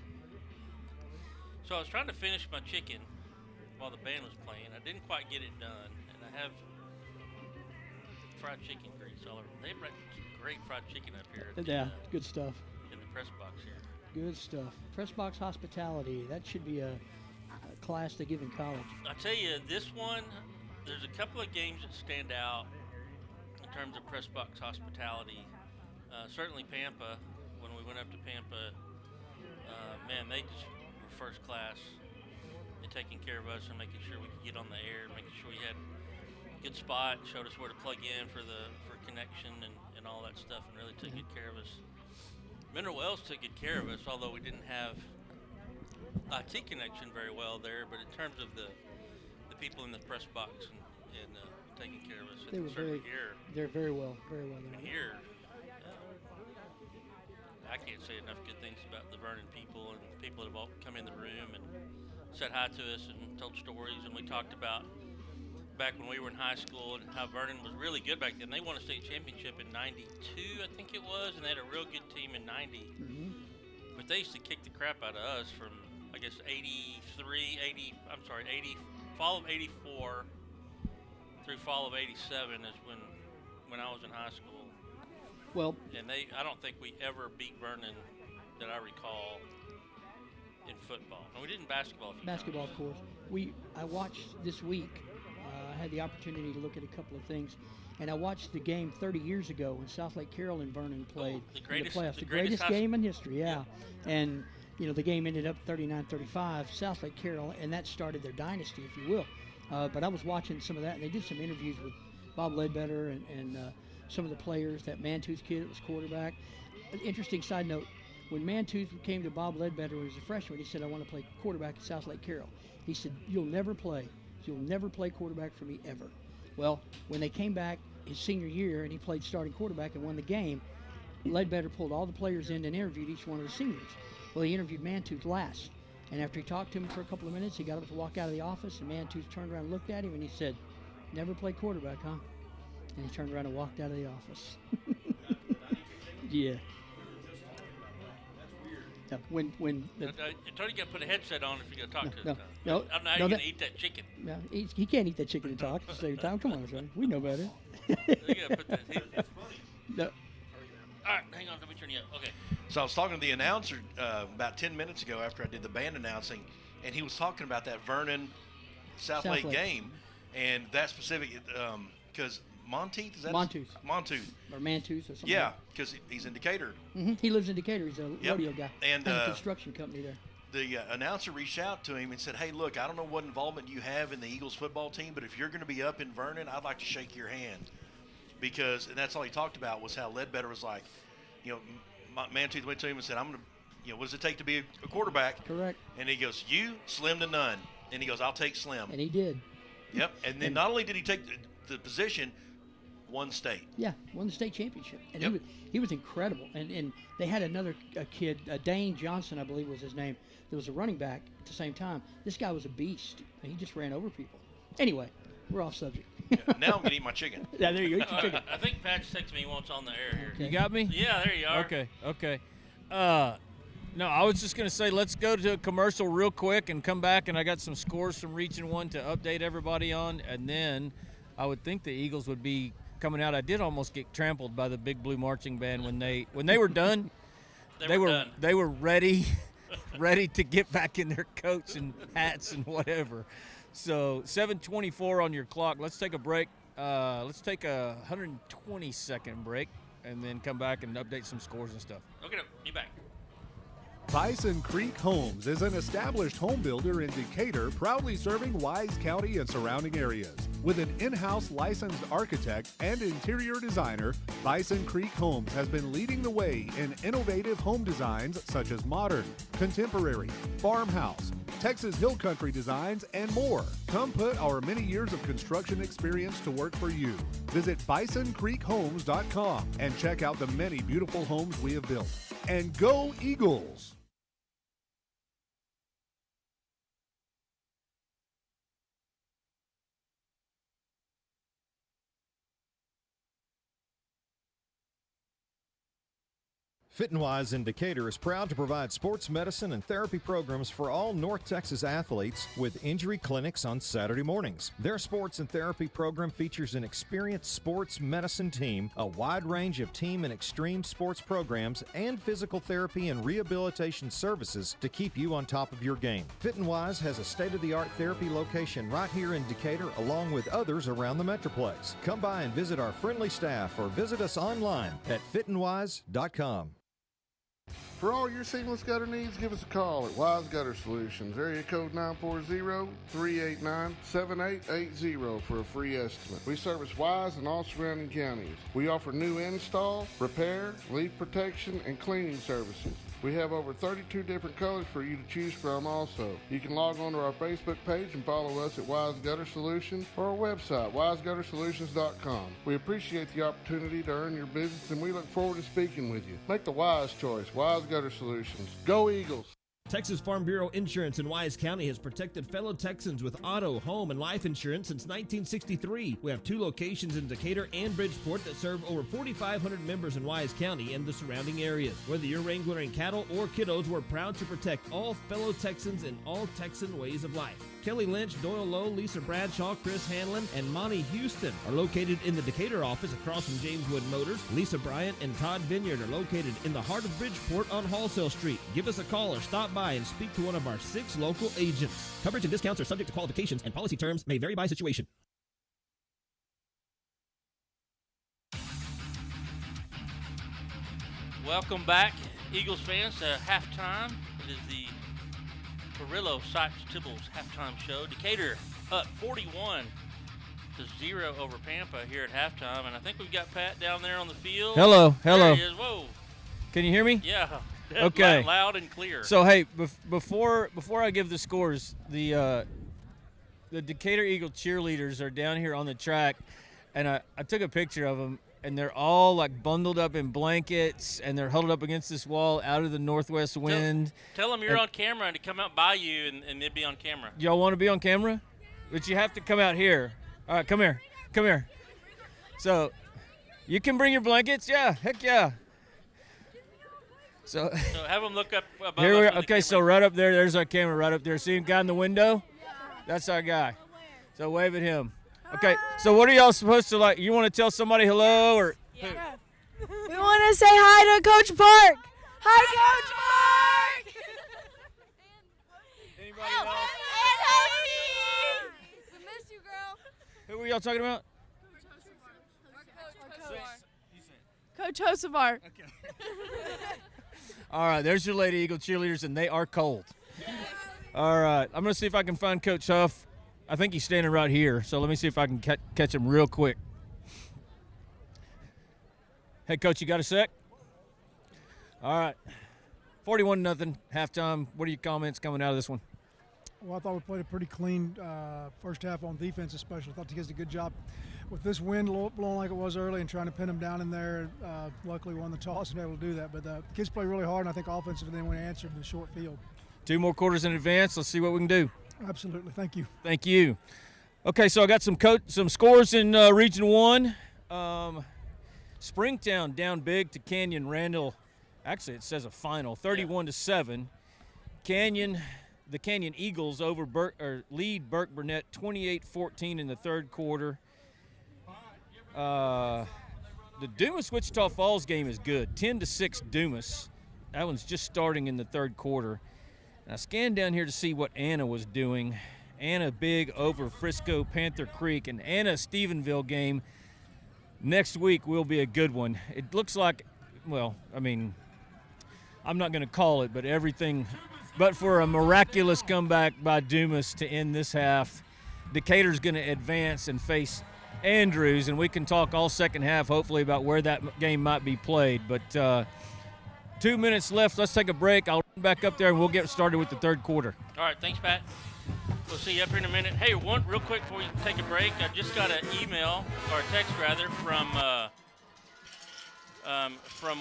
C: So I was trying to finish my chicken while the band was playing. I didn't quite get it done, and I have fried chicken grease all over. They brought great fried chicken up here.
B: Yeah, good stuff.
C: In the press box here.
B: Good stuff. Press box hospitality. That should be a class they give in college.
C: I tell you, this one, there's a couple of games that stand out in terms of press box hospitality. Certainly Pampa. When we went up to Pampa, man, they just were first class in taking care of us and making sure we could get on the air, making sure we had good spot, showed us where to plug in for connection and all that stuff, and really took good care of us. Mineral Wells took good care of us, although we didn't have IT connection very well there, but in terms of the people in the press box and taking care of us,
B: They were they're very well there.
C: Here, I can't say enough good things about the Vernon people and people that have all come in the room and said hi to us and told stories, and we talked about back when we were in high school and how Vernon was really good back then. They won a state championship in '92, I think it was, and they had a real good team in '90.
B: Mm-hmm.
C: But they used to kick the crap out of us from, I guess, fall of '84 through fall of '87 is when I was in high school.
B: Well,
C: and I don't think we ever beat Vernon that I recall in football. And we did in basketball.
B: Basketball, of course. I watched this week. I had the opportunity to look at a couple of things, and I watched the game 30 years ago when South Lake Carroll and Vernon played
C: the greatest,
B: in the playoffs. The greatest game in history, yeah. And the game ended up 39-35, South Lake Carroll, and that started their dynasty, if you will. But I was watching some of that, and they did some interviews with Bob Ledbetter and some of the players. That Mantooth kid that was quarterback. An interesting side note: when Mantooth came to Bob Ledbetter when he was a freshman, he said, "I want to play quarterback at South Lake Carroll." He said, You'll never play quarterback for me ever." Well, when they came back his senior year and he played starting quarterback and won the game, Ledbetter pulled all the players in and interviewed each one of the seniors. Well, he interviewed Mantooth last, and after he talked to him for a couple of minutes, he got up to walk out of the office, and Mantooth turned around and looked at him, and he said, "Never play quarterback, huh?" And he turned around and walked out of the office. Yeah. No, when
C: Tony got to put a headset on if you're going to talk to us.
B: No,
C: I'm not going to eat that chicken.
B: No, he can't eat that chicken and talk at the same time. Come on, son. We know better.
C: You gotta put that,
B: no.
C: All right, hang on. Let me turn you up. Okay.
U: So I was talking to the announcer about 10 minutes ago after I did the band announcing, and he was talking about that Vernon South Lake game, and that specific because Monteith, is that
B: Montooth.
U: Montooth.
B: Or Mantooth or something.
U: Yeah, because he's in Decatur.
B: Mm-hmm. He lives in Decatur. He's a rodeo guy.
U: And
B: a construction company there.
U: The announcer reached out to him and said, "Hey, look, I don't know what involvement you have in the Eagles football team, but if you're going to be up in Vernon, I'd like to shake your hand." Because, and that's all he talked about was how Ledbetter was like, Mantooth went to him and said, "I'm going to, what does it take to be a quarterback?"
B: Correct.
U: And he goes, "You, slim to none." And he goes, "I'll take slim."
B: And he did.
U: Yep. And then not only did he take the position, won state.
B: Yeah, won the state championship, and he was incredible. And they had another kid, Dane Johnson, I believe was his name. There was a running back at the same time. This guy was a beast. He just ran over people. Anyway, we're off subject.
U: Now I'm gonna eat my chicken.
B: Yeah, there you go. Eat your chicken.
C: I think Patch texted me once on the air here.
A: You got me?
C: Yeah, there you are.
A: Okay. No, I was just going to say let's go to a commercial real quick and come back, and I got some scores from Region 1 to update everybody on, and then I would think the Eagles would be coming out. I did almost get trampled by the Big Blue Marching Band when they were done. They were ready to get back in their coats and hats and whatever. So 7:24 on your clock. Let's take a break. Let's take a 120-second break and then come back and update some scores and stuff.
C: Okay, be back.
H: Bison Creek Homes is an established home builder in Decatur, proudly serving Wise County and surrounding areas. With an in-house licensed architect and interior designer, Bison Creek Homes has been leading the way in innovative home designs such as modern, contemporary, farmhouse, Texas Hill Country designs, and more. Come put our many years of construction experience to work for you. Visit bisoncreekhomes.com and check out the many beautiful homes we have built. And go Eagles!
J: Fit and Wise in Decatur is proud to provide sports medicine and therapy programs for all North Texas athletes with injury clinics on Saturday mornings. Their sports and therapy program features an experienced sports medicine team, a wide range of team and extreme sports programs, and physical therapy and rehabilitation services to keep you on top of your game. Fit and Wise has a state-of-the-art therapy location right here in Decatur, along with others around the Metroplex. Come by and visit our friendly staff or visit us online at fitandwise.com.
K: For all your seamless gutter needs, give us a call at Wise Gutter Solutions, area code 940-389-7880 for a free estimate. We service Wise and all surrounding counties. We offer new install, repair, leak protection, and cleaning services. We have over 32 different colors for you to choose from also. You can log on to our Facebook page and follow us at Wise Gutter Solutions or our website, wiseguttersolutions.com. We appreciate the opportunity to earn your business, and we look forward to speaking with you. Make the wise choice. Wise Gutter Solutions. Go Eagles!
R: Texas Farm Bureau Insurance in Wise County has protected fellow Texans with auto, home, and life insurance since 1963. We have 2 locations in Decatur and Bridgeport that serve over 4,500 members in Wise County and the surrounding areas. Whether you're wrangling cattle or kiddos, we're proud to protect all fellow Texans in all Texan ways of life. Kelly Lynch, Doyle Lowe, Lisa Bradshaw, Chris Hanlon, and Monty Houston are located in the Decatur office across from James Wood Motors. Lisa Bryant and Todd Vineyard are located in the heart of Bridgeport on Wholesale Street. Give us a call or stop by and speak to one of our 6 local agents. Coverage and discounts are subject to qualifications, and policy terms may vary by situation.
C: Welcome back, Eagles fans, to halftime. It is the Perillo Sykes Tibbles halftime show. Decatur up 41-0 over Pampa here at halftime, and I think we've got Pat down there on the field.
A: Hello.
C: There he is. Whoa.
A: Can you hear me?
C: Yeah.
A: Okay.
C: Loud and clear.
A: So hey, before I give the scores, the Decatur Eagle cheerleaders are down here on the track, and I took a picture of them, and they're all like bundled up in blankets, and they're huddled up against this wall out of the northwest wind.
C: Tell them you're on camera and to come out by you, and they'd be on camera.
A: Y'all want to be on camera? But you have to come out here. All right, come here. So you can bring your blankets? Yeah, heck yeah. So
C: have them look up above
A: here we
C: us
A: are. Okay, so right up there's our camera right up there. See him guy in the window? That's our guy. So wave at him. Okay, so what are y'all supposed to like? You want to tell somebody hello or?
N: Yeah. We want to say hi to Coach Park. Hi, Coach Park.
A: Anybody else?
N: We missed you, girl.
A: Who were y'all talking about?
N: Coach Hosevar.
A: Okay. All right, there's your Lady Eagle cheerleaders, and they are cold. All right, I'm going to see if I can find Coach Huff. I think he's standing right here, so let me see if I can catch him real quick. Hey, Coach, you got a sec? All right, 41-0, halftime. What are your comments coming out of this one?
V: Well, I thought we played a pretty clean first half on defense especially. I thought the kids did a good job
E: with this wind blowing like it was early and trying to pin them down in there, luckily won the toss and able to do that. But the kids play really hard, and I think offensively they went answered the short field.
A: 2 more quarters in advance. Let's see what we can do.
E: Absolutely. Thank you.
A: Thank you. Okay, so I got some scores in Region 1. Springtown down big to Canyon Randall. Actually, it says a final, 31-7. The Canyon Eagles lead Burke Burnett 28-14 in the third quarter. The Dumas-Wichita Falls game is good, 10-6 Dumas. That one's just starting in the third quarter. And I scanned down here to see what Anna was doing. Anna big over Frisco Panther Creek, and Anna Stephenville game next week will be a good one. It looks like, well, I mean, I'm not going to call it, but everything but for a miraculous comeback by Dumas to end this half. Decatur's going to advance and face Andrews, and we can talk all second half hopefully about where that game might be played. But 2 minutes left. Let's take a break. I'll run back up there, and we'll get started with the third quarter.
C: All right, thanks, Pat. We'll see you up here in a minute. Hey, one real quick before you take a break, I just got an email, or a text rather, from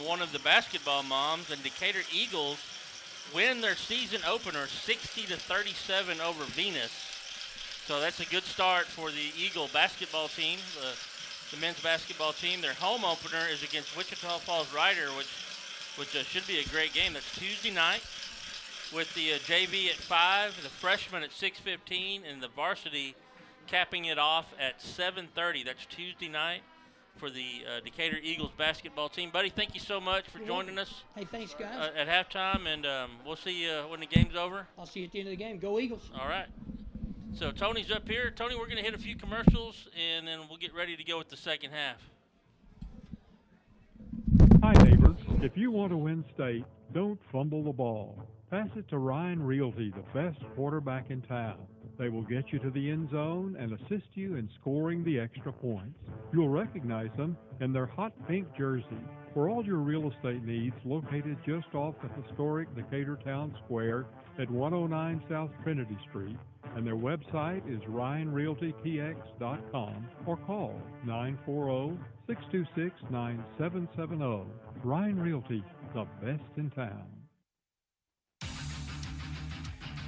C: one of the basketball moms, and Decatur Eagles win their season opener 60-37 over Venus. So that's a good start for the Eagle basketball team, the men's basketball team. Their home opener is against Wichita Falls Rider, which should be a great game. That's Tuesday night, with the JV at 5, the freshman at 6:15, and the varsity capping it off at 7:30. That's Tuesday night for the Decatur Eagles basketball team. Buddy, thank you so much for joining us.
B: Hey, thanks, guys.
C: At halftime, and we'll see you when the game's over.
B: I'll see you at the end of the game. Go Eagles.
C: All right. So Tony's up here. Tony, we're going to hit a few commercials, and then we'll get ready to go with the second half.
O: Hi, neighbors. If you want to win state, don't fumble the ball. Pass it to Ryan Realty, the best quarterback in town. They will get you to the end zone and assist you in scoring the extra points. You'll recognize them in their hot pink jersey. For all your real estate needs, located just off the historic Decatur Town Square at 109 South Trinity Street, and their website is ryanrealtytx.com, or call 940-626-9770. Ryan Realty, the best in town.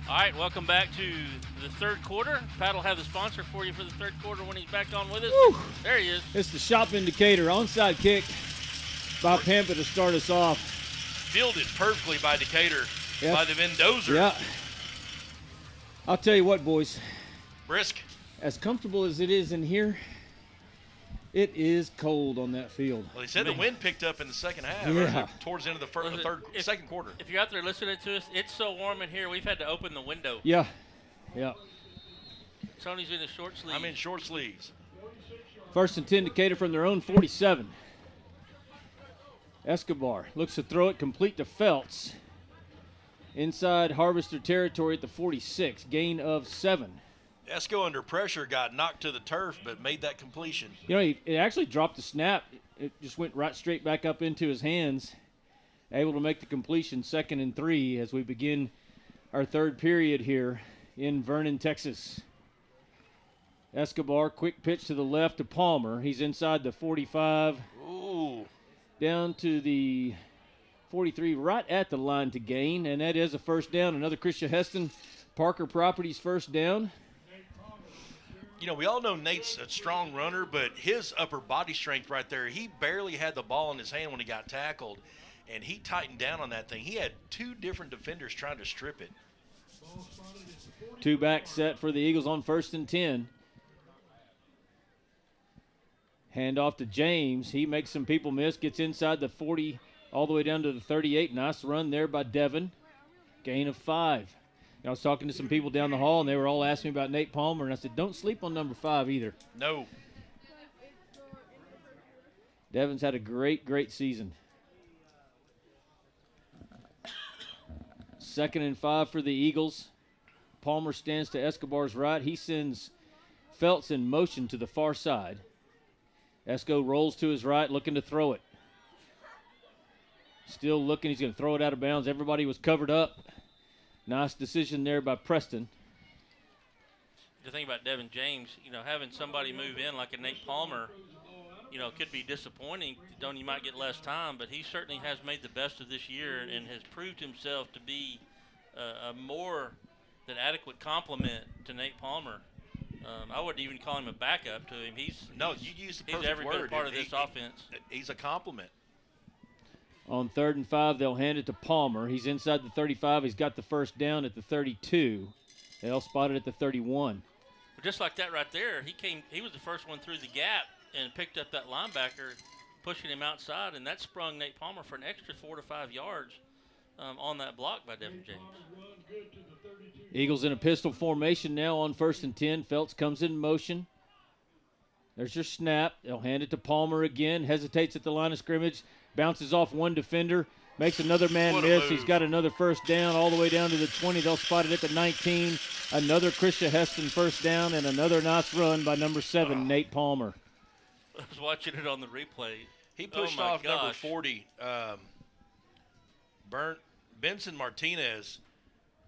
C: All right, welcome back to the third quarter. Pat will have the sponsor for you for the third quarter when he's back on with us.
A: Woo.
C: There he is.
A: It's the Shop Indicator onside kick by PAMPA to start us off.
U: Fielded perfectly by Decatur, by the Mendoza.
A: Yeah. I'll tell you what, boys.
U: Brisk.
A: As comfortable as it is in here, it is cold on that field.
U: Well, they said the wind picked up in the second half,
A: yeah,
U: towards the end of the second quarter.
C: If you're out there listening to us, it's so warm in here, we've had to open the window.
A: Yeah, yeah.
C: Tony's in his short sleeves.
U: I'm in short sleeves.
A: 1st and 10 Decatur from their own 47. Escobar looks to throw it complete to Feltz. Inside Harvester territory at the 46, gain of 7.
U: Esco under pressure got knocked to the turf, but made that completion.
A: You know, it actually dropped the snap. It just went right straight back up into his hands. Able to make the completion, 2nd and 3 as we begin our third period here in Vernon, Texas. Escobar, quick pitch to the left to Palmer. He's inside the 45.
U: Ooh.
A: Down to the 43, right at the line to gain, and that is a first down. Another Christian Heston Parker Properties first down.
U: You know, we all know Nate's a strong runner, but his upper body strength right there, he barely had the ball in his hand when he got tackled, and he tightened down on that thing. He had 2 different defenders trying to strip it.
A: 2 back set for the Eagles on 1st and 10. Hand off to James. He makes some people miss, gets inside the 40 all the way down to the 38. Nice run there by Devin. Gain of 5. I was talking to some people down the hall, and they were all asking me about Nate Palmer, and I said, don't sleep on number 5 either.
U: No.
A: Devin's had a great, great season. 2nd and 5 for the Eagles. Palmer stands to Escobar's right. He sends Feltz in motion to the far side. Esco rolls to his right, looking to throw it. Still looking. He's going to throw it out of bounds. Everybody was covered up. Nice decision there by Preston.
C: the thing about Devin James, having somebody move in like a Nate Palmer, could be disappointing. You might get less time, but he certainly has made the best of this year and has proved himself to be a more than adequate complement to Nate Palmer. I wouldn't even call him a backup to him. He's every bit a part of this offense.
U: He's a compliment.
A: On 3rd and 5, they'll hand it to Palmer. He's inside the 35. He's got the first down at the 32. They'll spot it at the 31.
C: But just like that right there, he was the first one through the gap and picked up that linebacker, pushing him outside, and that sprung Nate Palmer for an extra 4 to 5 yards on that block by Devin James.
A: Eagles in a pistol formation now on 1st and 10. Felts comes in motion. There's your snap. They'll hand it to Palmer again. Hesitates at the line of scrimmage. Bounces off one defender. Makes another man miss. He's got another first down all the way down to the 20. They'll spot it at the 19. Another Christian Heston first down and another nice run by number 7, Nate Palmer.
C: I was watching it on the replay.
U: He pushed off number 40, Benson Martinez.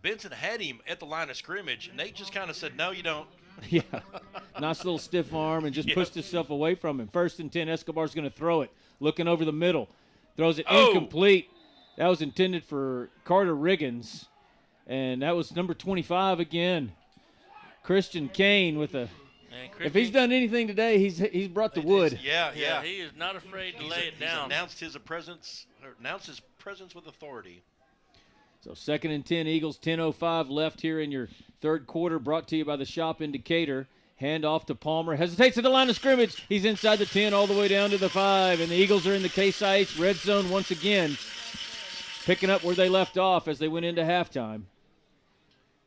U: Benson had him at the line of scrimmage. Nate just kind of said, no, you don't.
A: Yeah, nice little stiff arm and just pushed himself away from him. 1st and 10, Escobar's going to throw it. Looking over the middle. Throws it incomplete. That was intended for Carter Riggins. And that was number 25 again. Christian Kane with a – if he's done anything today, he's brought the wood.
U: Yeah.
C: He is not afraid to lay it down.
U: He's announced his presence with authority.
A: So 2nd and 10, Eagles, 10:05 left here in your third quarter, brought to you by the shop in Decatur. Hand off to Palmer. Hesitates at the line of scrimmage. He's inside the 10 all the way down to the 5. And the Eagles are in the Case IH red zone once again, picking up where they left off as they went into halftime.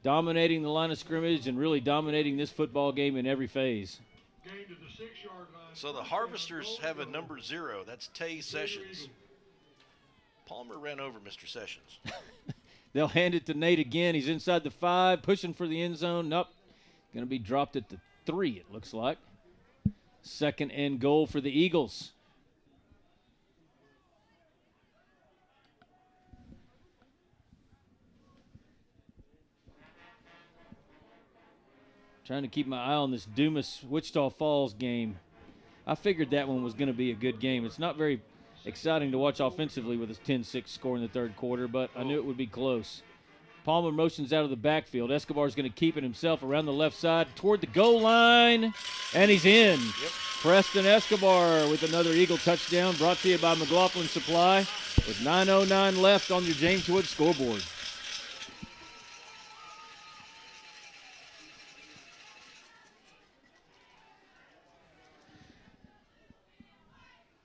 A: Dominating the line of scrimmage and really dominating this football game in every phase.
U: So the Harvesters have a number 0. That's Tay Sessions. Palmer ran over Mr. Sessions.
A: They'll hand it to Nate again. He's inside the 5, pushing for the end zone. Nope. Going to be dropped at the 3, it looks like. 2nd and goal for the Eagles. Trying to keep my eye on this Dumas-Wichita Falls game. I figured that one was going to be a good game. It's not very exciting to watch offensively with a 10-6 score in the third quarter, but I knew it would be close. Palmer motions out of the backfield. Escobar's going to keep it himself around the left side toward the goal line, and he's in.
U: Yep.
A: Preston Escobar with another Eagle touchdown, brought to you by McLaughlin Supply, with 9:09 left on your James Wood scoreboard.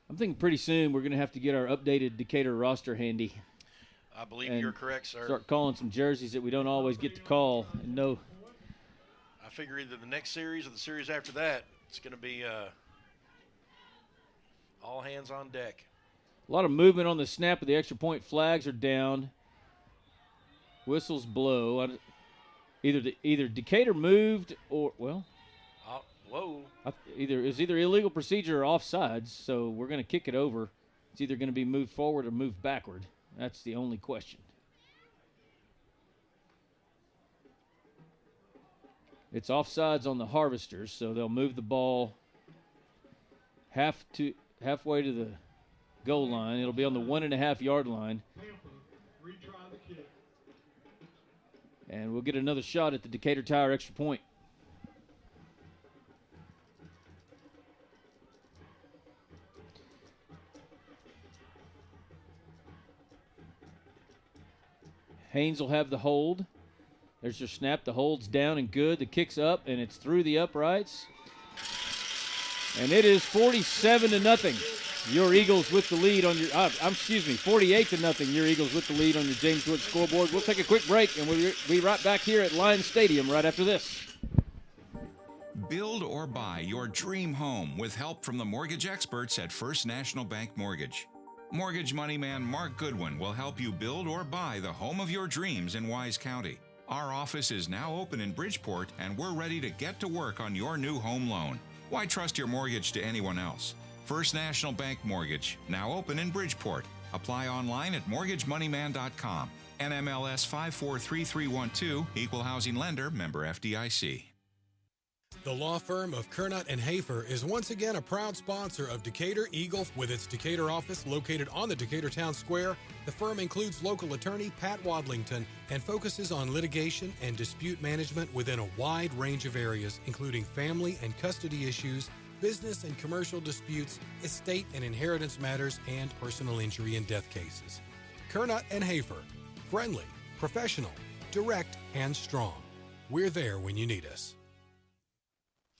A: I'm thinking pretty soon we're going to have to get our updated Decatur roster handy.
U: I believe you're correct, sir.
A: Start calling some jerseys that we don't always get to call. And no.
U: I figure either the next series or the series after that, it's going to be all hands on deck.
A: A lot of movement on the snap of the extra point. Flags are down. Whistles blow. Either Decatur moved or, well.
U: Whoa.
A: It's either illegal procedure or offsides, so we're going to kick it over. It's either going to be moved forward or moved backward. That's the only question. It's offsides on the Harvesters, so they'll move the ball halfway to the goal line. It'll be on the 1.5-yard line. And we'll get another shot at the Decatur Tower extra point. Haynes will have the hold. There's your snap. The hold's down and good. The kick's up, and it's through the uprights. And it is 47-0. Your Eagles with the lead on your 48-0. Your Eagles with the lead on your James Wood scoreboard. We'll take a quick break, and we'll be right back here at Lions Stadium right after this.
L: Build or buy your dream home with help from the mortgage experts at First National Bank Mortgage. Mortgage money man Mark Goodwin will help you build or buy the home of your dreams in Wise County. Our office is now open in Bridgeport, and we're ready to get to work on your new home loan. Why trust your mortgage to anyone else? First National Bank Mortgage, now open in Bridgeport. Apply online at mortgagemoneyman.com. NMLS 543312, Equal Housing Lender, member FDIC.
F: The law firm of Kernot and Hafer is once again a proud sponsor of Decatur Eagle with its Decatur office located on the Decatur Town Square. The firm includes local attorney Pat Wadlington and focuses on litigation and dispute management within a wide range of areas, including family and custody issues, business and commercial disputes, estate and inheritance matters, and personal injury and death cases. Kernot and Hafer, friendly, professional, direct, and strong. We're there when you need us.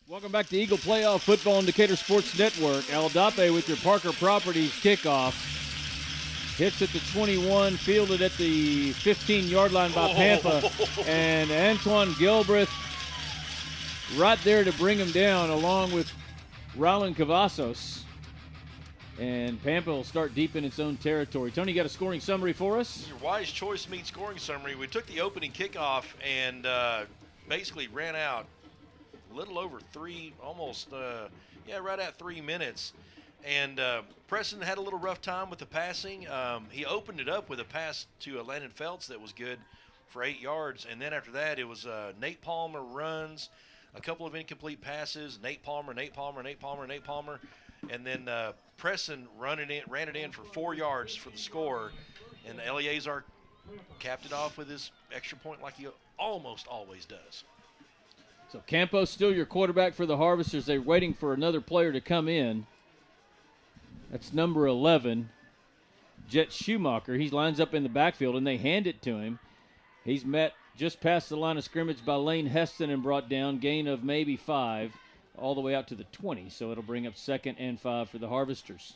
A: Welcome back to Eagle Playoff Football on Decatur Sports Network. Aldape with your Parker Properties kickoff. Hits at the 21, fielded at the 15-yard line by Pampa. And Antoine Gilbreth right there to bring him down along with Rylan Cavazos. And Pampa will start deep in its own territory. Tony, you got a scoring summary for us?
U: Your Wise Choice Meat scoring summary. We took the opening kickoff and basically ran out a little over right at 3 minutes. And Preston had a little rough time with the passing. He opened it up with a pass to Landon Feltz that was good for 8 yards. And then after that, it was Nate Palmer runs, a couple of incomplete passes, Nate Palmer. And then Preston ran it in for 4 yards for the score. And Eleazar capped it off with his extra point like he almost always does.
A: So Campos still your quarterback for the Harvesters. They're waiting for another player to come in. That's number 11, Jet Schumacher. He lines up in the backfield, and they hand it to him. He's met just past the line of scrimmage by Lane Heston and brought down, gain of maybe 5, all the way out to the 20. So it'll bring up 2nd and 5 for the Harvesters.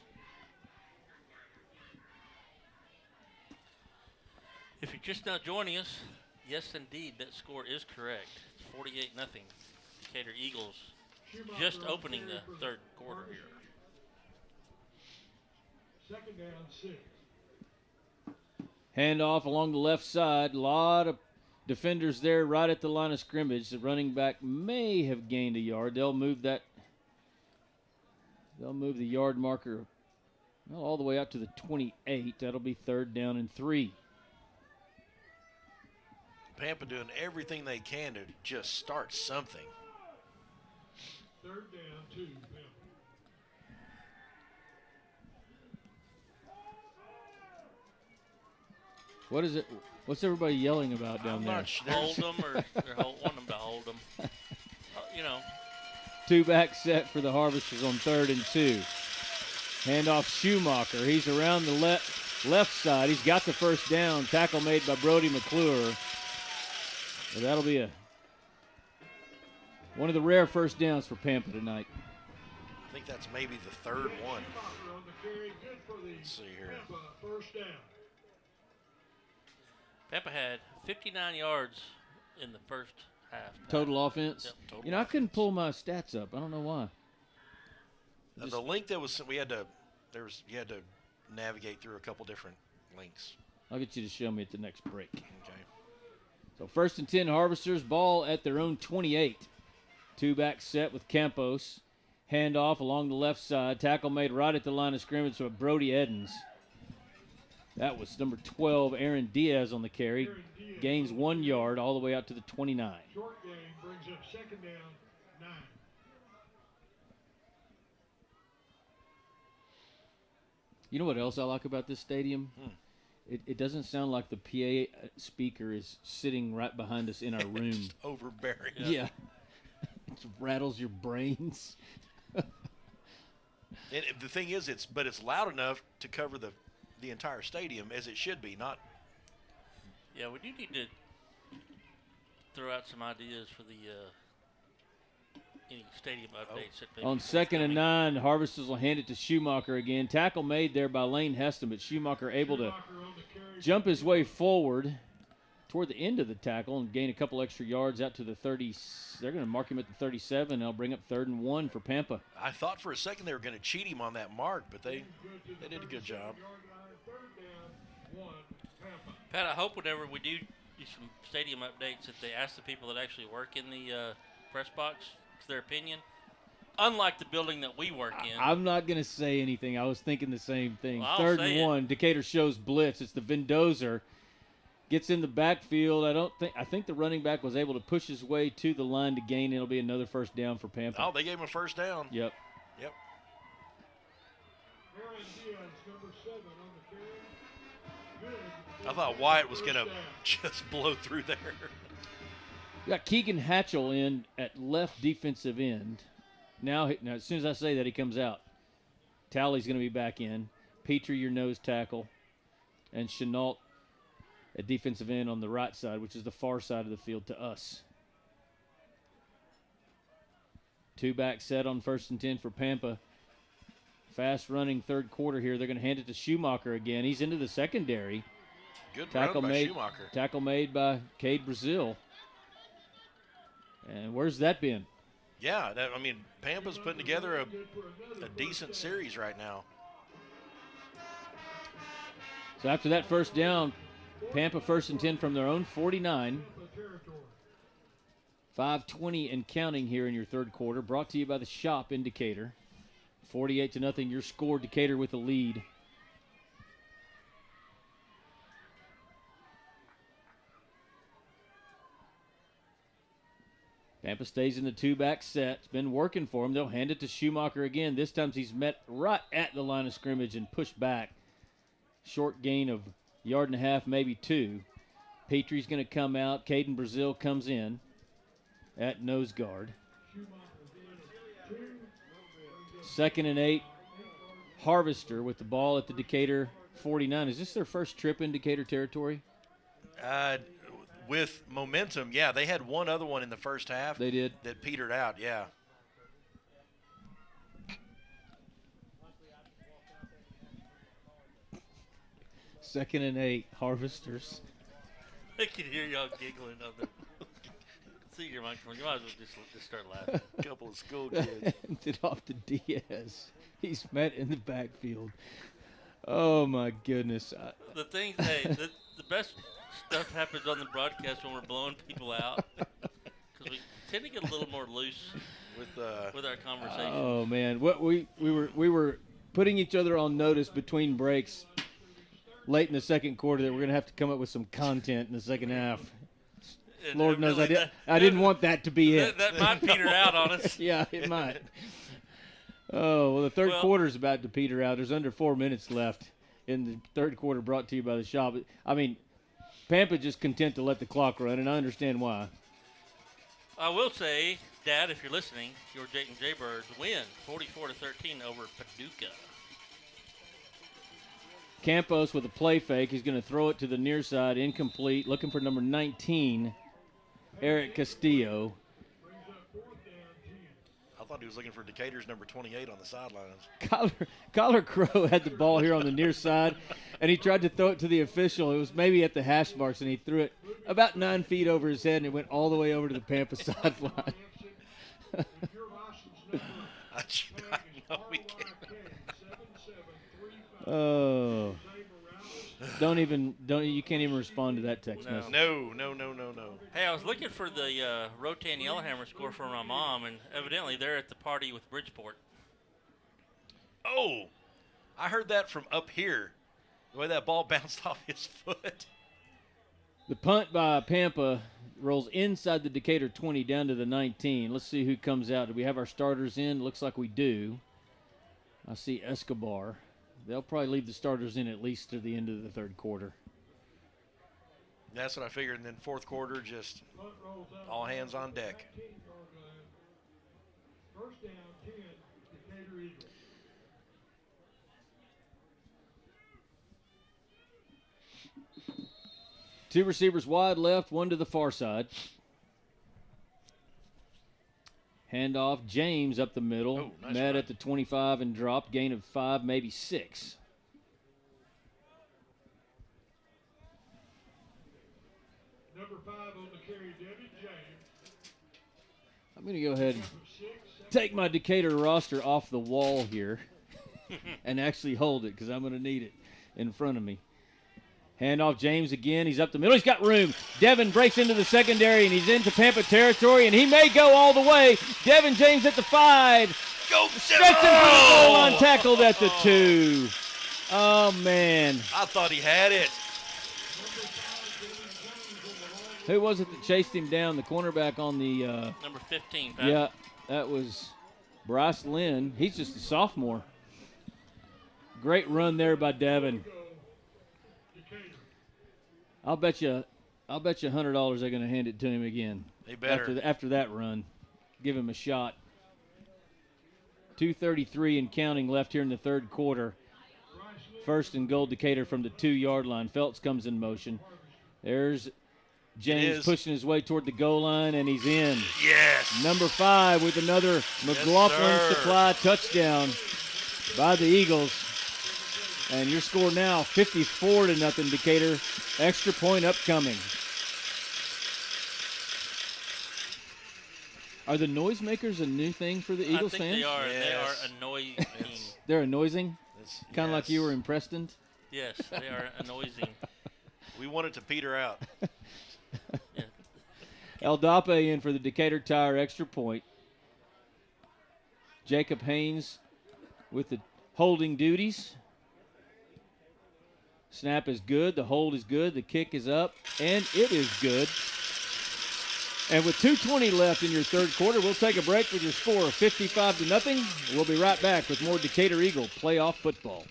C: If you're just now joining us, yes, indeed, that score is correct. It's 48-0. Decatur Eagles just opening the third quarter here.
O: 2nd down, 6.
A: Handoff along the left side. A lot of defenders there right at the line of scrimmage. The running back may have gained a yard. They'll move the yard marker all the way out to the 28. That'll be 3rd down and 3.
U: Pampa doing everything they can to just start something.
O: 3rd down, 2.
A: What is it? What's everybody yelling about down there?
C: Not sure. Hold them, or they're wanting them to hold them.
A: Two-back set for the Harvesters on 3rd and 2. Handoff Schumacher. He's around the left side. He's got the first down. Tackle made by Brody McClure. So that'll be one of the rare first downs for Pampa tonight.
U: I think that's maybe the 3rd one. Let's see here.
C: Pampa had 59 yards in the first half.
A: Total offense?
C: Yep, total
A: I couldn't pull my stats up. I don't know why.
U: The link that was you had to navigate through a couple different links.
A: I'll get you to show me at the next break.
U: Okay.
A: So 1st and 10 Harvesters, ball at their own 28. Two-back set with Campos. Handoff along the left side. Tackle made right at the line of scrimmage with Brody Edens. That was number 12, Aaron Diaz on the carry. Gains 1 yard all the way out to the 29.
O: Short game brings up 2nd down, 9.
A: You know what else I like about this stadium? It doesn't sound like the PA speaker is sitting right behind us in our room.
U: Just overbearing.
A: Yeah. It rattles your brains.
U: And the thing is, it's loud enough to cover the entire stadium as it should be, not.
C: Yeah, we do need to throw out some ideas for the any stadium updates.
A: On 2nd and 9, Harvesters will hand it to Schumacher again. Tackle made there by Lane Heston, but Schumacher able to jump his way forward toward the end of the tackle and gain a couple extra yards out to the 30. They're going to mark him at the 37. They'll bring up 3rd and 1 for Pampa.
U: I thought for a second they were going to cheat him on that mark, but they did a good job.
C: Pat, I hope whenever we do some stadium updates that they ask the people that actually work in the press box their opinion. Unlike the building that we work in.
A: I'm not going to say anything. I was thinking the same thing.
C: Well,
A: 3rd and 1. Decatur shows blitz. It's the Vendozer. Gets in the backfield. I think the running back was able to push his way to the line to gain. It'll be another first down for Pampa.
U: Oh, they gave him a first down.
A: Yep.
U: Yep. I thought Wyatt was going to just blow through there.
A: We got Keegan Hatchell in at left defensive end. Now, as soon as I say that, he comes out. Talley's going to be back in. Petrie, your nose tackle. And Chenault at defensive end on the right side, which is the far side of the field to us. 2-back set on 1st and 10 for Pampa. Fast running third quarter here. They're going to hand it to Schumacher again. He's into the secondary.
U: Good tackle run by Schumacher.
A: Tackle made by Cade Brazil. And where's that been?
U: Yeah, Pampa's putting together a decent series right now.
A: So after that first down, Pampa 1st and 10 from their own 49. 5:20 and counting here in your third quarter. Brought to you by the Shop in Decatur. 48-0, your score. Decatur with the lead. Pampa stays in the 2-back set. It's been working for him. They'll hand it to Schumacher again. This time he's met right at the line of scrimmage and pushed back. Short gain of 1.5 yards, maybe 2. Petrie's going to come out. Caden Brazil comes in at nose guard. 2nd and 8. Harvester with the ball at the Decatur 49. Is this their first trip in Decatur territory?
U: With momentum, yeah. They had one other one in the first half.
A: They did.
U: That petered out, yeah.
A: Second and 8, Harvesters.
C: I can hear y'all giggling up there. See your microphone. You might as well just start laughing.
U: A couple of school kids.
A: Handed off to Diaz. He's met in the backfield. Oh, my goodness.
C: The thing, the best stuff happens on the broadcast when we're blowing people out. Because we tend to get a little more loose with our conversation.
A: Oh, man. What we were putting each other on notice between breaks late in the second quarter that we're going to have to come up with some content in the second half.
C: And
A: Lord knows
C: really
A: I didn't want that to be it.
C: That might peter out on us.
A: Yeah, it might. Oh, well, the third quarter is about to peter out. There's under 4 minutes left in the third quarter, brought to you by the Shop. I mean, Pampa just content to let the clock run, and I understand why.
C: I will say, Dad, if you're listening, your Jake and Jaybirds win 44-13 over Paducah.
A: Campos with a play fake. He's going to throw it to the near side, incomplete. Looking for number 19, Eric Castillo.
U: I thought he was looking for Decatur's number 28 on the sidelines.
A: Collar Crow had the ball here on the near side, and he tried to throw it to the official. It was maybe at the hash marks, and he threw it about 9 feet over his head, and it went all the way over to the Pampa sideline.
U: I know we can't.
A: Oh. You can't even respond to that text message.
U: No.
C: Hey, I was looking for the Rotan Yellowhammer score for my mom, and evidently they're at the party with Bridgeport.
U: Oh, I heard that from up here, the way that ball bounced off his foot.
A: The punt by Pampa rolls inside the Decatur 20 down to the 19. Let's see who comes out. Do we have our starters in? Looks like we do. I see Escobar. They'll probably leave the starters in at least to the end of the third quarter.
U: That's what I figured. And then fourth quarter, just all hands on deck.
O: First down, 10, Decatur Eagles.
A: Two receivers wide left, one to the far side. Handoff, James up the middle.
U: Oh, nice
A: Met
U: run.
A: at the 25 and dropped. Gain of 5, maybe 6.
O: Number 5 on the carry, David James.
A: I'm going to go ahead and take my Decatur roster off the wall here and actually hold it because I'm going to need it in front of me. Handoff, James again. He's up the middle. He's got room. Devin breaks into the secondary, and he's into Pampa territory, and he may go all the way. Devin James at the 5.
U: Go,
A: Stretching for the goal line, tackled at the 2. Oh, man.
U: I thought he had it.
A: Who was it that chased him down? The cornerback on the
C: number 15. Pat.
A: Yeah, that was Bryce Lynn. He's just a sophomore. Great run there by Devin. I'll bet you $100 they're going to hand it to him again.
U: They better.
A: After that run. Give him a shot. 2:33 and counting left here in the third quarter. First and goal, Decatur from the 2-yard line. Feltz comes in motion. There's James pushing his way toward the goal line, and he's in.
U: Yes.
A: Number 5 with another McLaughlin Supply touchdown by the Eagles. And your score now 54-0 Decatur. Extra point upcoming. Are the noisemakers a new thing for the Eagles fans?
C: I think they are. Yes. They are annoying.
A: They're annoying? Kind of like you were in Preston?
C: Yes, they are annoying.
U: We want it to peter out.
A: Eldape in for the Decatur Tire extra point. Jacob Haynes with the holding duties. Snap is good. The hold is good. The kick is up. And it is good. And with 2:20 left in your third quarter, we'll take a break with your score of 55-0. We'll be right back with more Decatur Eagle playoff football.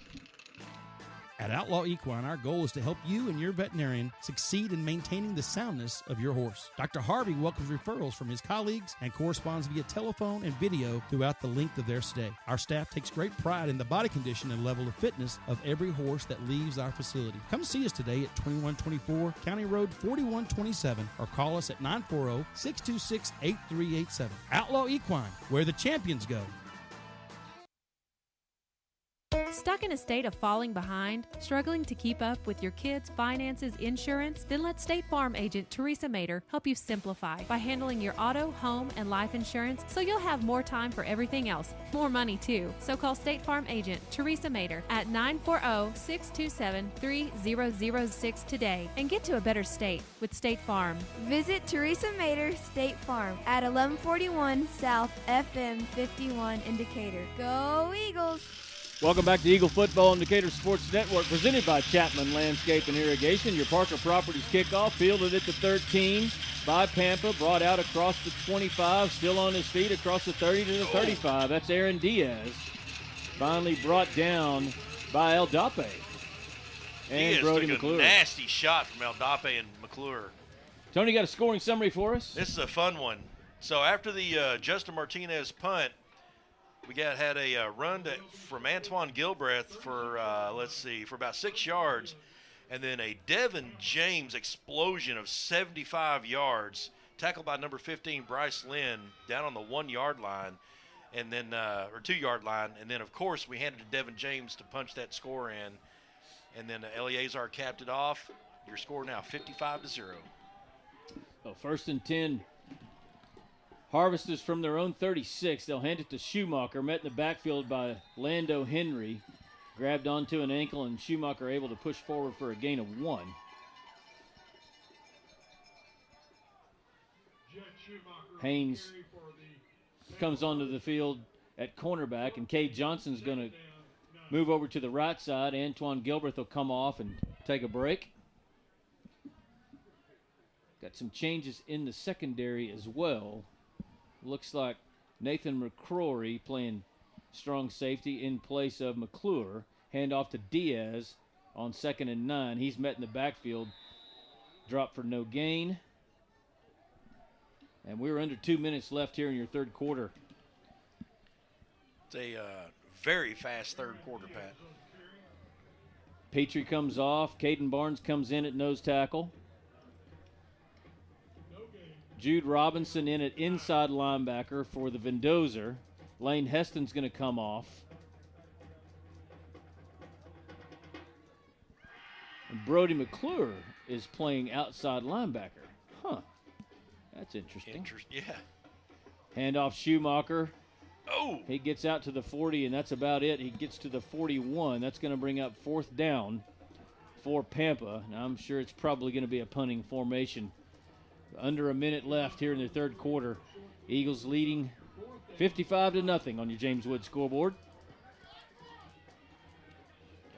I: At Outlaw Equine, our goal is to help you and your veterinarian succeed in maintaining the soundness of your horse. Dr. Harvey welcomes referrals from his colleagues and corresponds via telephone and video throughout the length of their stay. Our staff takes great pride in the body condition and level of fitness of every horse that leaves our facility. Come see us today at 2124 County Road 4127 or call us at 940-626-8387. Outlaw Equine, where the champions go.
P: Stuck in a state of falling behind? Struggling to keep up with your kids' finances, insurance? Then let State Farm agent Teresa Mater help you simplify by handling your auto, home, and life insurance so you'll have more time for everything else. More money, too. So call State Farm agent Teresa Mater at 940-627-3006 today and get to a better state with State Farm.
Q: Visit Teresa Mater State Farm at 1141 South FM 51 in Decatur. Go Eagles!
A: Welcome back to Eagle Football on Decatur Sports Network, presented by Chapman Landscape and Irrigation. Your Parker Properties kickoff, fielded at the 13 by Pampa, brought out across the 25, still on his feet across the 30 to the 35. That's Aaron Diaz. Finally brought down by Eldape. And Brody McClure.
U: A nasty shot from Eldape and McClure.
A: Tony, got a scoring summary for us?
U: This is a fun one. So after the Justin Martinez punt, we had a run from Antoine Gilbreth for, for about 6 yards, and then a Devin James explosion of 75 yards, tackled by number 15, Bryce Lynn, down on the 1-yard line, and then, or 2-yard line, and then, of course, we handed to Devin James to punch that score in, and then Eleazar capped it off. Your score now 55-0.
A: Well, 1st and 10. Harvesters from their own 36. They'll hand it to Schumacher, met in the backfield by Lando Henry. Grabbed onto an ankle, and Schumacher able to push forward for a gain of 1. Haynes comes onto the field at cornerback, and Cade Johnson's going to move over to the right side. Antoine Gilbreth will come off and take a break. Got some changes in the secondary as well. Looks like Nathan McCrory playing strong safety in place of McClure. Hand off to Diaz on 2nd and 9. He's met in the backfield. Drop for no gain. And we're under 2 minutes left here in your third quarter.
U: It's a very fast third quarter, Pat.
A: Petrie comes off. Caden Barnes comes in at nose tackle. Jude Robinson in at inside linebacker for the Vendozer. Lane Heston's going to come off. And Brody McClure is playing outside linebacker. Huh. That's interesting.
U: Yeah.
A: Handoff Schumacher.
U: Oh!
A: He gets out to the 40, and that's about it. He gets to the 41. That's going to bring up 4th down for Pampa. Now, I'm sure it's probably going to be a punting formation. Under a minute left here in the third quarter. Eagles leading 55-0 on your James Wood scoreboard.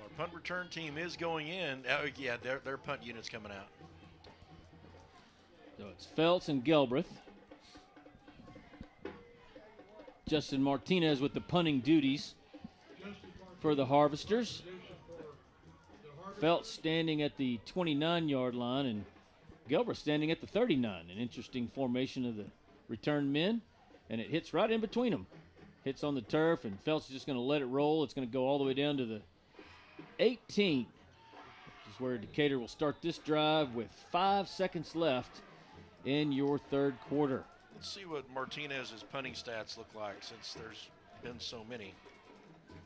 U: Our punt return team is going in. Oh, yeah, their punt unit's coming out.
A: So it's Feltz and Gelbreth. Justin Martinez with the punting duties for the Harvesters. Feltz standing at the 29-yard line and Gelbreth standing at the 39. An interesting formation of the return men, and it hits right in between them. Hits on the turf, and Feltz is just going to let it roll. It's going to go all the way down to the 18, which is where Decatur will start this drive with 5 seconds left in your third quarter.
U: Let's see what Martinez's punting stats look like since there's been so many.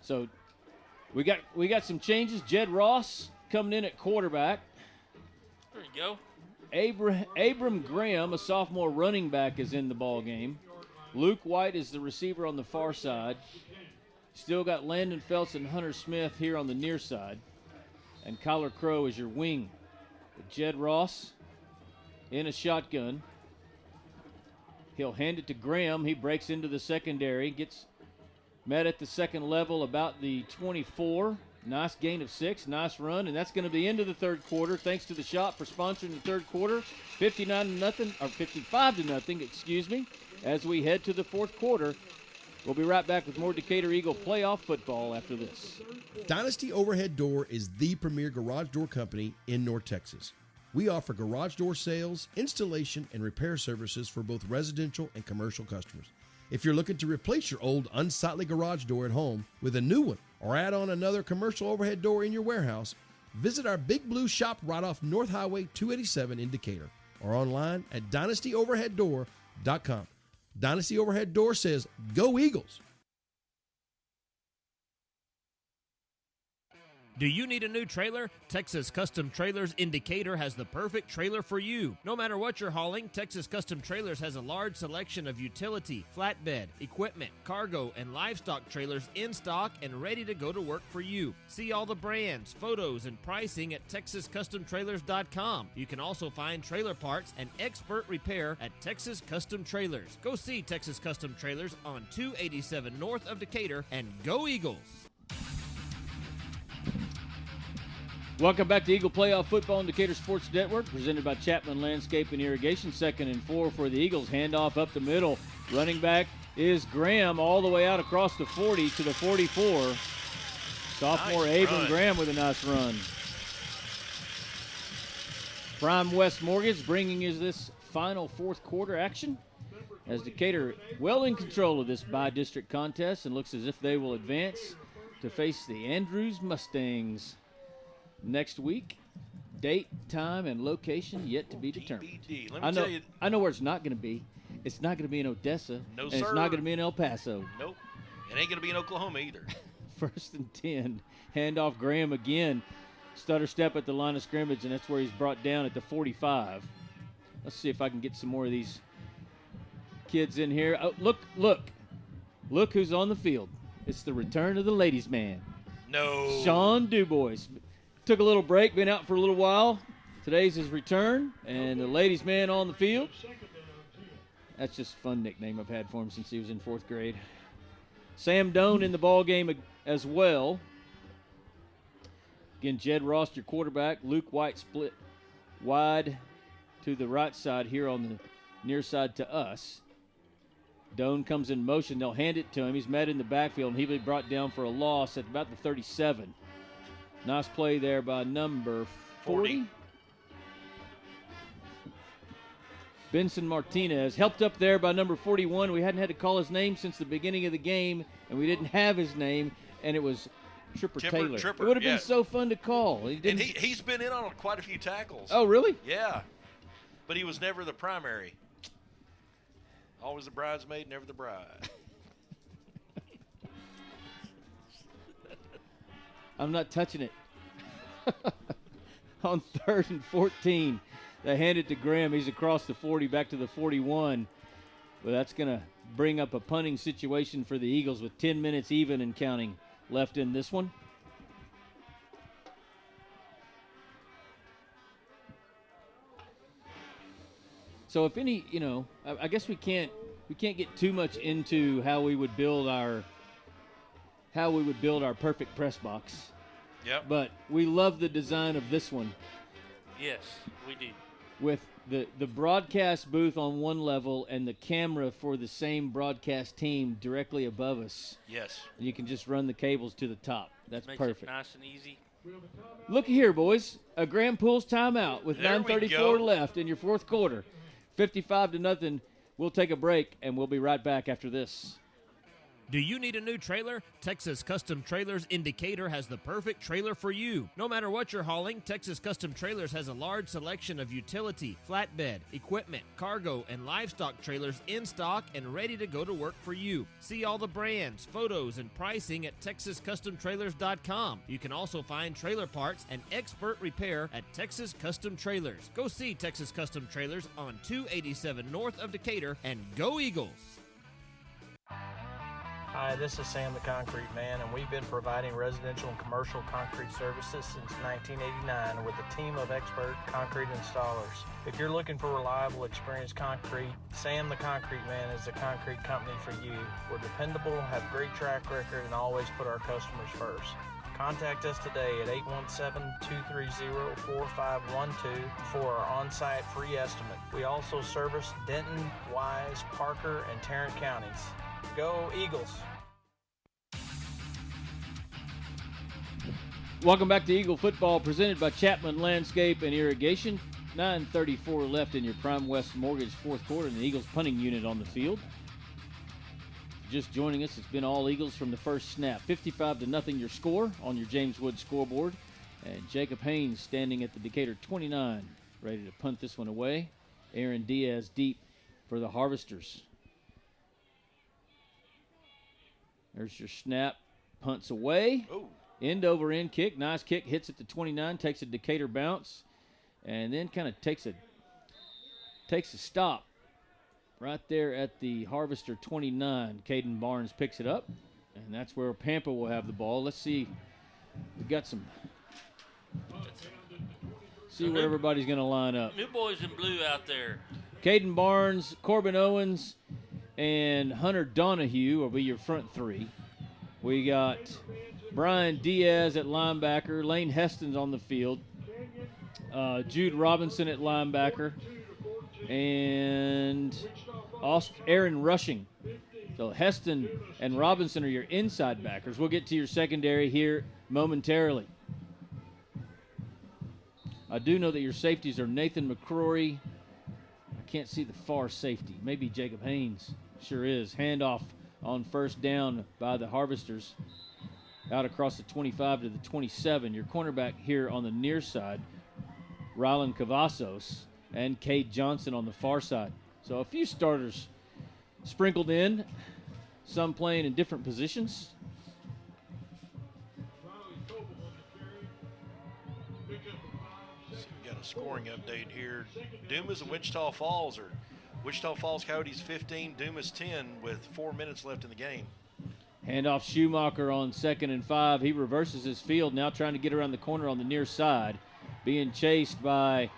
A: So we got some changes. Jed Ross coming in at quarterback.
C: There you go.
A: Abram Graham, a sophomore running back, is in the ball game. Luke White is the receiver on the far side. Still got Landon Feltz and Hunter Smith here on the near side. And Kyler Crow is your wing. With Jed Ross in a shotgun. He'll hand it to Graham. He breaks into the secondary. Gets met at the second level about the 24. Nice gain of 6. Nice run. And that's going to be into the third quarter. Thanks to the Shop for sponsoring the third quarter. 55-0, excuse me. As we head to the fourth quarter, we'll be right back with more Decatur Eagle playoff football after this.
I: Dynasty Overhead Door is the premier garage door company in North Texas. We offer garage door sales, installation, and repair services for both residential and commercial customers. If you're looking to replace your old unsightly garage door at home with a new one or add on another commercial overhead door in your warehouse, visit our Big Blue shop right off North Highway 287 in Decatur or online at dynastyoverheaddoor.com. Dynasty Overhead Door says, "Go Eagles!"
R: Do you need a new trailer? Texas Custom Trailers in Decatur has the perfect trailer for you. No matter what you're hauling, Texas Custom Trailers has a large selection of utility, flatbed, equipment, cargo, and livestock trailers in stock and ready to go to work for you. See all the brands, photos, and pricing at TexasCustomTrailers.com. You can also find trailer parts and expert repair at Texas Custom Trailers. Go see Texas Custom Trailers on 287 north of Decatur, and go Eagles!
A: Welcome back to Eagle Playoff Football on Decatur Sports Network, presented by Chapman Landscape and Irrigation. 2nd and 4 for the Eagles. Handoff up the middle. Running back is Graham all the way out across the 40 to the 44. Sophomore
U: Nice
A: Abram
U: run.
A: Graham with a nice run. Prime West Mortgage bringing us this final fourth quarter action as Decatur well in control of this by-district contest and looks as if they will advance to face the Andrews Mustangs next week. Date, time, and location yet to be determined.
U: TBD. Let me tell you.
A: I know where it's not going to be. It's not going to be in Odessa.
U: No,
A: and
U: sir.
A: It's not going to be in El Paso.
U: Nope. It ain't going to be in Oklahoma either.
A: 1st and 10. Handoff Graham again. Stutter step at the line of scrimmage, and that's where he's brought down at the 45. Let's see if I can get some more of these kids in here. Oh, look. Look who's on the field. It's the return of the ladies' man.
U: No.
A: Sean Dubois. Took a little break, been out for a little while. Today's his return, and the ladies' man on the field. That's just a fun nickname I've had for him since he was in 4th grade. Sam Doan in the ball game as well. Again, Jed Ross, your quarterback. Luke White split wide to the right side here on the near side to us. Doan comes in motion. They'll hand it to him. He's met in the backfield, and he'll be brought down for a loss at about the 37. Nice play there by number 40. Benson Martinez helped up there by number 41. We hadn't had to call his name since the beginning of the game, and we didn't have his name, and it was Tripper Taylor. It would have been so fun to call.
U: And he's been in on quite a few tackles.
A: Oh, really?
U: Yeah. But he was never the primary. Always the bridesmaid, never the bride.
A: I'm not touching it. On 3rd and 14, they hand it to Graham. He's across the 40, back to the 41. Well, that's going to bring up a punting situation for the Eagles with 10 minutes even and counting left in this one. So if any, I guess we can't get too much into how we would build our perfect press box.
U: Yep.
A: But we love the design of this one.
C: Yes, we do.
A: with the broadcast booth on one level and the camera for the same broadcast team directly above us.
U: Yes.
A: And you can just run the cables to the top. That's
C: Makes
A: perfect.
C: It nice and easy.
A: Look here, boys. A Grand Pools timeout with
U: There we
A: 9:34
U: go.
A: left in your fourth quarter. 55-0. We'll take a break, and we'll be right back after this.
R: Do you need a new trailer? Texas Custom Trailers in Decatur has the perfect trailer for you. No matter what you're hauling, Texas Custom Trailers has a large selection of utility, flatbed, equipment, cargo, and livestock trailers in stock and ready to go to work for you. See all the brands, photos, and pricing at TexasCustomTrailers.com. You can also find trailer parts and expert repair at Texas Custom Trailers. Go see Texas Custom Trailers on 287 north of Decatur, and go Eagles!
S: Hi, this is Sam the Concrete Man, and we've been providing residential and commercial concrete services since 1989 with a team of expert concrete installers. If you're looking for reliable, experienced concrete, Sam the Concrete Man is the concrete company for you. We're dependable, have great track record, and always put our customers first. Contact us today at 817-230-4512 for our on-site free estimate. We also service Denton, Wise, Parker, and Tarrant counties. Go Eagles!
A: Welcome back to Eagle Football, presented by Chapman Landscape and Irrigation. 9:34 left in your Prime West Mortgage fourth quarter, and the Eagles punting unit on the field. Just joining us, it's been all Eagles from the first snap. 55-0 your score on your James Wood scoreboard. And Jacob Haynes standing at the Decatur 29, ready to punt this one away. Aaron Diaz deep for the Harvesters. There's your snap, punts away.
U: Ooh.
A: End over end kick, nice kick, hits at the 29, takes a Decatur bounce, and then kind of takes a stop right there at the Harvester 29. Caden Barnes picks it up, and that's where Pampa will have the ball. Let's see, we've got some, where everybody's going to line up.
C: New boys in blue out there.
A: Caden Barnes, Corbin Owens, and Hunter Donahue will be your front three. We got Brian Diaz at linebacker, Lane Heston's on the field, Jude Robinson at linebacker, and Aaron Rushing. So Heston and Robinson are your inside backers. We'll get to your secondary here momentarily. I do know that your safeties are Nathan McCrory. I can't see the far safety. Maybe Jacob Haynes. Sure is. Handoff on first down by the Harvesters. Out across the 25 to the 27. Your cornerback here on the near side, Rylan Cavazos, and Cade Johnson on the far side. So a few starters sprinkled in, some playing in different positions.
U: So we got a scoring update here. Dumas and Wichita Falls are Wichita Falls Coyotes 15, Dumas 10 with 4 minutes left in the game.
A: Handoff Schumacher on 2nd and 5. He reverses his field, now trying to get around the corner on the near side. Being chased by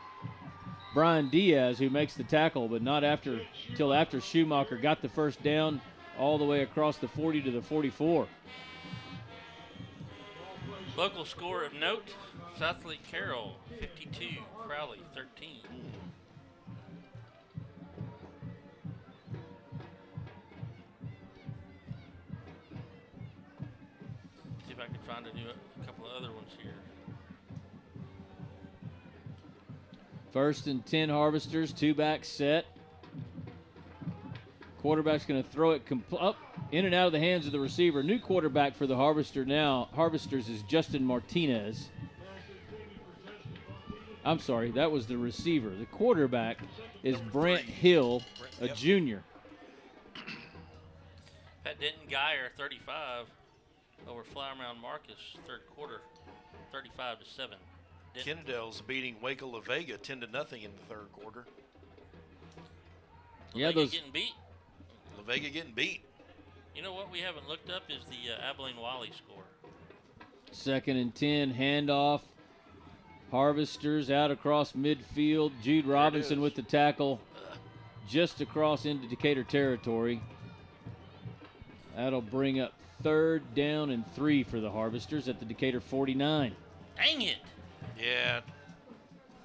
A: Brian Diaz, who makes the tackle, but not till after Schumacher got the first down all the way across the 40 to the 44.
C: Local score of note, Southlake Carroll 52, Crowley 13. See if I can find a couple of other ones here.
A: 1st and 10 Harvesters, two-back set. Quarterback's going to throw it up in and out of the hands of the receiver. New quarterback for the Harvesters is Justin Martinez. I'm sorry, that was the receiver. The quarterback is Brant Hill, a junior.
C: Pat Denton Geyer 35 over Fly-Around Marcus third quarter, 35-7.
U: Kennedale's beating Waco La Vega 10-0 in the third quarter.
A: Yeah,
C: La Vega getting beat.
U: La Vega getting beat.
C: You know what we haven't looked up is the Abilene Wally score.
A: 2nd and 10, handoff. Harvesters out across midfield. Jude Robinson with the tackle just across into Decatur territory. That'll bring up 3rd down and 3 for the Harvesters at the Decatur 49.
C: Dang it.
U: Yeah.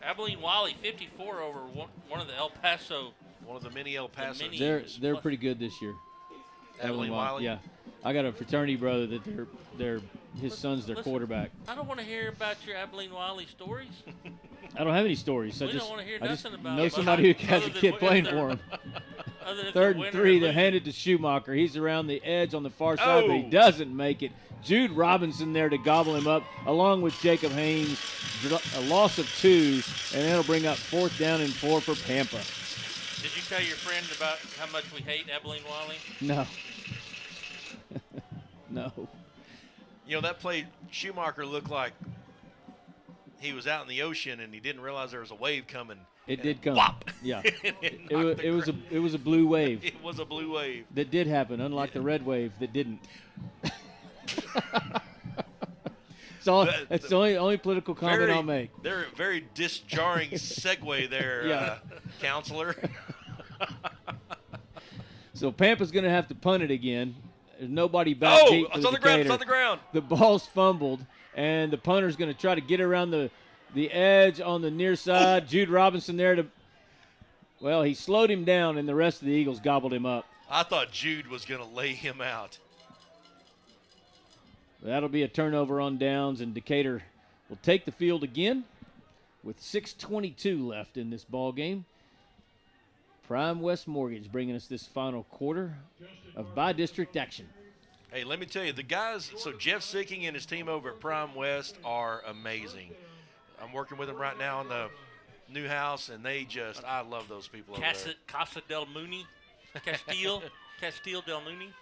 C: Abilene Wiley 54 over one of the El Paso.
U: One of the mini El Paso.
A: They're pretty good this year.
U: Abilene Wiley?
A: Yeah. I got a fraternity brother that his son's their quarterback.
C: I don't want to hear about your Abilene Wiley stories.
A: I don't have any stories. So
C: we don't want to hear nothing about
A: know
C: it.
A: somebody who has a kid playing for him. Third and 3, they hand it to Schumacher. He's around the edge on the far side, but he doesn't make it. Jude Robinson there to gobble him up, along with Jacob Haynes. A loss of 2, and that'll bring up 4th down and 4 for Pampa.
C: Did you tell your friend about how much we hate Abilene Wiley?
A: No. No.
U: You know, that play, Schumacher looked like he was out in the ocean and he didn't realize there was a wave coming.
A: It did come.
U: Whop!
A: Yeah. it was a blue wave.
U: It was a blue wave.
A: That did happen, unlike the red wave that didn't. That's the only political comment I'll make.
U: They're a very disjarring segue there, counselor.
A: So Pampa's going to have to punt it again. There's nobody back deep for
U: it's on the ground. It's on the ground.
A: The ball's fumbled, and the punter's going to try to get around the edge on the near side. Jude Robinson there he slowed him down, and the rest of the Eagles gobbled him up.
U: I thought Jude was going to lay him out.
A: That'll be a turnover on downs, and Decatur will take the field again with 6:22 left in this ball game. Prime West Mortgage bringing us this final quarter of by-district action.
U: Hey, let me tell you, the guys, so Jeff Sicking and his team over at Prime West are amazing. I'm working with them right now in the new house, and I love those people over there.
C: Casa del Muni, Castile del Muni.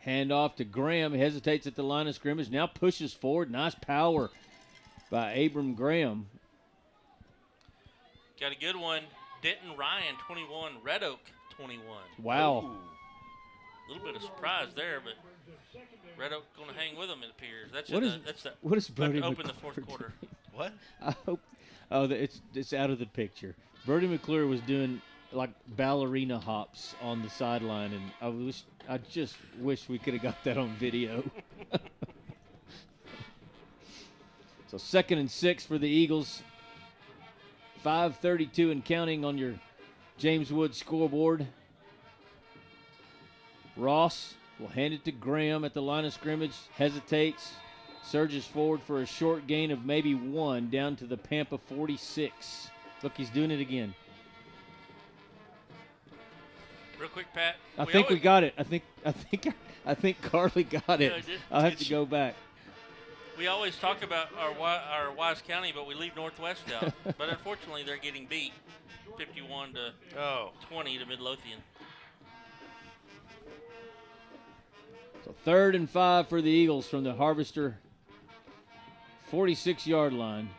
A: Hand off to Graham. Hesitates at the line of scrimmage. Now pushes forward. Nice power by Abram Graham.
C: Got a good one. Denton Ryan, 21. Red Oak, 21.
A: Wow.
C: Ooh. A little bit of surprise there, but Red Oak going to hang with them, it appears.
A: What is Brody
C: to open
A: McClure
C: the fourth quarter.
U: What?
A: I hope. Oh, it's out of the picture. Brody McClure was doing like ballerina hops on the sideline, and I just wish we could have got that on video. So 2nd and 6 for the Eagles. 5:32 and counting on your James Wood scoreboard. Ross will hand it to Graham at the line of scrimmage. Hesitates. Surges forward for a short gain of maybe 1 down to the Pampa 46. Look, he's doing it again.
C: Real quick, Pat.
A: I think we got it. I think Carly got it. I'll have to go back.
C: We always talk about our Wise County, but we leave Northwest out. But unfortunately, they're getting beat 51 to 20 to Midlothian.
A: So 3rd and 5 for the Eagles from the Harvester 46-yard line.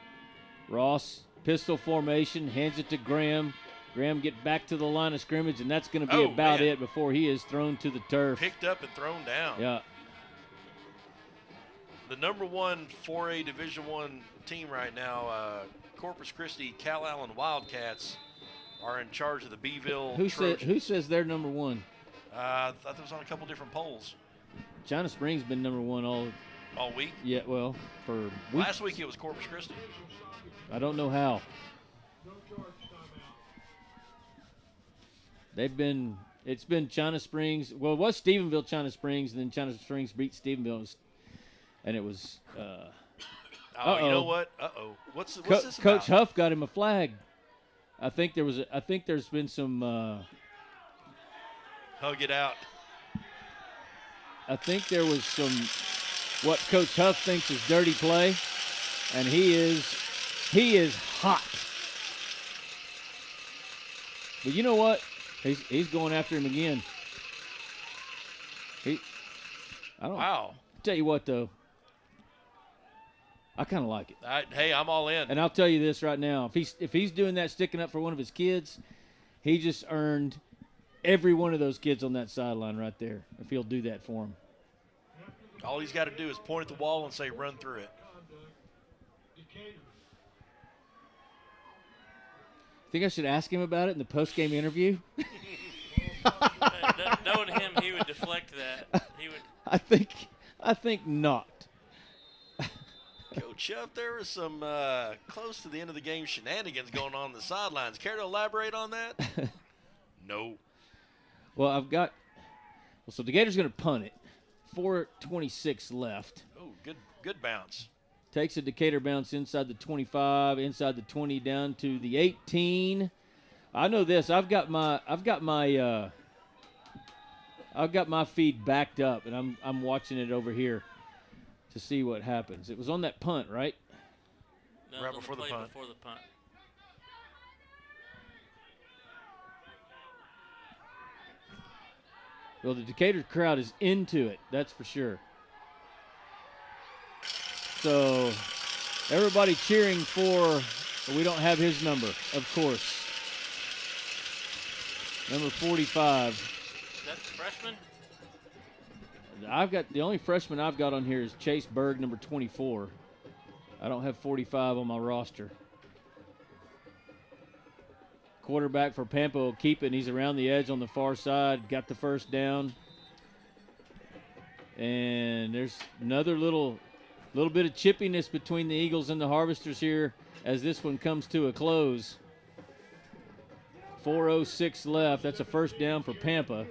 A: Ross, pistol formation, hands it to Graham. Graham get back to the line of scrimmage, and that's going to be about it before he is thrown to the turf.
U: Picked up and thrown down.
A: Yeah.
U: The number 1 4A Division I team right now, Corpus Christi Cal Allen Wildcats, are in charge of the Beeville Trojans.
A: Who says they're number 1?
U: I thought that was on a couple different polls.
A: China Springs been number 1
U: all week.
A: Yeah, well, for weeks.
U: Last week it was Corpus Christi.
A: I don't know how. It's been China Springs. Well, it was Stephenville, China Springs, and then China Springs beat Stephenville, and it was.
U: You know what? What's this about?
A: Coach Huff got him a flag. I think there's been some.
U: Hug it out.
A: I think there was some what Coach Huff thinks is dirty play, and he is hot. But you know what? He's going after him again.
U: Wow.
A: Tell you what though, I kind of like it.
U: Hey, I'm all in.
A: And I'll tell you this right now: if he's doing that, sticking up for one of his kids, he just earned every one of those kids on that sideline right there. If he'll do that for him,
U: all he's got to do is point at the wall and say, "Run through it."
A: Think I should ask him about it in the post-game interview?
C: Knowing him, he would deflect that. He would.
A: I think not.
U: Coach Huff, there was some close to the end of the game shenanigans going on the sidelines. Care to elaborate on that? No.
A: Well, so Decatur's going to punt it. 4:26 left.
U: Oh, good bounce.
A: Takes a Decatur bounce inside the 25, inside the 20, down to the 18. I know this. I've got my feed backed up, and I'm watching it over here to see what happens. It was on that punt, right?
C: No,
U: right before the punt.
A: Well, the Decatur crowd is into it, that's for sure. So everybody cheering for, we don't have his number, of course. Number 45.
C: Is that the freshman?
A: The only freshman I've got on here is Chase Berg, number 24. I don't have 45 on my roster. Quarterback for Pampa will keep it, and he's around the edge on the far side. Got the first down. And there's another little bit of chippiness between the Eagles and the Harvesters here as this one comes to a close. 4:06 left. That's a first down for Pampa.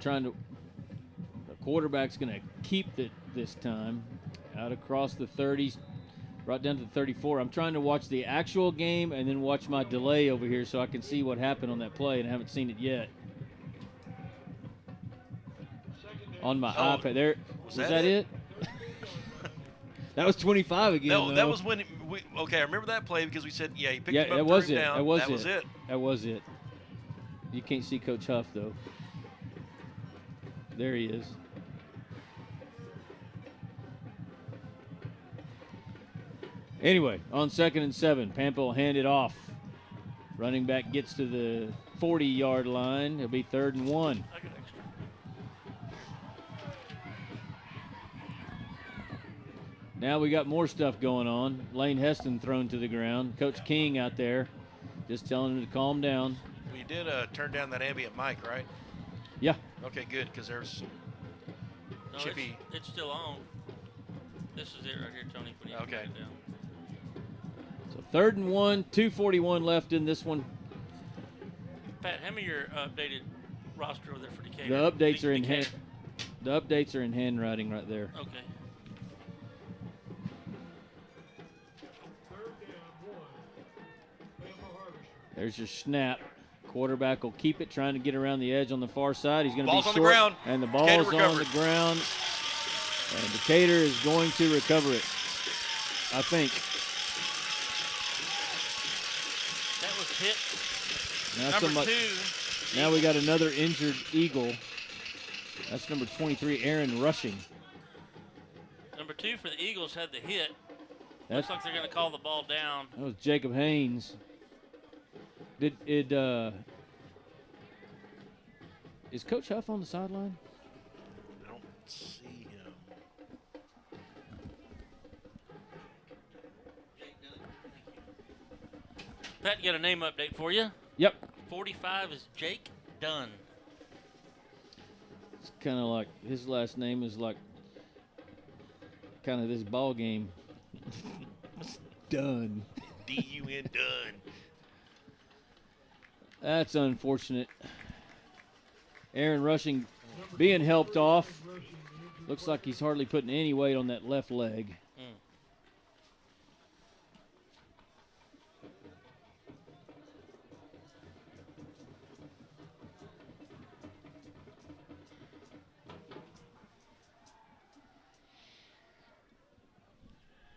A: The quarterback's going to keep it this time. Out across the 30s, right down to the 34. I'm trying to watch the actual game and then watch my delay over here so I can see what happened on that play, and I haven't seen it yet. On my iPad. There. Was that it? That was 25 again.
U: No,
A: though.
U: that was when I remember that play because we said, he picked him up,
A: that was it.
U: down.
A: That was
U: it.
A: That was it. You can't see Coach Huff, though. There he is. Anyway, on 2nd and 7, Pampa will hand it off. Running back gets to the 40-yard line. It'll be 3rd and 1. Now we got more stuff going on. Lane Heston thrown to the ground. Coach King out there just telling him to calm down.
U: We did turn down that ambient mic, right?
A: Yeah.
U: Okay, good, because there's chippy.
C: It's still on. This is it right here, Tony. When you turn it down.
A: So 3rd and 1, 2:41 left in this one.
C: Pat, hand me your updated roster over there for Decatur.
A: The updates are in hand. The updates are in handwriting right there.
C: Okay.
A: There's your snap. Quarterback will keep it, trying to get around the edge on the far side. He's going to be short.
U: On the ground.
A: And the ball's on the ground. And Decatur is going to recover it, I think.
C: That was hit.
A: Now
C: number 2.
A: Now we got another injured Eagle. That's number 23, Aaron Rushing.
C: Number 2 for the Eagles had the hit. Looks like they're going to call the ball down.
A: That was Jacob Haynes. Is Coach Huff on the sideline?
U: I don't see him.
C: Pat, got a name update for you.
A: Yep.
C: 45 is Jake Dunn.
A: It's kind of like his last name is like kind of this ball game. Dunn.
U: D-U-N Dunn.
A: That's unfortunate. Aaron Rushing being helped off. Looks like he's hardly putting any weight on that left leg.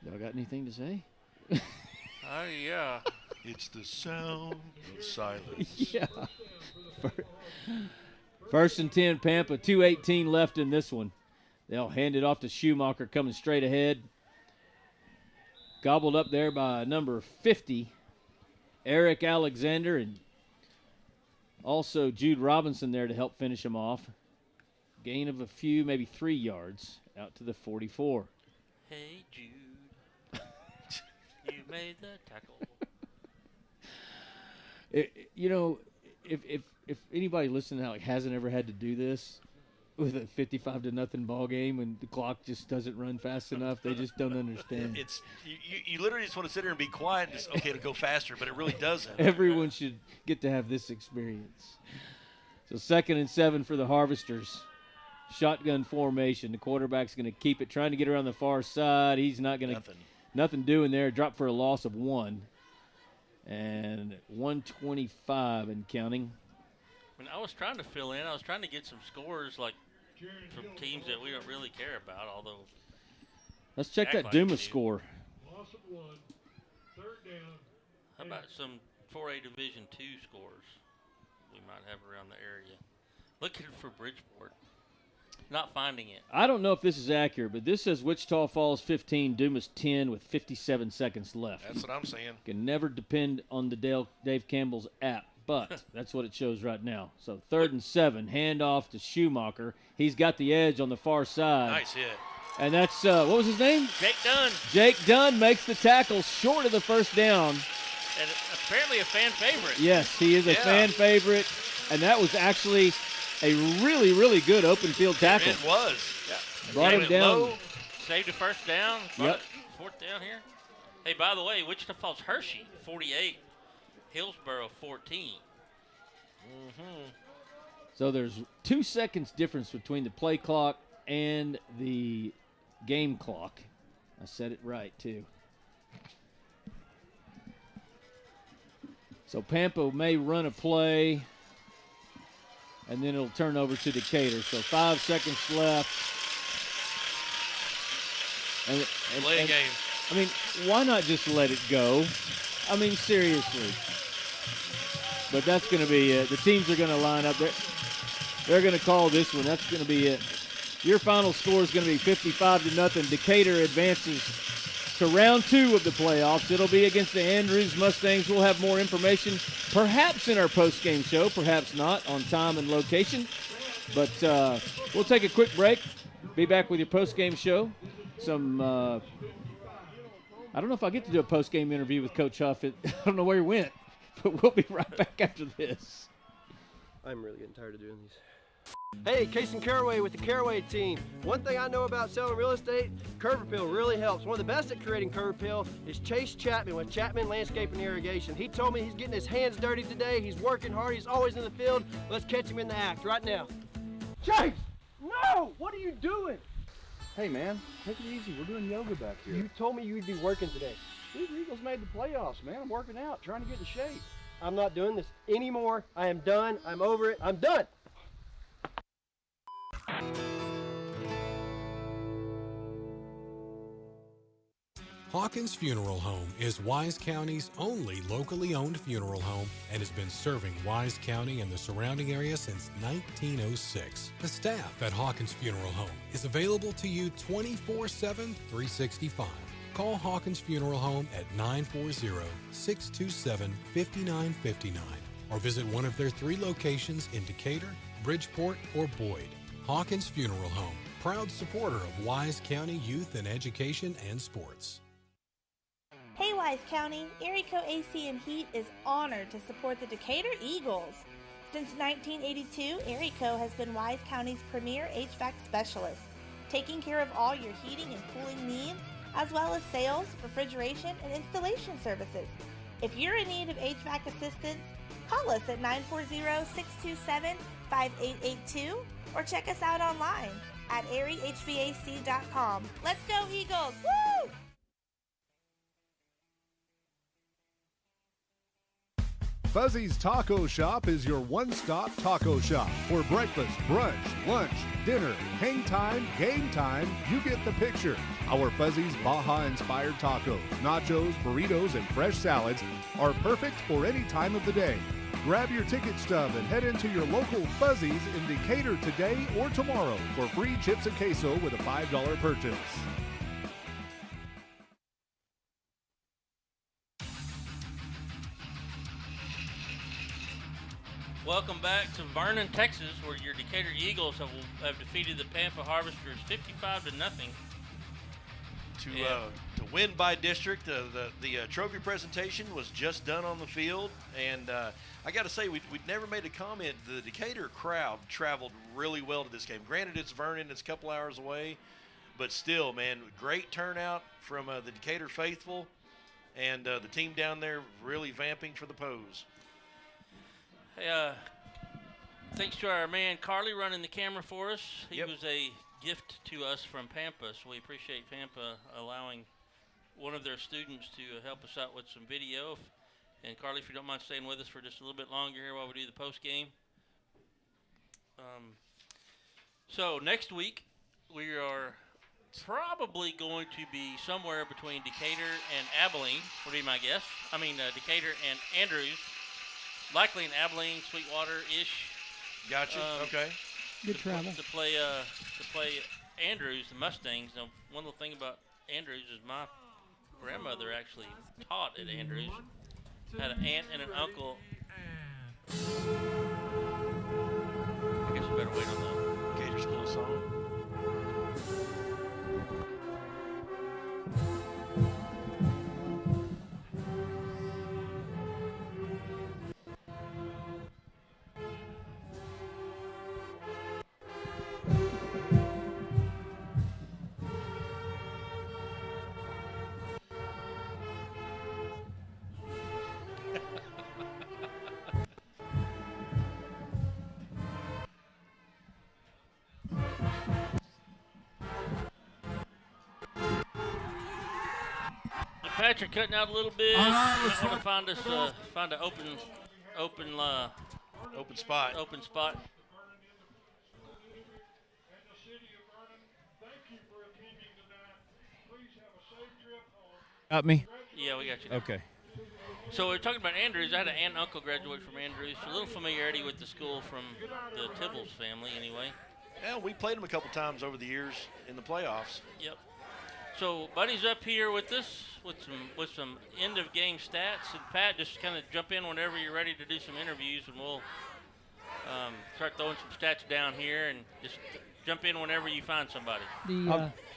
A: Y'all got anything to say?
C: Oh, yeah.
U: It's the sound of silence.
A: Yeah. 1st and 10, Pampa. 2:18 left in this one. They'll hand it off to Schumacher coming straight ahead. Gobbled up there by number 50, Eric Alexander, and also Jude Robinson there to help finish him off. Gain of a few, maybe 3 yards, out to the 44.
C: Hey, Jude. made the tackle.
A: If anybody listening out hasn't ever had to do this with a 55-0 ball game and the clock just doesn't run fast enough, they just don't understand.
U: It's you literally just want to sit here and be quiet and just, okay, it'll go faster, but it really doesn't.
A: Everyone should get to have this experience. So 2nd and 7 for the Harvesters. Shotgun formation. The quarterback's going to keep it, trying to get around the far side. He's not going to – nothing doing there. Drop for a loss of 1. And 125 and counting.
C: I mean, I was trying to fill in. I was trying to get some scores like from teams that we don't really care about, although –
A: Let's check that Dumas score.
O: Loss of 1, 3rd down.
C: How about some 4A Division II scores we might have around the area? Looking for Bridgeport. Not finding it.
A: I don't know if this is accurate, but this says Wichita Falls 15, Dumas 10 with 57 seconds left.
U: That's what I'm saying.
A: Can never depend on the Dave Campbell's app, but that's what it shows right now. So 3rd and 7, handoff to Schumacher. He's got the edge on the far side.
U: Nice hit.
A: And that's, what was his name?
C: Jake Dunn.
A: Jake Dunn makes the tackle short of the first down.
C: And apparently a fan favorite.
A: Yes, he is a fan favorite, and that was actually a really, really good open field tackle.
U: It was.
C: Yeah.
A: Brought him down.
C: Low, saved a first down.
A: Yep.
C: 4th down here. Hey, by the way, Wichita Falls Hershey, 48. Hillsboro, 14.
A: So there's 2 seconds difference between the play clock and the game clock. I said it right, too. So Pampa may run a play, and then it'll turn over to Decatur. So 5 seconds left. And
U: game.
A: I mean, why not just let it go? I mean, seriously. But that's going to be it. The teams are going to line up. They're going to call this one. That's going to be it. Your final score is going to be 55-0. Decatur advances to round 2 of the playoffs. It'll be against the Andrews Mustangs. We'll have more information, perhaps in our post-game show, perhaps not, on time and location. But we'll take a quick break. Be back with your post-game show. I don't know if I get to do a post-game interview with Coach Huff. I don't know where he went, but we'll be right back after this.
D: I'm really getting tired of doing these. Hey, Casey Caraway with the Caraway team. One thing I know about selling real estate, curb appeal really helps. One of the best at creating curb appeal is Chase Chapman with Chapman Landscape and Irrigation. He told me he's getting his hands dirty today. He's working hard. He's always in the field. Let's catch him in the act right now. Chase! No! What are you doing?
T: Hey, man, take it easy. We're doing yoga back here.
D: You told me you'd be working today.
T: These Eagles made the playoffs, man. I'm working out, trying to get in shape.
D: I'm not doing this anymore. I am done. I'm over it. I'm done.
F: Hawkins Funeral Home is Wise County's only locally owned funeral home and has been serving Wise County and the surrounding area since 1906. The staff at Hawkins Funeral Home is available to you 24/7, 365. Call Hawkins Funeral Home at 940-627-5959 or visit one of their 3 locations in Decatur, Bridgeport, or Boyd. Hawkins Funeral Home, proud supporter of Wise County youth and education and sports.
G: Hey Wise County, Erico AC and Heat is honored to support the Decatur Eagles. Since 1982, Erico has been Wise County's premier HVAC specialist, taking care of all your heating and cooling needs, as well as sales, refrigeration, and installation services. If you're in need of HVAC assistance, call us at 940-627-5882 or check us out online at eriehvac.com. Let's go Eagles! Woo!
H: Fuzzy's Taco Shop is your one-stop taco shop. For breakfast, brunch, lunch, dinner, hang time, game time, you get the picture. Our Fuzzy's Baja-inspired tacos, nachos, burritos, and fresh salads are perfect for any time of the day. Grab your ticket stub and head into your local Fuzzy's in Decatur today or tomorrow for free chips and queso with a $5 purchase.
C: Welcome back to Vernon, Texas, where your Decatur Eagles have defeated the Pampa Harvesters 55-0.
U: To win by district. The trophy presentation was just done on the field, and I got to say, we'd never made a comment. The Decatur crowd traveled really well to this game. Granted, it's Vernon, it's a couple hours away, but still, man, great turnout from the Decatur faithful, and the team down there really vamping for the pose.
C: Hey, thanks to our man Carly running the camera for us. He was a gift to us from PAMPA, so we appreciate PAMPA allowing one of their students to help us out with some video. And Carly, if you don't mind staying with us for just a little bit longer here while we do the post game. So next week we are probably going to be somewhere between Decatur and Abilene, would be my guess. I mean Decatur and Andrews, likely in Abilene, Sweetwater-ish.
U: Gotcha. Okay.
B: Good travel.
C: To play Andrews, the Mustangs. Now, one little thing about Andrews is my grandmother actually taught at Andrews. Had an aunt and an uncle. I guess we better wait on the
U: Decatur School song.
C: Patrick cutting out a little bit. Let's want to find us find an open
U: spot.
C: Open spot.
A: Got me?
C: Yeah, we got you.
A: Okay.
C: So we're talking about Andrews. I had an aunt and uncle graduate from Andrews. A little familiarity with the school from the Tibbles family, anyway.
U: Yeah, we played them a couple times over the years in the playoffs.
C: Yep. So Buddy's up here with us with some end of game stats, and Pat, just kind of jump in whenever you're ready to do some interviews, and we'll start throwing some stats down here, and just jump in whenever you find somebody.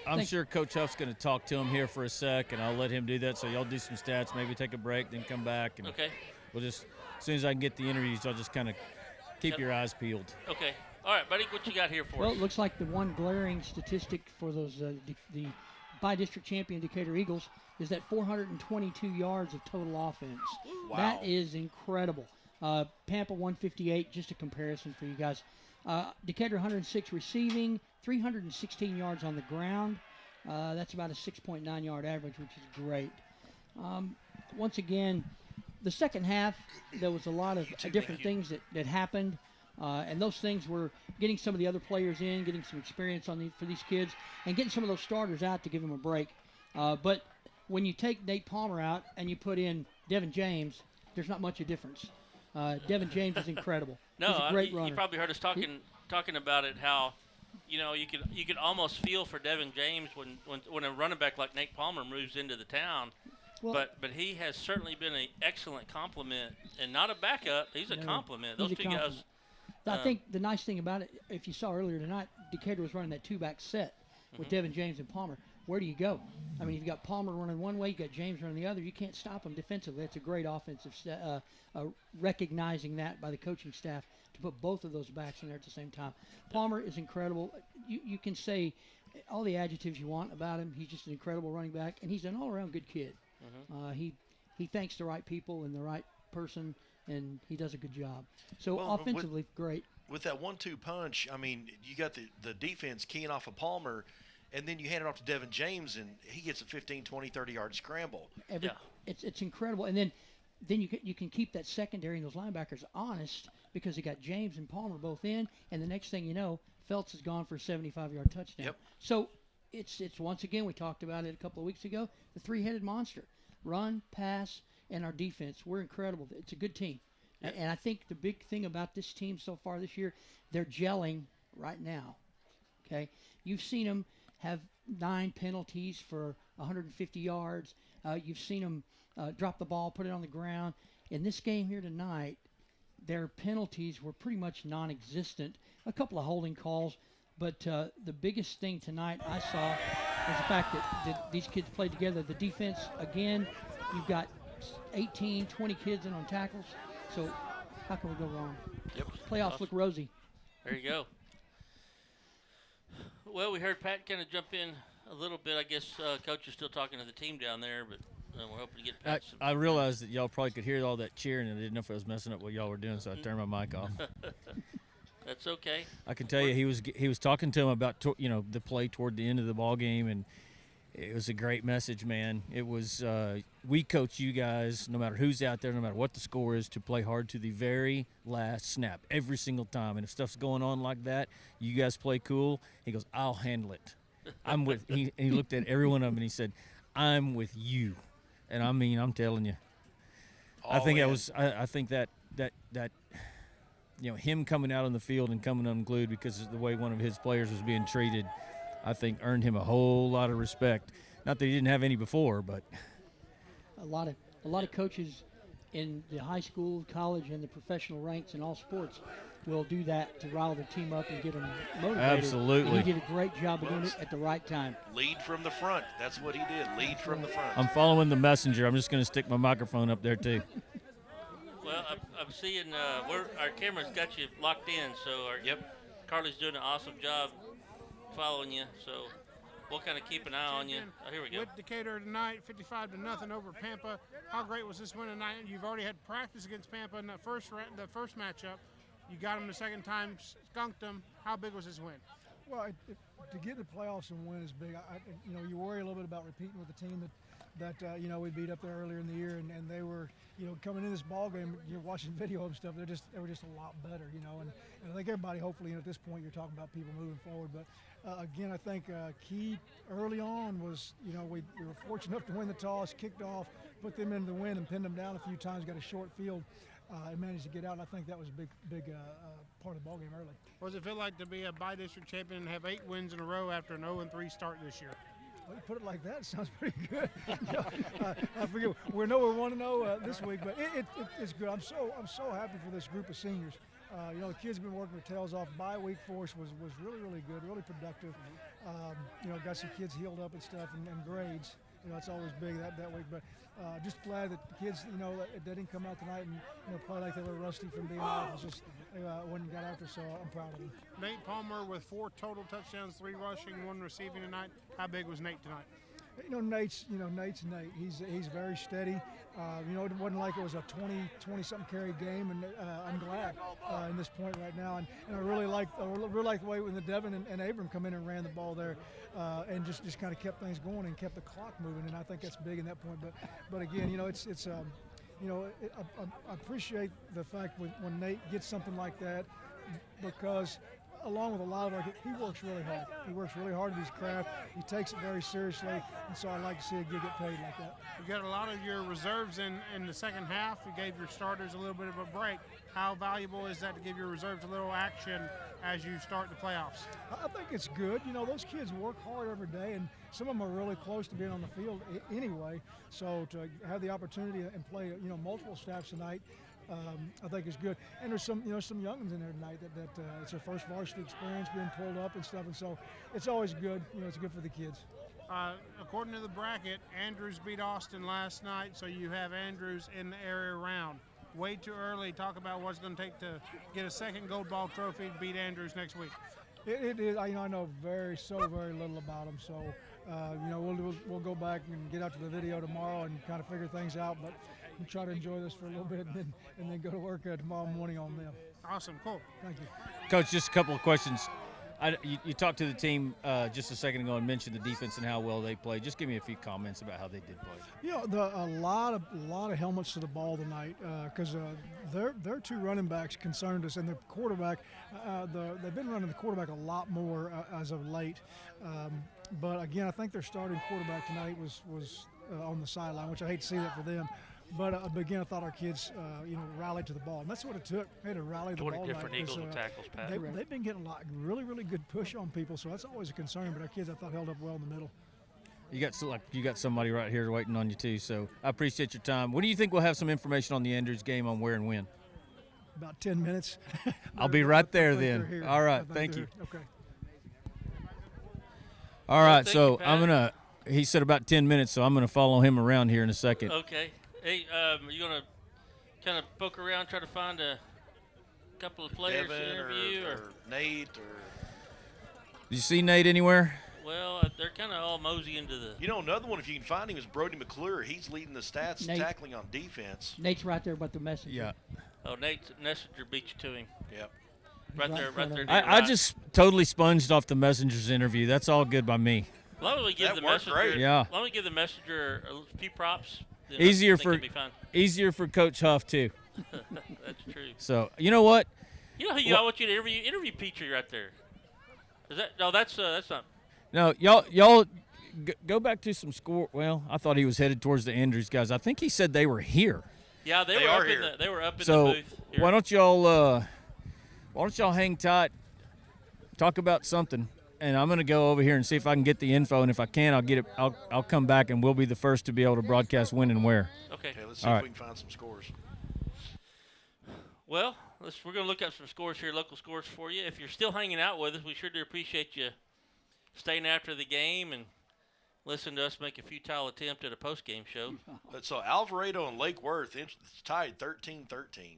A: I'm sure Coach Huff's going to talk to him here for a sec, and I'll let him do that. So y'all do some stats, maybe take a break, then come back, and
C: okay.
A: We'll just as soon as I can get the interviews, I'll just kind of keep your eyes peeled.
C: Okay. All right, Buddy, what you got here for
B: Well,
C: us?
B: it looks like the one glaring statistic for those the by-district champion Decatur Eagles is that 422 yards of total offense.
U: Wow.
B: That is incredible. Pampa 158, just a comparison for you guys. Decatur 106 receiving, 316 yards on the ground. That's about a 6.9 yard average, which is great. Once again, the second half, there was a lot of different things that happened. And those things were getting some of the other players in, getting some experience for these kids, and getting some of those starters out to give them a break. But when you take Nate Palmer out and you put in Devin James, there's not much of a difference. Devin James is incredible.
C: No,
B: he's a great runner.
C: You probably heard us talking about it, how you could almost feel for Devin James when a running back like Nate Palmer moves into the town. Well, but he has certainly been an excellent complement, and not a backup. He's a complement. Those two guys.
B: I think the nice thing about it, if you saw earlier tonight, Decatur was running that two-back set with Devin James and Palmer. Where do you go? I mean, you've got Palmer running one way, you got James running the other. You can't stop them defensively. That's a great offensive recognizing that by the coaching staff to put both of those backs in there at the same time. Palmer is incredible. You can say all the adjectives you want about him. He's just an incredible running back, and he's an all-around good kid. He thanks the right people and the right person, and he does a good job. So offensively, great.
U: With that 1-2 punch, I mean, you got the defense keying off of Palmer, and then you hand it off to Devin James, and he gets a 15, 20, 30-yard scramble.
B: It's incredible. And then you can keep that secondary and those linebackers honest because you got James and Palmer both in, and the next thing you know, Feltz is gone for a 75-yard touchdown.
U: Yep.
B: So it's once again, we talked about it a couple of weeks ago, the three-headed monster. Run, pass, and our defense. We're incredible. It's a good team. Yep. And I think the big thing about this team so far this year, they're gelling right now. Okay? You've seen them have 9 penalties for 150 yards. You've seen them drop the ball, put it on the ground. In this game here tonight, their penalties were pretty much non-existent. A couple of holding calls, but the biggest thing tonight I saw is the fact that these kids played together. The defense, again, you've got 18, 20 kids in on tackles. So how can we go wrong?
C: Yep.
B: Playoffs look rosy.
C: There you go. Well, we heard Pat kind of jump in a little bit. I guess Coach is still talking to the team down there, but we're hoping to get Pat some.
A: I realized that y'all probably could hear all that cheering, and I didn't know if it was messing up what y'all were doing, so I turned my mic off.
C: That's okay.
A: I can tell you, he was talking to him about the play toward the end of the ball game, and it was a great message, man. It was we coach you guys, no matter who's out there, no matter what the score is, to play hard to the very last snap every single time. And if stuff's going on like that, you guys play cool. He goes, I'll handle it. I'm with. He looked at every one of them and he said, I'm with you. And I mean, I'm telling you, I think that him coming out on the field and coming unglued because of the way one of his players was being treated, I think earned him a whole lot of respect. Not that he didn't have any before, but
B: a lot of coaches in the high school, college, and the professional ranks in all sports will do that to rile their team up and get them motivated.
A: Absolutely.
B: And he did a great job of doing it at the right time.
U: Lead from the front. That's what he did. Lead from the front.
A: I'm following the messenger. I'm just going to stick my microphone up there too.
C: Well, I'm seeing our camera's got you locked in, so Carly's doing an awesome job following you, so we'll kind of keep an eye on you. Oh, here we go.
M: With Decatur tonight, 55-0 over Pampa. How great was this win tonight? You've already had practice against Pampa in the first matchup. You got them the second time, skunked them. How big was this win?
E: Well, to get in the playoffs and win is big. You worry a little bit about repeating with the team that we beat up there earlier in the year, and they were, coming in this ball game, you're watching video of stuff. They were just a lot better, and I think everybody, hopefully, at this point, you're talking about people moving forward. But again, I think key early on was, we were fortunate enough to win the toss, kicked off, put them into the win, and pinned them down a few times. Got a short field. And managed to get out, and I think that was a big part of the ballgame early.
M: What does it feel like to be a by-district champion and have 8 wins in a row after an 0-3 start this year?
E: Well, you put it like that, it sounds pretty good. I forget, we're 1-0 this week, but it's good. I'm so happy for this group of seniors. The kids have been working their tails off. Bye week for us was really, really good, really productive. Got some kids healed up and stuff, and grades. It's always big that week, but just glad that the kids, they didn't come out tonight and play like they were rusty from being out. It was just they went and got after, so I'm proud of them.
M: Nate Palmer with 4 total touchdowns, 3 rushing, 1 receiving tonight. How big was Nate tonight?
E: Nate's Nate. He's very steady. It wasn't like it was a 20-something carry game, and I'm glad in this point right now. And I really like the way when the Devin and Abram come in and ran the ball there, and just kind of kept things going and kept the clock moving. And I think that's big in that point. But again, I appreciate the fact when Nate gets something like that, because along with a lot of our kids, he works really hard. He works really hard at his craft. He takes it very seriously, and so I like to see a kid get paid like that.
M: You got a lot of your reserves in the second half. You gave your starters a little bit of a break. How valuable is that to give your reserves a little action as you start the playoffs?
E: I think it's good. Those kids work hard every day, and some of them are really close to being on the field anyway. So to have the opportunity and play, multiple snaps tonight, I think is good. And there's some youngins in there tonight that it's their first varsity experience being pulled up and stuff, and so it's always good. It's good for the kids.
M: According to the bracket, Andrews beat Austin last night, so you have Andrews in the area round. Way too early. Talk about what it's going to take to get a second gold ball trophy to beat Andrews next week.
E: It is. I know very little about them, so we'll go back and get out to the video tomorrow and kind of figure things out, but we'll try to enjoy this for a little bit and then go to work tomorrow morning on them.
M: Awesome, cool.
E: Thank you.
A: Coach, just a couple of questions. You talked to the team just a second ago and mentioned the defense and how well they played. Just give me a few comments about how they did play.
E: A lot of helmets to the ball tonight because their 2 running backs concerned us, and their quarterback. They've been running the quarterback a lot more as of late. But again, I think their starting quarterback tonight was on the sideline, which I hate to see that for them. But again, I thought our kids, rallied to the ball, and that's what it took. They had to rally the ball.
C: 20 different Eagles with tackles, Pat.
E: They've been getting a lot, really good push on people, so that's always a concern. But our kids, I thought, held up well in the middle.
A: You got somebody right here waiting on you too. So I appreciate your time. When do you think we'll have some information on the Andrews game on where and when?
E: About 10 minutes.
A: I'll be right there then. All right, thank you.
E: Okay.
A: All right,
C: thank
A: so
C: you, Pat.
A: I'm gonna. He said about 10 minutes, so I'm gonna follow him around here in a second.
C: Okay. Hey, you gonna kind of poke around, try to find a couple of players
U: Devin
C: to interview,
U: or Nate or.
A: Did you see Nate anywhere?
C: Well, they're kind of all mosey into the.
U: You know, another one, if you can find him, is Brody McClure. He's leading the stats
B: Nate.
U: tackling on defense.
B: Nate's right there about the messenger.
A: Yeah.
C: Oh, Nate Messenger beat you to him.
U: Yep.
C: Right there, right there.
A: I just totally sponged off the messenger's interview. That's all good by me.
C: Why don't we give the messenger?
U: Great.
A: Yeah.
C: Why don't we give the messenger a few props? Then
A: Easier
C: I think
A: for
C: it'll be fine.
A: easier for Coach Huff too.
C: That's true.
A: So you know what?
C: You know who I want you to interview? Interview Petrie right there. Is that no? That's not.
A: No, y'all go back to some score. Well, I thought he was headed towards the Andrews guys. I think he said they were here.
C: Yeah, they were
U: are
C: up
U: here.
C: they were up in
A: So
C: the booth. Here.
A: why don't y'all hang tight, talk about something, and I'm gonna go over here and see if I can get the info, and if I can, I'll get it. I'll come back, and we'll be the first to be able to broadcast when and where.
C: Okay.
U: Let's see
A: All
U: if
A: right.
U: we can find some scores.
C: Well, we're going to look up some scores here, local scores for you. If you're still hanging out with us, we sure do appreciate you staying after the game and listen to us make a futile attempt at a post-game show.
U: So Alvarado and Lake Worth, it's tied 13-13.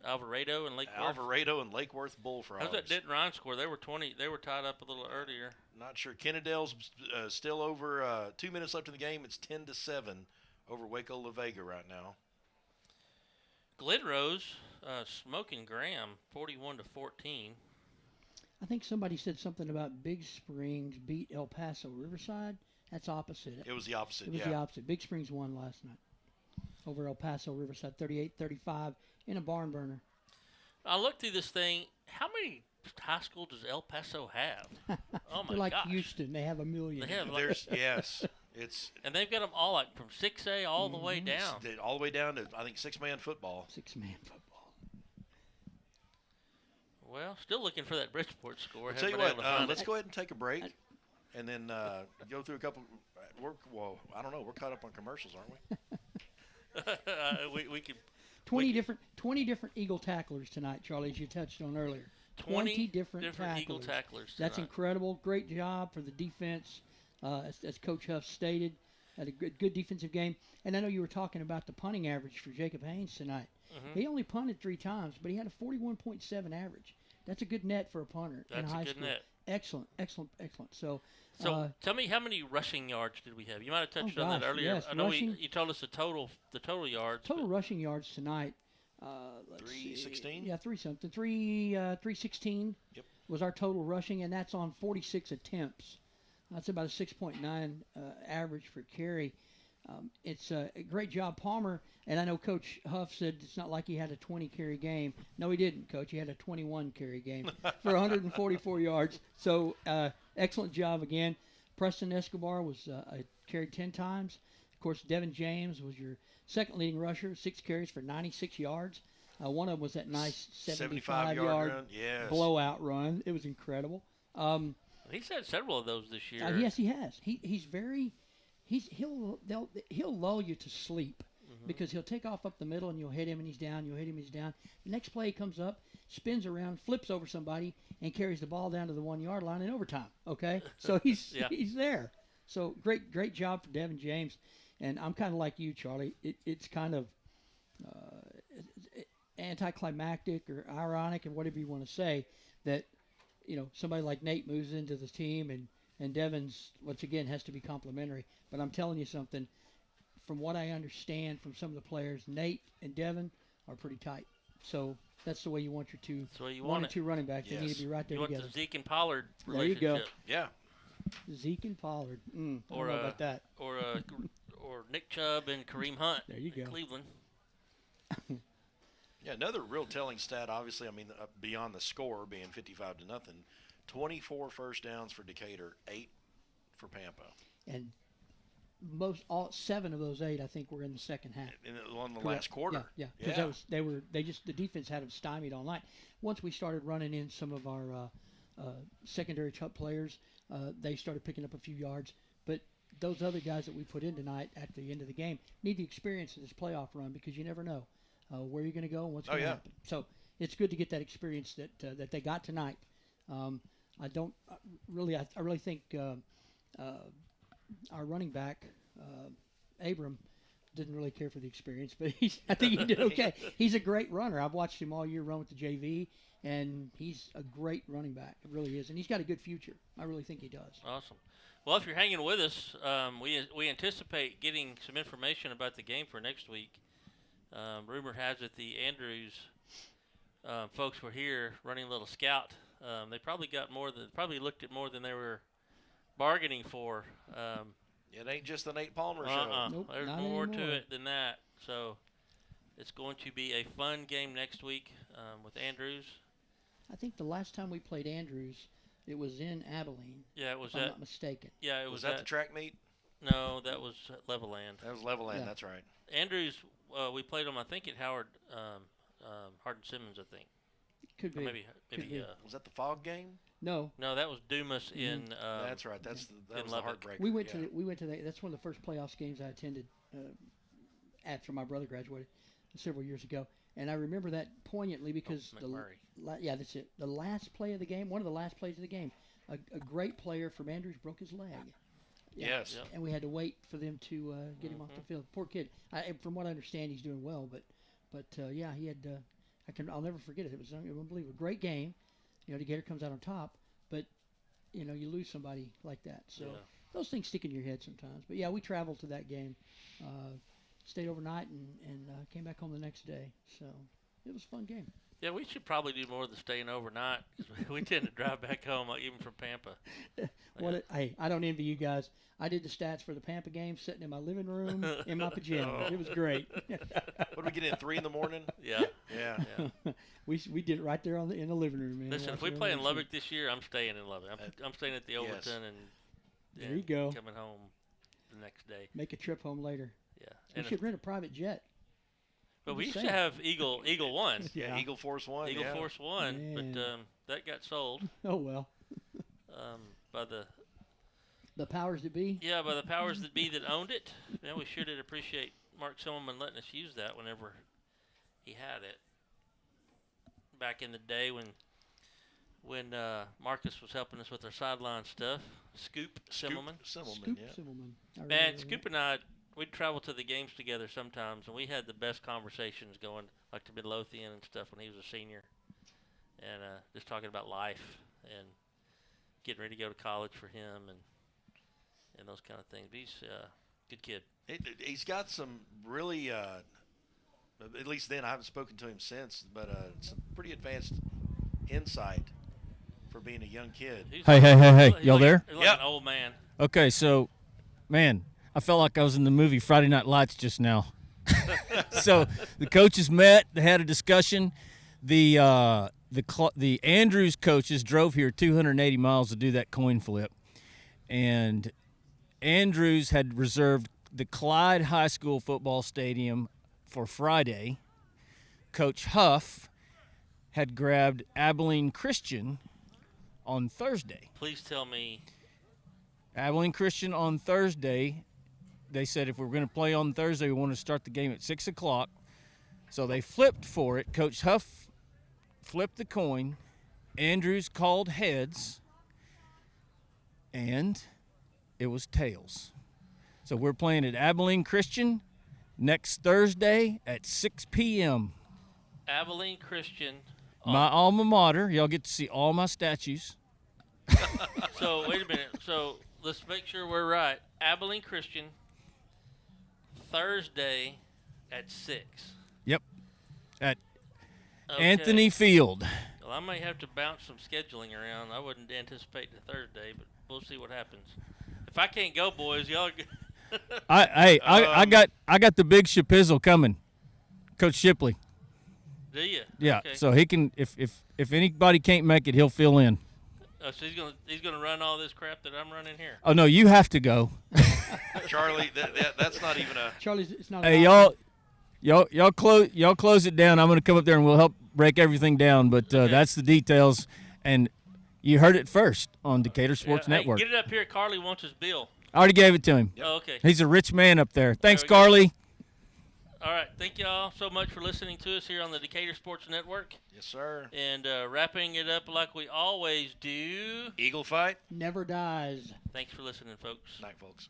C: Alvarado and Lake Worth.
U: Alvarado and Lake Worth Bullfrogs.
C: How's that Denton Ryan score? They were 20. They were tied up a little earlier.
U: Not sure. Kennedale's still over 2 minutes left in the game. It's 10-7 over Waco La Vega right now.
C: Glen Rose, smoking Graham, 41-14.
B: I think somebody said something about Big Springs beat El Paso Riverside. That's opposite.
U: It was the opposite,
B: It was the opposite. Big Springs won last night over El Paso Riverside, 38-35 in a barn burner.
C: I looked through this thing. How many high school does El Paso have? Oh, my
B: They're like
C: gosh.
B: Houston. They have a million.
C: They have
U: Yes.
C: And they've got them all like from 6A all the way down.
U: All the way down to, I think, six-man football.
B: Six-man football.
C: Well, still looking for that Bridgeport score.
U: I'll tell you
C: Haven't been able to
U: what,
C: find
U: let's
C: it.
U: go ahead and take a break and then go through a couple. I don't know. We're caught up on commercials, aren't we?
C: we can
B: 20 different Eagle tacklers tonight, Charlie, as you touched on earlier.
C: 20
B: different
C: Eagle tacklers
B: That's
C: tonight.
B: incredible. Great job for the defense, as Coach Huff stated. Had a good defensive game. And I know you were talking about the punting average for Jacob Haynes tonight.
C: Mhm.
B: He only punted 3 times, but he had a 41.7 average. That's a good net for a punter in
C: That's a
B: high
C: good
B: school.
C: net.
B: Excellent. So
C: tell me, how many rushing yards did we have? You might have touched
B: Oh,
C: on that
B: gosh,
C: earlier.
B: yes,
C: I know
B: rushing-
C: you told us the total yards.
B: total rushing yards tonight.
U: 316.
B: Yeah, 316
U: Yep.
B: was our total rushing, and that's on 46 attempts. That's about a 6.9 average for carry. It's a great job, Palmer. And I know Coach Huff said it's not like he had a 20 carry game. No, he didn't, Coach. He had a 21 carry game for 144 yards. So excellent job again. Preston Escobar was carried 10 times. Of course, Devin James was your second leading rusher, 6 carries for 96 yards. One of them was that nice 75-yard
U: run. Yes.
B: blowout run. It was incredible.
C: He's had several of those this year.
B: Yes, he has. He'll lull you to sleep because he'll take off up the middle and you'll hit him and he's down. You'll hit him, he's down. The next play he comes up, spins around, flips over somebody, and carries the ball down to the 1-yard line in overtime. Okay, so he's he's there. So great job for Devin James, and I'm kind of like you, Charlie. It's kind of anticlimactic or ironic, and whatever you want to say, that somebody like Nate moves into the team and Devin's once again has to be complimentary. But I'm telling you something. From what I understand from some of the players, Nate and Devin are pretty tight. So that's the way you want your two, one and two running backs. They need to be right there
C: you
B: together.
C: Want the Zeke and Pollard
B: There you
C: relationship.
B: go.
U: Yeah.
B: Zeke and Pollard. I don't
C: Or
B: know about that.
C: Or Nick Chubb and Kareem Hunt.
B: There you
C: in
B: go.
C: Cleveland.
U: Yeah, another real telling stat, obviously, beyond the score being 55-0, 24 first downs for Decatur, 8 for Pampa.
B: And all 7 of those 8, I think, were in the second half.
U: On the last quarter.
B: Yeah. Because the defense had them stymied all night. Once we started running in some of our secondary players, they started picking up a few yards. But those other guys that we put in tonight at the end of the game need the experience of this playoff run because you never know where you're going to go and what's going to happen. So it's good to get that experience that they got tonight. I don't really. I really think our running back Abram didn't really care for the experience, but I think he did okay. He's a great runner. I've watched him all year run with the JV, and he's a great running back. It really is, and he's got a good future. I really think he does.
C: Awesome. Well, if you're hanging with us, we anticipate getting some information about the game for next week. Rumor has it the Andrews folks were here running a little scout. They probably looked at more than they were bargaining for.
U: It ain't just the Nate Palmer show.
B: Nope,
C: There's
B: not
C: more
B: anymore.
C: to it than that. So it's going to be a fun game next week with Andrews.
B: I think the last time we played Andrews, it was in Abilene.
C: Yeah, it was
B: if I'm not mistaken.
C: Yeah, it
U: Was that the track meet?
C: No, that was Levelland.
U: That was Levelland.
B: Yeah.
U: That's right.
C: Andrews, we played them, I think, at Howard Simmons, I think.
B: Could
C: Or
B: be.
C: maybe
B: Could be.
U: Was that the fog game?
B: No.
C: No, that was Dumas in.
U: That's right. That
C: in
U: was the
C: Lubbock.
U: heartbreaker.
B: We went
U: yeah.
B: to that. That's one of the first playoffs games I attended after my brother graduated several years ago, and I remember that poignantly because
C: McMurray.
B: that's it. The last play of the game, one of the last plays of the game, a great player from Andrews broke his leg. Yeah.
U: Yes.
C: Yep.
B: And we had to wait for them to get him off the field. Poor kid. From what I understand, he's doing well, but yeah, he had. I'll never forget it. It was unbelievable. Great game. Decatur comes out on top, but you lose somebody like that. So those things stick in your head sometimes. But yeah, we traveled to that game, stayed overnight, and came back home the next day. So it was a fun game.
C: Yeah, we should probably do more of the staying overnight because we tend to drive back home, even from Pampa.
B: Hey, I don't envy you guys. I did the stats for the Pampa game, sitting in my living room in my pajamas. It was great.
U: What did we get in 3 in the morning?
C: Yeah.
U: Yeah.
B: We did it right there in the living room, man.
C: Listen, if we play in Lubbock this year, I'm staying in Lubbock. I'm staying at the Overton and
B: there you go.
C: Coming home the next day.
B: Make a trip home later.
C: Yeah.
B: We should rent a private jet.
C: But we used to have Eagle One.
U: Yeah, Eagle Force One.
C: Eagle Force One,
B: Man.
C: but that got sold.
B: Oh well.
C: By
B: the powers that be.
C: Yeah, by the powers that be that owned it. Yeah, we sure did appreciate Mark Silverman letting us use that whenever he had it. Back in the day when Marcus was helping us with our sideline stuff, Scoop Simmelman.
B: Simmelman.
C: Man, Scoop and I, we'd travel to the games together sometimes, and we had the best conversations going, like to Midlothian and stuff when he was a senior, and just talking about life and getting ready to go to college for him and those kind of things. He's a good kid.
U: He's got some really, at least then, I haven't spoken to him since, but some pretty advanced insight for being a young kid.
J: Hey, y'all there?
C: He's like an old man.
J: Okay, so, man, I felt like I was in the movie Friday Night Lights just now. So the coaches met, they had a discussion. The Andrews coaches drove here 280 miles to do that coin flip, and Andrews had reserved the Clyde High School football stadium for Friday. Coach Huff had grabbed Abilene Christian on Thursday.
C: Please tell me.
J: Abilene Christian on Thursday. They said if we're going to play on Thursday, we want to start the game at 6 o'clock. So they flipped for it. Coach Huff flipped the coin. Andrews called heads. And it was tails. So we're playing at Abilene Christian next Thursday at 6 p.m.
C: Abilene Christian.
J: My alma mater. Y'all get to see all my statues.
C: So, wait a minute. So, let's make sure we're right. Abilene Christian, Thursday at 6.
J: Yep. At Anthony Field.
C: Well, I may have to bounce some scheduling around. I wouldn't anticipate the Thursday, but we'll see what happens. If I can't go, boys, y'all.
J: I got the big Shapizzle coming, Coach Shipley.
C: Do you?
J: Yeah.
C: Okay.
J: So he can, if anybody can't make it, he'll fill in.
C: So he's gonna run all this crap that I'm running here.
J: Oh no, you have to go.
U: Charlie, that's not even a.
B: Charlie's, it's not.
J: Hey, y'all close it down. I'm gonna come up there and we'll help break everything down. But that's the details, and you heard it first on Decatur Sports Network.
C: Hey, get it up here. Carly wants his bill.
J: I already gave it to him.
C: Oh, okay.
J: He's a rich man up there. Thanks, Carly.
C: All right. Thank you all so much for listening to us here on the Decatur Sports Network.
U: Yes, sir.
C: And wrapping it up like we always do.
U: Eagle fight
B: never dies.
C: Thanks for listening, folks.
U: Night, folks.